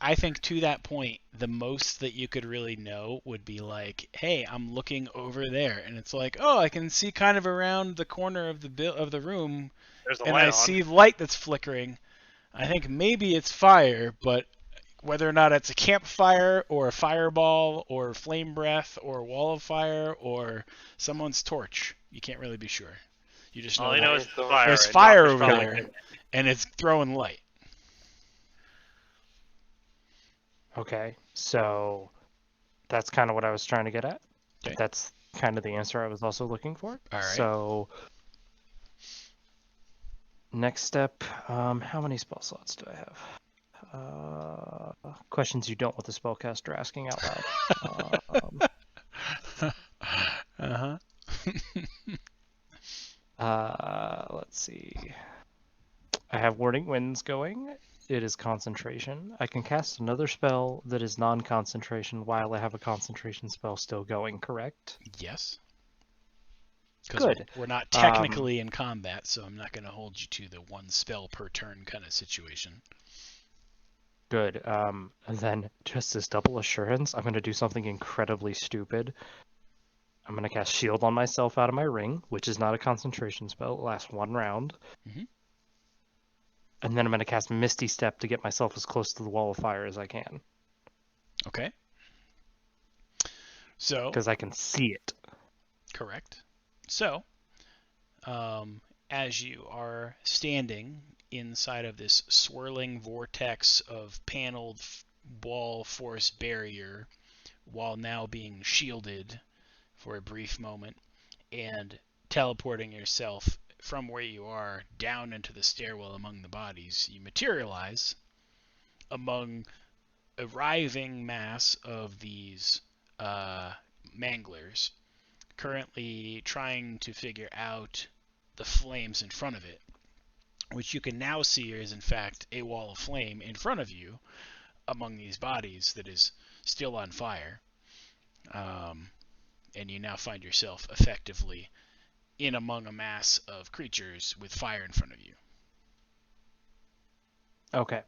I think to that point, the most that you could really know would be like, hey, I'm looking over there, and it's like, oh, I can see kind of around the corner of the room, There's a and light I on. see light that's flickering. I think maybe it's fire, but whether or not it's a campfire or a fireball or flame breath or wall of fire or someone's torch, you can't really be sure. You just know All I that know is There's fire. there's and fire Knocker's over probably there, good. and it's throwing light. Okay, so that's kind of what I was trying to get at. Okay. That's kind of the answer I was also looking for. All right. So next step, how many spell slots do I have? Questions you don't want the spellcaster asking out loud. Let's see. I have Warding Winds going. It is concentration. I can cast another spell that is non-concentration while I have a concentration spell still going, correct? Yes. Because Good. we're not technically in combat, so I'm not going to hold you to the one spell per turn kind of situation. Good. And then, just as double assurance, I'm going to do something incredibly stupid. I'm going to cast Shield on myself out of my ring, which is not a concentration spell. It lasts 1 round. Mhm. And then I'm going to cast Misty Step to get myself as close to the wall of fire as I can. Okay. So, Because I can see it. correct. So, as you are standing inside of this swirling vortex of paneled wall force barrier, while now being shielded for a brief moment, and teleporting yourself from where you are down into the stairwell among the bodies, you materialize among a writhing mass of these manglers, currently trying to figure out the flames in front of it, which you can now see is in fact a wall of flame in front of you among these bodies that is still on fire. And you now find yourself effectively in among a mass of creatures with fire in front of you. Okay.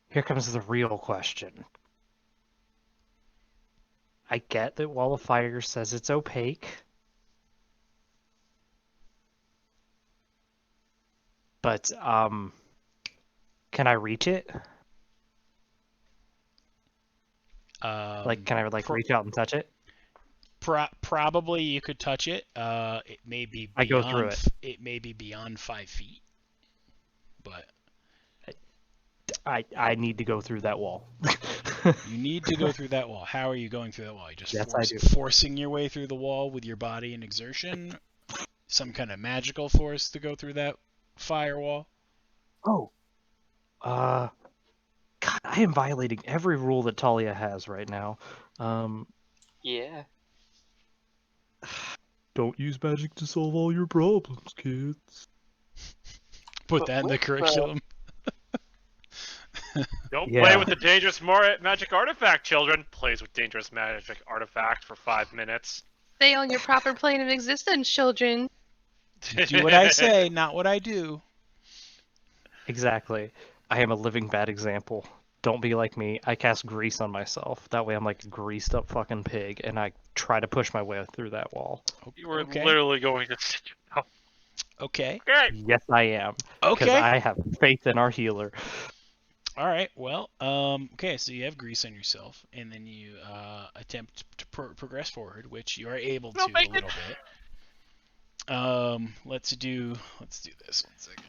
Here comes the real question. I get that Wall of Fire says it's opaque. But, can I reach it? Like, can I, reach out and touch it? Probably you could touch it. It may be beyond, I go through it. It may be beyond 5 feet. But I need to go through that wall. you need to go through that wall. How are you going through that wall? You just Yes, I do. forcing your way through the wall with your body and exertion? Some kind of magical force to go through that firewall? Oh. God, I am violating every rule that Talia has right now. Yeah. Don't use magic to solve all your problems, kids. Put But that in the with the- curriculum. Don't Yeah. play with the dangerous magic artifact, children. Plays with dangerous magic artifact for 5 minutes. Stay on your proper plane of existence, children. Do what I say, not what I do. Exactly. I am a living bad example. Don't be like me. I cast grease on myself. That way I'm like a greased up fucking pig, and I try to push my way through that wall. You were Okay. literally going to sit yourself. Okay. Okay. Yes, I am. Because Okay. I have faith in our healer. All right. Well, okay. So you have grease on yourself, and then you attempt to progress forward, which you are able to No, a make it. little bit. Let's do this 1 second.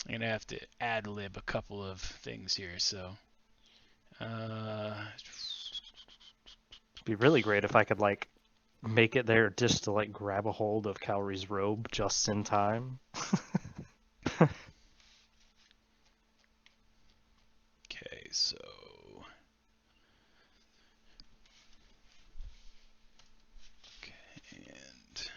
I'm gonna have to ad lib a couple of things here. So, It'd be really great if I could like make it there just to like grab a hold of Calorie's robe just in time. Okay, so and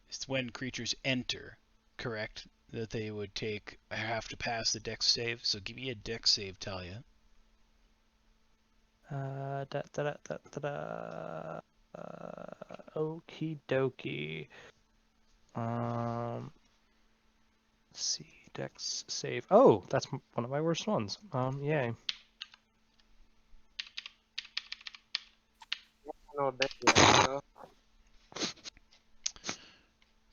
it's when creatures enter, correct? That they would have to pass the dex save. So give me a dex save, Talia. Okie dokie. Let's see, dex save. Oh, that's one of my worst ones. Yay. No, there.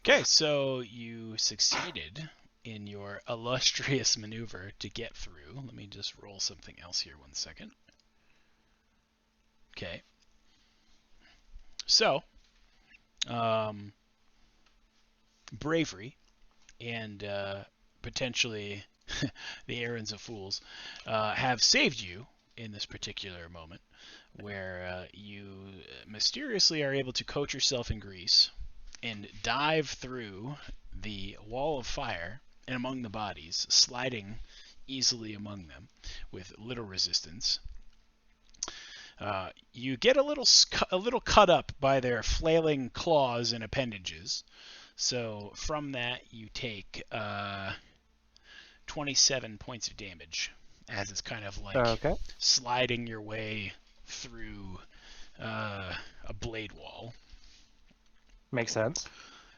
Okay, so you succeeded in your illustrious maneuver to get through. Let me just roll something else here 1 second. Okay. So, bravery and potentially the errands of fools have saved you in this particular moment, where you mysteriously are able to coat yourself in grease and dive through the wall of fire and among the bodies, sliding easily among them with little resistance. You get a little cut up by their flailing claws and appendages. So from that, you take 27 points of damage, as it's kind of like sliding your way through a blade wall. Makes sense.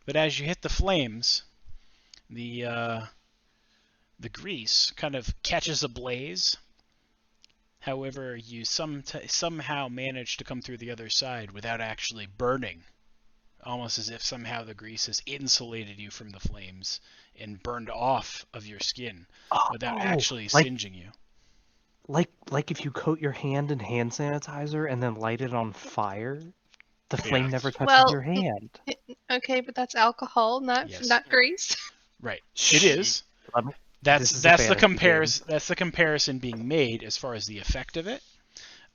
But as you hit the flames, the grease kind of catches ablaze. However, you somehow manage to come through the other side without actually burning. Almost as if somehow the grease has insulated you from the flames and burned off of your skin without actually singeing you. Like if you coat your hand in hand sanitizer and then light it on fire, the flame never touches your hand. Okay, but that's alcohol, not grease. Right. It is. That's the comparison. That's the comparison being made as far as the effect of it.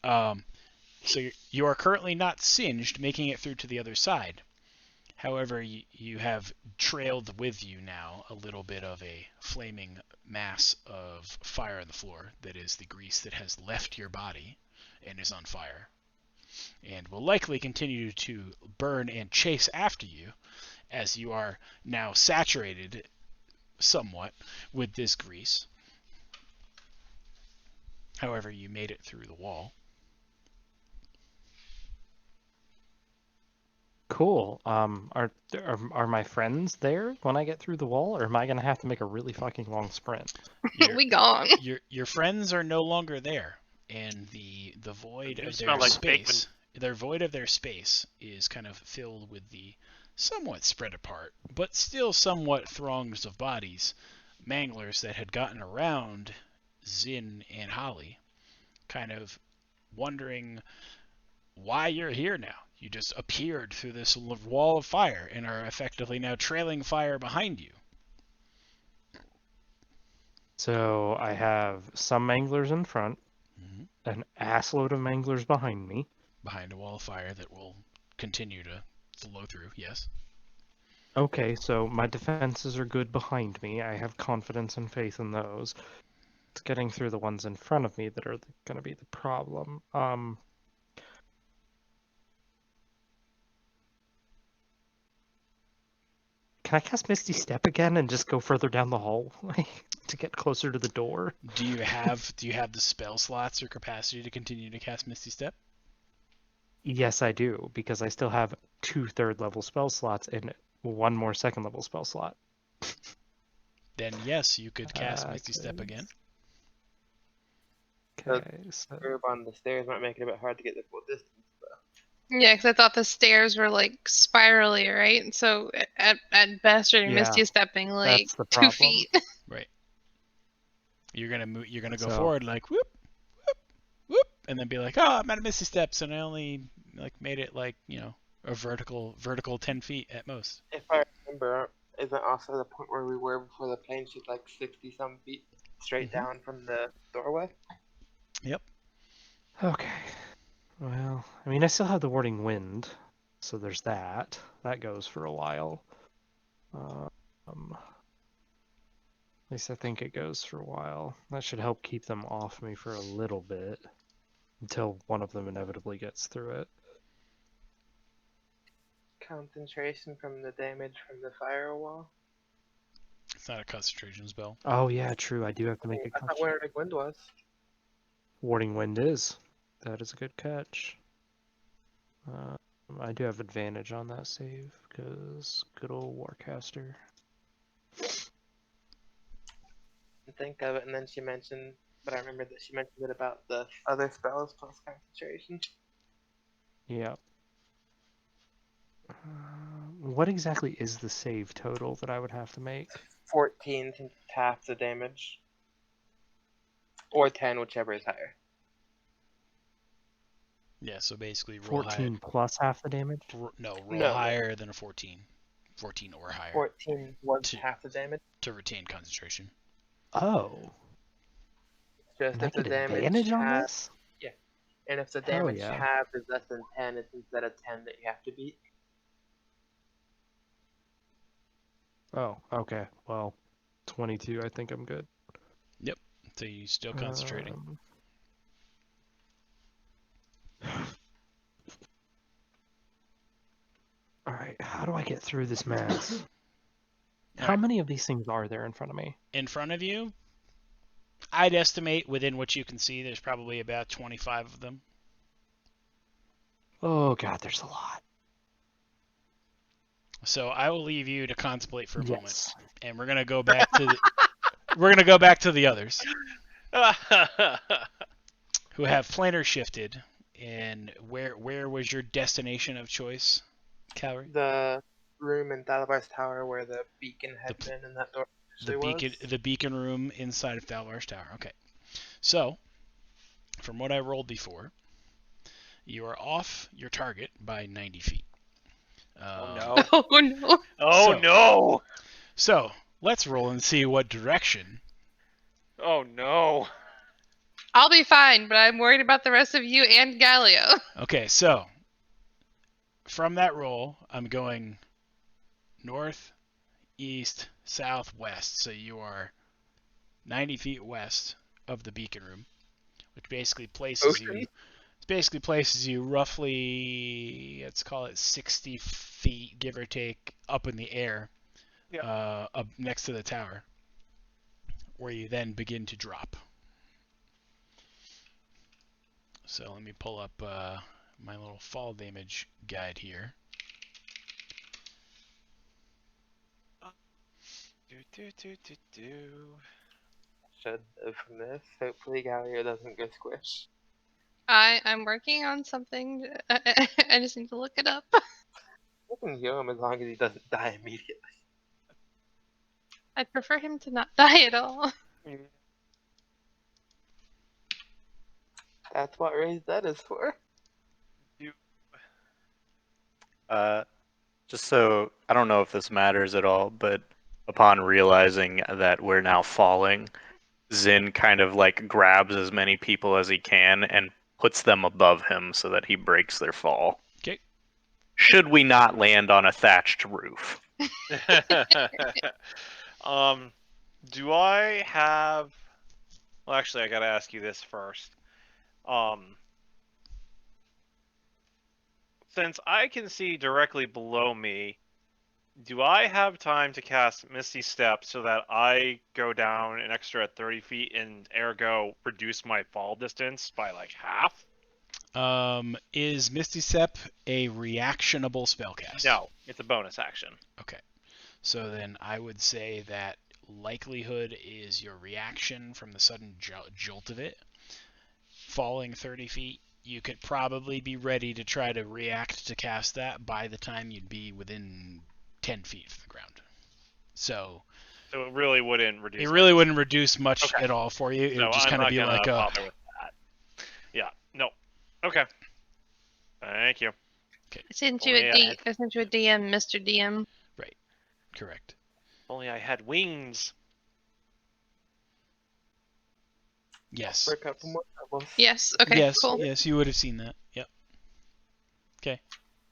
So you are currently not singed, making it through to the other side. However, you have trailed with you now a little bit of a flaming mass of fire on the floor. That is the grease that has left your body and is on fire, and will likely continue to burn and chase after you, as you are now saturated somewhat with this grease. However, you made it through the wall. Cool. Are my friends there when I get through the wall, or am I gonna have to make a really fucking long sprint? We gone. Your friends are no longer there, and the void of their space. Their void of their space is kind of filled with the somewhat spread apart, but still somewhat throngs of bodies, manglers that had gotten around Zin and Holly, kind of wondering why you're here now. You just appeared through this wall of fire and are effectively now trailing fire behind you. So I have some manglers in front, an assload of manglers behind me. Behind a wall of fire that will continue to flow through, yes. Okay, so my defenses are good behind me. I have confidence and faith in those. It's getting through the ones in front of me that are going to be the problem. Can I cast Misty Step again and just go further down the hallway to get closer to the door? Do you have the spell slots or capacity to continue to cast Misty Step? Yes, I do, because I still have 2 third-level spell slots and 1 more second-level spell slot. Then yes, you could cast Misty Step again. Okay, so on the stairs might make it a bit hard to get the full distance. Yeah, because I thought the stairs were like spirally, right? So at best, you're Misty stepping like 2 feet. Right. You're gonna go forward like whoop, whoop, whoop, and then be like, oh, I'm out of Misty Steps, and I only like made it like a vertical 10 feet at most. If I remember, isn't also the point where we were before the plane shoot like 60-some feet straight down from the doorway? Yep. Okay. Well, I mean, I still have the warding wind, so there's that. That goes for a while. At least I think it goes for a while. That should help keep them off me for a little bit until one of them inevitably gets through it. Concentration from the damage from the firewall. It's not a concentration spell. Oh yeah, true. I do have to make I a thought Warding Wind was. warding wind is. That is a good catch. I do have advantage on that save because good old Warcaster. Think of it, and then she mentioned, but I remember that she mentioned it about the other spells plus concentration. Yeah. What exactly is the save total that I would have to make? 14 to half the damage, or 10, whichever is higher. Yeah, so basically roll 14 plus half the damage? roll No. higher than a 14. 14 or higher 14 was Two. half the damage. to retain concentration. Oh. Just And I if the get damage advantage on has, this? and if the Hell damage yeah. half is less than 10, it's instead of 10 that you have to beat. Oh, okay. Well, 22, I think I'm good. So you still concentrating. Alright, how do I get through this mass? How Alright. many of these things are there in front of me? In front of you, I'd estimate within what you can see, there's probably about 25 of them. Oh god, there's a lot. So I will leave you to contemplate for a moment, Yes. and we're gonna go back to the others who have planar shifted. And where was your destination of choice, Calvary? The room in Thalabar's Tower where the beacon had The- been, and that door The actually the beacon room inside of Thalvar's Tower. Okay. So, from what I rolled before, you are off your target by 90 feet. Oh no. Oh no. Oh So- no. So, let's roll and see what direction. Oh no. I'll be fine, but I'm worried about the rest of you and Galio. Okay, so from that roll, I'm going north, east, south, west. So you are 90 feet west of the beacon room, which basically places Ocean? you roughly, let's call it 60 feet, give or take, up in the air, Yeah. up next to the tower, where you then begin to drop. So let me pull up my little fall damage guide here. should have from this. Hopefully Galio doesn't go squish. I'm working on something. I just need to look it up. You can heal him as long as he doesn't die immediately. I'd prefer him to not die at all. That's what Raised Dead is for. Just so I don't know if this matters at all, but upon realizing that we're now falling, Zin kind of like grabs as many people as he can and puts them above him so that he breaks their fall. Okay. Should we not land on a thatched roof? Do I have? Well, actually, I gotta ask you this first. Since I can see directly below me, do I have time to cast Misty Step so that I go down an extra 30 feet and ergo reduce my fall distance by like half? Is Misty Step a reactionable spellcast? No, it's a bonus action. Okay. So then I would say that likelihood is your reaction from the sudden jolt of it. Falling 30 feet, you could probably be ready to try to react to cast that by the time you'd be within 10 feet from the ground. So it really wouldn't reduce. It really wouldn't reduce much Okay. at all for you. It So would just I'm kind of not be gonna like a. bother with that. Yeah. No. Okay. Thank you. Okay. I sent you Oh, yeah. I sent you a DM, Mr. DM. Correct. Only I had wings. Yes. For a couple more levels. Yes. Okay. yes. Cool. Yes. You would have seen that. Yep.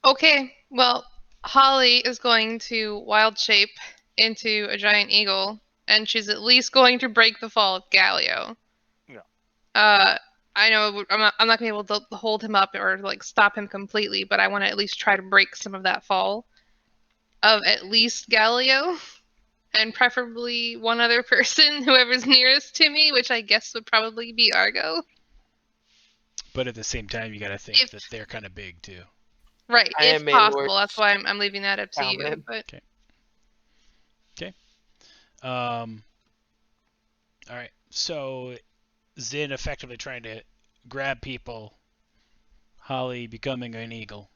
Okay, well, Holly is going to wild shape into a giant eagle, and she's at least going to break the fall of Galio. Yeah. I know I'm not gonna be able to hold him up or like stop him completely, but I want to at least try to break some of that fall of at least Galio, and preferably one other person, whoever's nearest to me, which I guess would probably be Argo. But at the same time, you got to think If- that they're kind of big too. Right, I if am a possible. Lord That's why I'm leaving that up to you. Salmon. But All right. So Zin effectively trying to grab people. Holly becoming an eagle.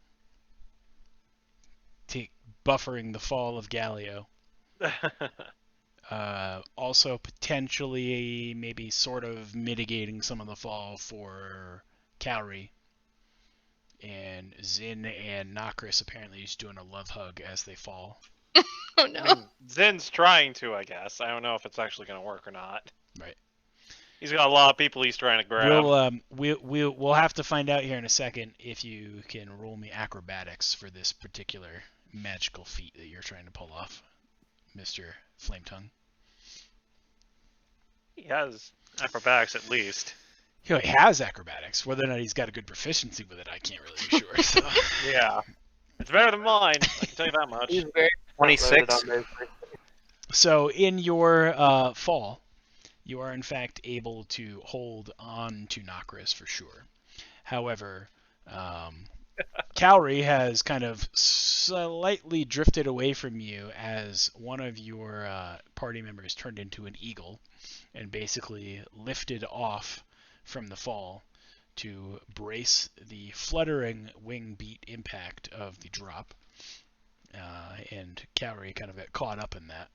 Buffering the fall of Galio. Also potentially maybe sort of mitigating some of the fall for Cowrie. And Zin and Nokris apparently just doing a love hug as they fall. oh no. I mean, Zen's trying to, I guess. I don't know if it's actually going to work or not. Right. He's got a lot of people he's trying to grab. We'll have to find out here in a second if you can roll me acrobatics for this particular magical feat that you're trying to pull off, Mr. Flametongue. He has acrobatics at least. He has acrobatics. Whether or not he's got a good proficiency with it, I can't really be sure. So. Yeah. It's better than mine, I can tell you that much. He's very 26. loaded on those first- So in your fall, you are in fact able to hold on to Nokris for sure. However, Cowrie has kind of slightly drifted away from you as one of your party members turned into an eagle and basically lifted off from the fall to brace the fluttering wing beat impact of the drop. And Cowrie kind of got caught up in that.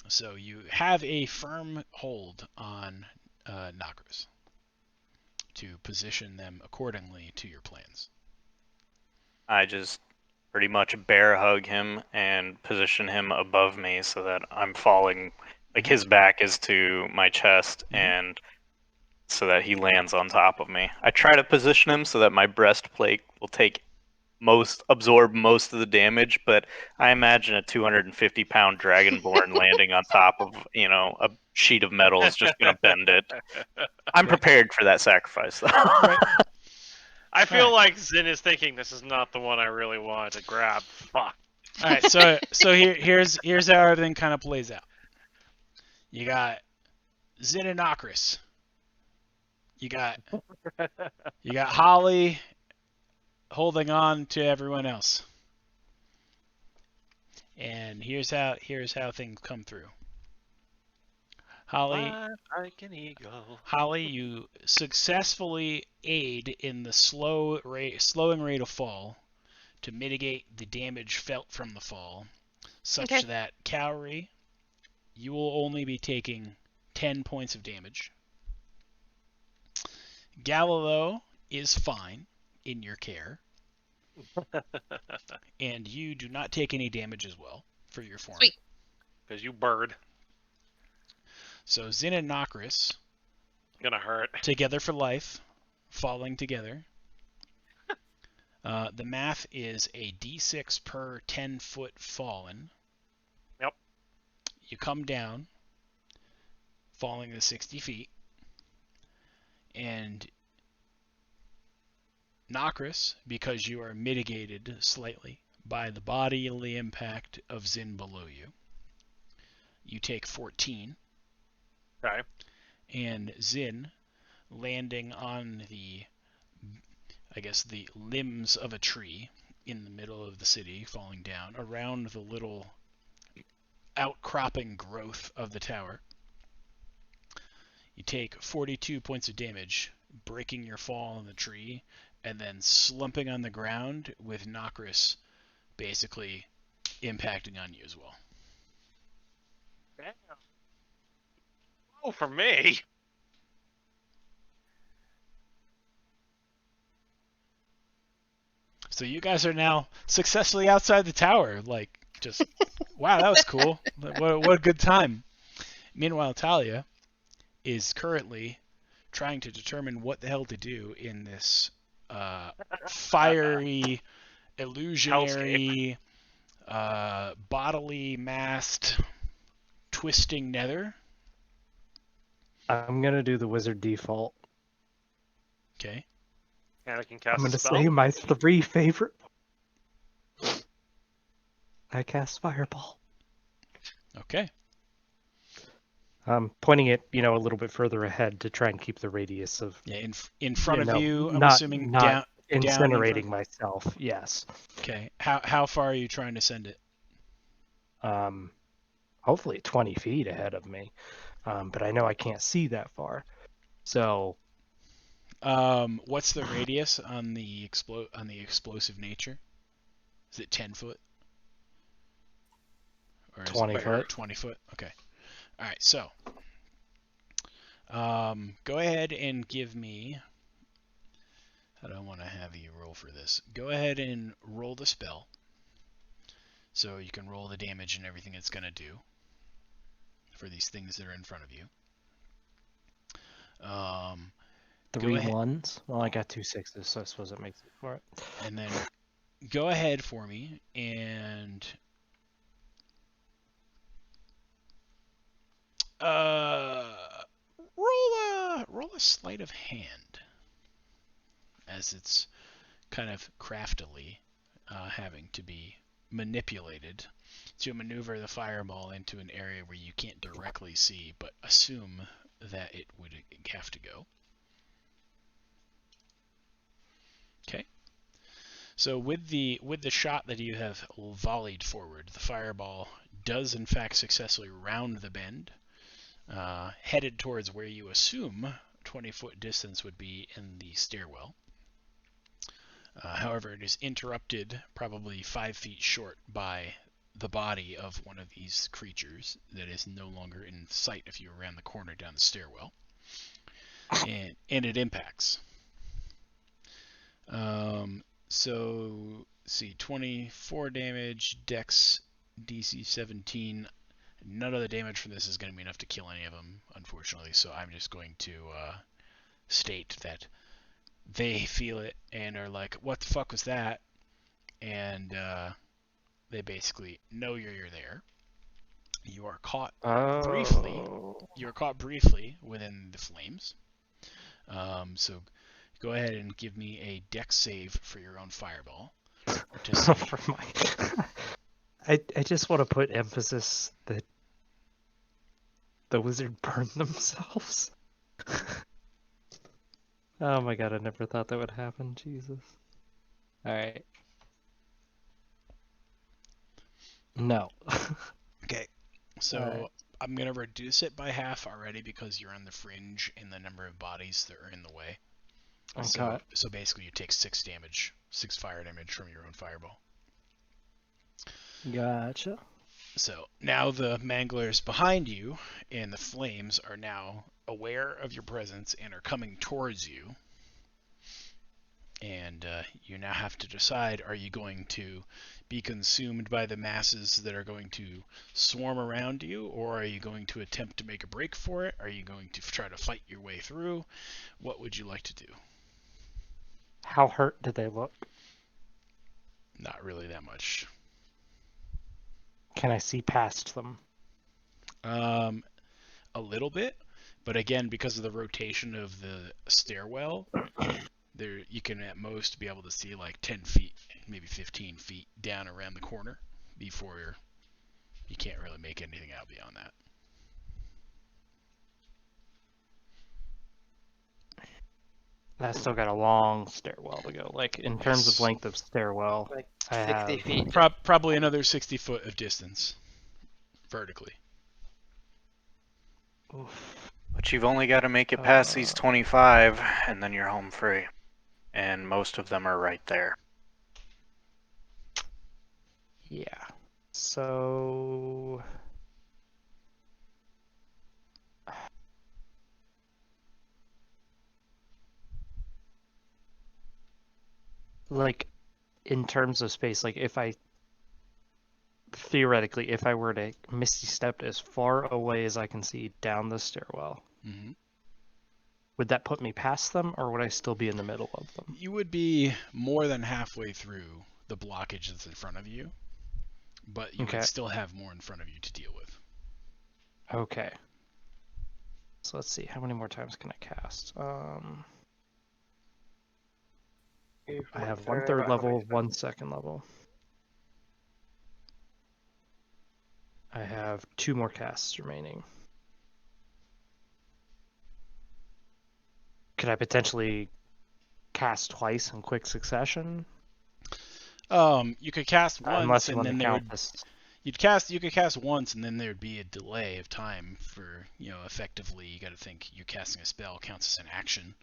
So you have a firm hold on Nokris to position them accordingly to your plans. I just pretty much bear hug him and position him above me so that I'm falling, like his back is to my chest, and so that he lands on top of me. I try to position him so that my breastplate will absorb most of the damage, but I imagine a 250-pound dragonborn landing on top of, a sheet of metal is just going to bend it. I'm prepared for that sacrifice, though. Right. I feel like Zin is thinking this is not the one I really wanted to grab. Fuck. All right, so here's how everything kind of plays out. You got Zin and Nokris. You got Holly holding on to everyone else. And here's how things come through. Holly, like an eagle. Holly, you successfully aid in the slowing rate of fall to mitigate the damage felt from the fall, such Okay. that Cowrie, you will only be taking 10 points of damage. Galileo is fine in your care, and you do not take any damage as well for your form. Sweet. Because you bird. So Zin and Nokris, Gonna hurt. together for life, falling together. The math is a d6 per 10-foot fallen. Yep. You come down, falling to 60 feet, and Nokris, because you are mitigated slightly by the bodily impact of Zin below you, you take 14. Okay. And Zin, landing on the limbs of a tree in the middle of the city, falling down around the little outcropping growth of the tower. You take 42 points of damage, breaking your fall in the tree, and then slumping on the ground with Nokris basically impacting on you as well. Damn. Oh, for me. So you guys are now successfully outside the tower. Like, just, wow, that was cool. What a good time. Meanwhile, Talia is currently trying to determine what the hell to do in this fiery, illusionary, bodily masked, twisting nether. I'm gonna do the wizard default. Okay. And I can I'm cast a gonna spell. say my 3 favorite. I cast Fireball. Okay. I'm pointing it, a little bit further ahead to try and keep the radius of. Yeah, in front of you. I'm not, assuming not down in incinerating front. myself. Yes. Okay. How far are you trying to send it? Hopefully 20 feet ahead of me, but I know I can't see that far. So. What's the radius on the explosive nature? Is it 10 foot? Or is 20 it foot. 20 foot. Okay. All right. So, go ahead and give me. I don't want to have you roll for this. Go ahead and roll the spell. So you can roll the damage and everything it's going to do for these things that are in front of you. 3 1s. Well, I got 2 6s, so I suppose it makes it for it. And then go ahead for me and roll a sleight of hand, as it's kind of craftily having to be manipulated to maneuver the fireball into an area where you can't directly see, but assume that it would have to go. Okay. So with the shot that you have volleyed forward, the fireball does in fact successfully round the bend, headed towards where you assume 20-foot distance would be in the stairwell. However, it is interrupted probably 5 feet short by the body of one of these creatures that is no longer in sight if you ran the corner down the stairwell. And it impacts. So, see, 24 damage, Dex, DC 17. None of the damage from this is going to be enough to kill any of them, unfortunately, so I'm just going to state that they feel it and are like, what the fuck was that? And they basically know you're there. You are caught briefly. You are caught briefly within the flames. So go ahead and give me a Dex save for your own fireball. I just want to put emphasis that the wizard burned themselves. Oh my god, I never thought that would happen. Jesus. Alright. No. Okay. So I'm going to reduce it by half already because you're on the fringe in the number of bodies that are in the way. Okay. So basically you take 6 damage, 6 fire damage from your own fireball. Gotcha. So now the manglers behind you and the flames are now aware of your presence and are coming towards you. And you now have to decide, are you going to be consumed by the masses that are going to swarm around you, or are you going to attempt to make a break for it? Are you going to try to fight your way through? What would you like to do? How hurt did they look? Not really that much. Can I see past them? A little bit, but again, because of the rotation of the stairwell, there you can at most be able to see like 10 feet, maybe 15 feet down around the corner before you can't really make anything out beyond that. I still got a long stairwell to go. Like, in terms of length of stairwell, Like I 60 have... feet. Probably another 60 foot of distance, vertically. Oof. But you've only got to make it past these 25, and then you're home free. And most of them are right there. Yeah. So... like, in terms of space, like, theoretically, if I were to Misty Step as far away as I can see down the stairwell, Mm-hmm. would that put me past them, or would I still be in the middle of them? You would be more than halfway through the blockage that's in front of you, but you Okay. would still have more in front of you to deal with. Okay. So let's see, how many more times can I cast? I have 1 third level, 1 second level. I have 2 more casts remaining. Could I potentially cast twice in quick succession? You could cast Unless once, you and want to then there count would this. you could cast once, and then there'd be a delay of time for, effectively, you got to think you casting a spell counts as an action,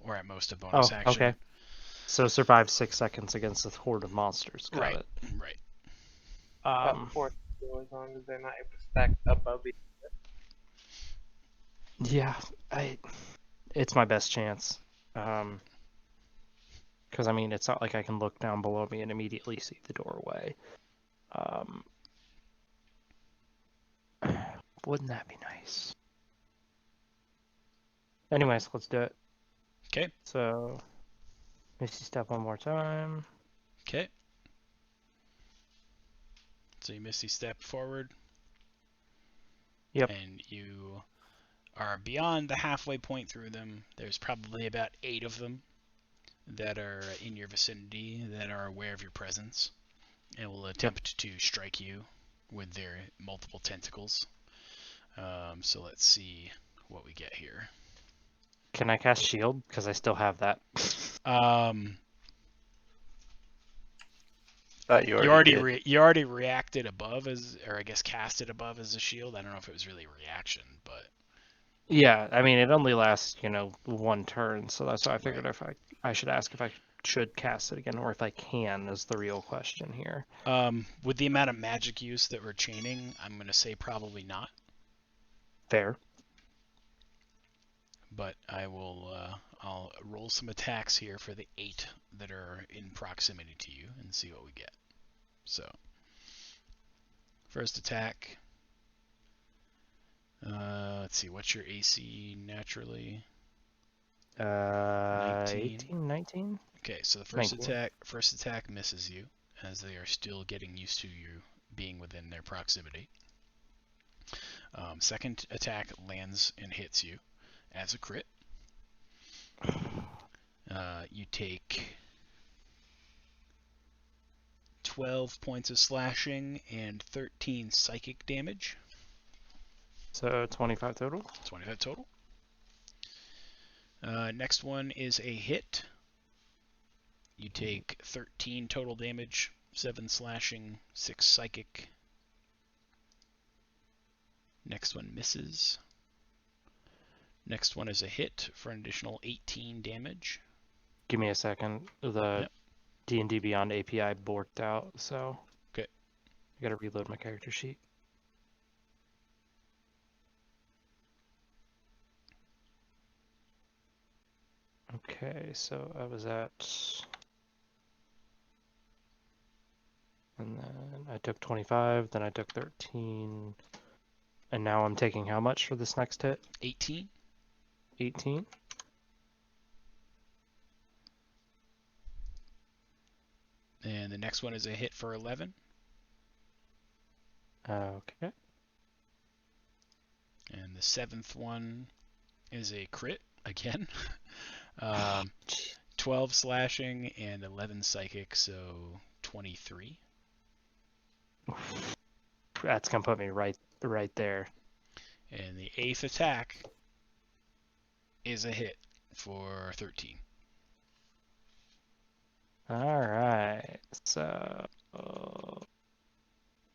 or at most a bonus action. Okay. So survive 6 seconds against a horde of monsters. Got Right. it. Right. About 4 people, as long as they're not able to stack above each Yeah, it's my best chance. Because I mean, it's not like I can look down below me and immediately see the doorway. Wouldn't that be nice? Anyways, let's do it. Okay. So, Misty Step one more time. Okay. So you Misty Step forward. Yep. And you are beyond the halfway point through them. There's probably about 8 of them that are in your vicinity that are aware of your presence and will attempt to strike you with their multiple tentacles. So let's see what we get here. Can I cast Shield? Because I still have that. You already reacted above or I guess casted above as a shield. I don't know if it was really a reaction, but Yeah, I mean, it only lasts, 1 turn, so that's why I figured Right. if I should ask if I should cast it again, or if I can, is the real question here. with the amount of magic use that we're chaining, I'm going to say probably not. Fair. But I'll roll some attacks here for the 8 that are in proximity to you and see what we get. So, first attack. Let's see, what's your AC naturally? 18, 19? Okay, so the 19. first attack misses you, as they are still getting used to you being within their proximity. Second attack lands and hits you as a crit. You take 12 points of slashing and 13 psychic damage. So 25 total? 25 total. Next one is a hit. You take 13 total damage, 7 slashing, 6 psychic. Next one misses. Next one is a hit for an additional 18 damage. Give me a second. The Yep. D&D Beyond API borked out, so... Okay. I gotta reload my character sheet. Okay, so I was at... And then I took 25, then I took 13... And now I'm taking how much for this next hit? 18. 18. And the next one is a hit for 11. Okay. And the 7th one is a crit again. 12 slashing and 11 psychic, so 23. That's gonna put me right there. And the 8th attack is a hit for 13. Alright, so...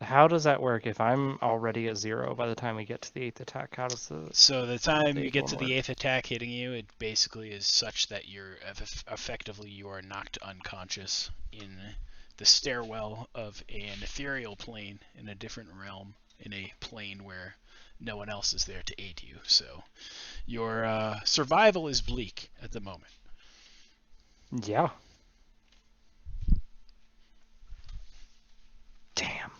how does that work? If I'm already at 0 by the time we get to the 8th attack, how does the... So the time the you eighth get one to the work? 8th attack hitting you, it basically is such that you're effectively you are knocked unconscious in the stairwell of an ethereal plane in a different realm, in a plane where no one else is there to aid you. So your survival is bleak at the moment. Yeah. Damn.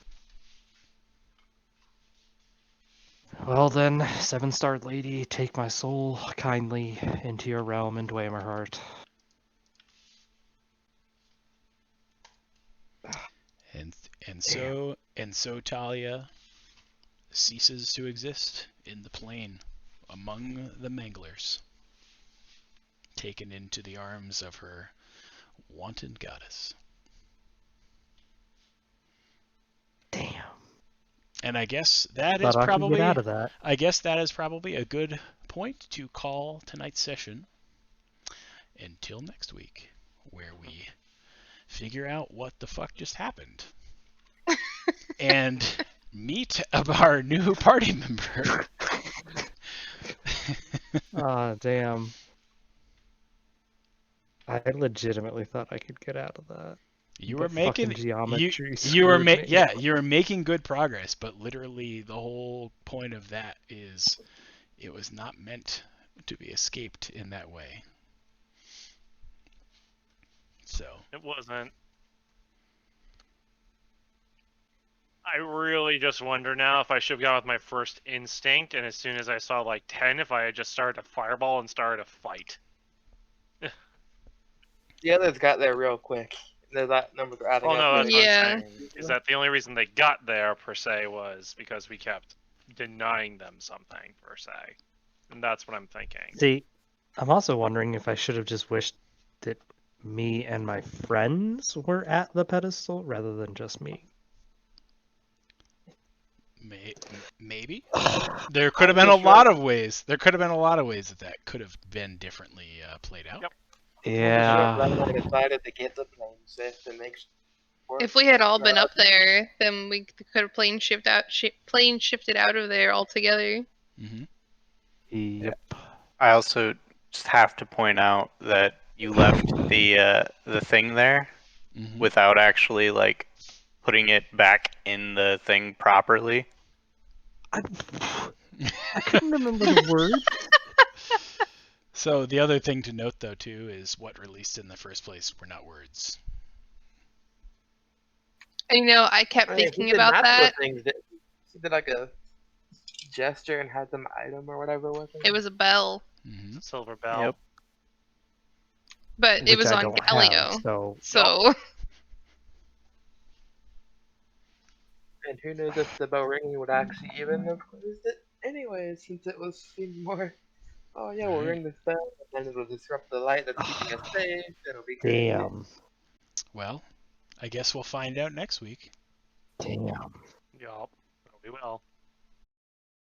Well then, seven-starred lady, take my soul kindly into your realm and dway my heart. And so Talia ceases to exist in the plane among the Manglers, taken into the arms of her wanted goddess. Damn. And I guess that Thought is I could probably get out of that. I guess that is probably a good point to call tonight's session. Until next week, where we figure out what the fuck just happened. And meet our new party member. Ah, damn. I legitimately thought I could get out of that. You But were making fucking geometry you were screwed me. you were making good progress, but literally the whole point of that is it was not meant to be escaped in that way. So It wasn't. I really just wonder now if I should have gone with my first instinct, and as soon as I saw like 10, if I had just started a fireball and started a fight. The others got there real quick. That numbers are adding Oh up. no, that's really what Yeah. I'm saying. Is that the only reason they got there per se was because we kept denying them something per se, and that's what I'm thinking. See, I'm also wondering if I should have just wished that me and my friends were at the pedestal rather than just me. maybe there could have been a lot of ways. There could have been a lot of ways that could have been differently played out. Yep. Yeah. I decided to get the plane shift and make sure. If we had all been up there, then we could have plane shifted out of there altogether. Mm-hmm. Yep. I also just have to point out that you left the thing there Mm-hmm. without actually like putting it back in the thing properly. I couldn't remember the word. So the other thing to note, though, too, is what released in the first place were not words. And, you know, I kept thinking about that. Things that she did like a gesture and had some item or whatever with it. It was a bell, Mm-hmm. Silver bell. Yep. but it Which was I on don't Galio. have, So And who knows if the bell ringing would actually even have closed it anyway, since it was seemed more. Oh yeah, we'll Right. ring this bell, and then it'll disrupt the light that's keeping us safe. It'll be great. damn. Well, I guess we'll find out next week. Damn. Yup. We will.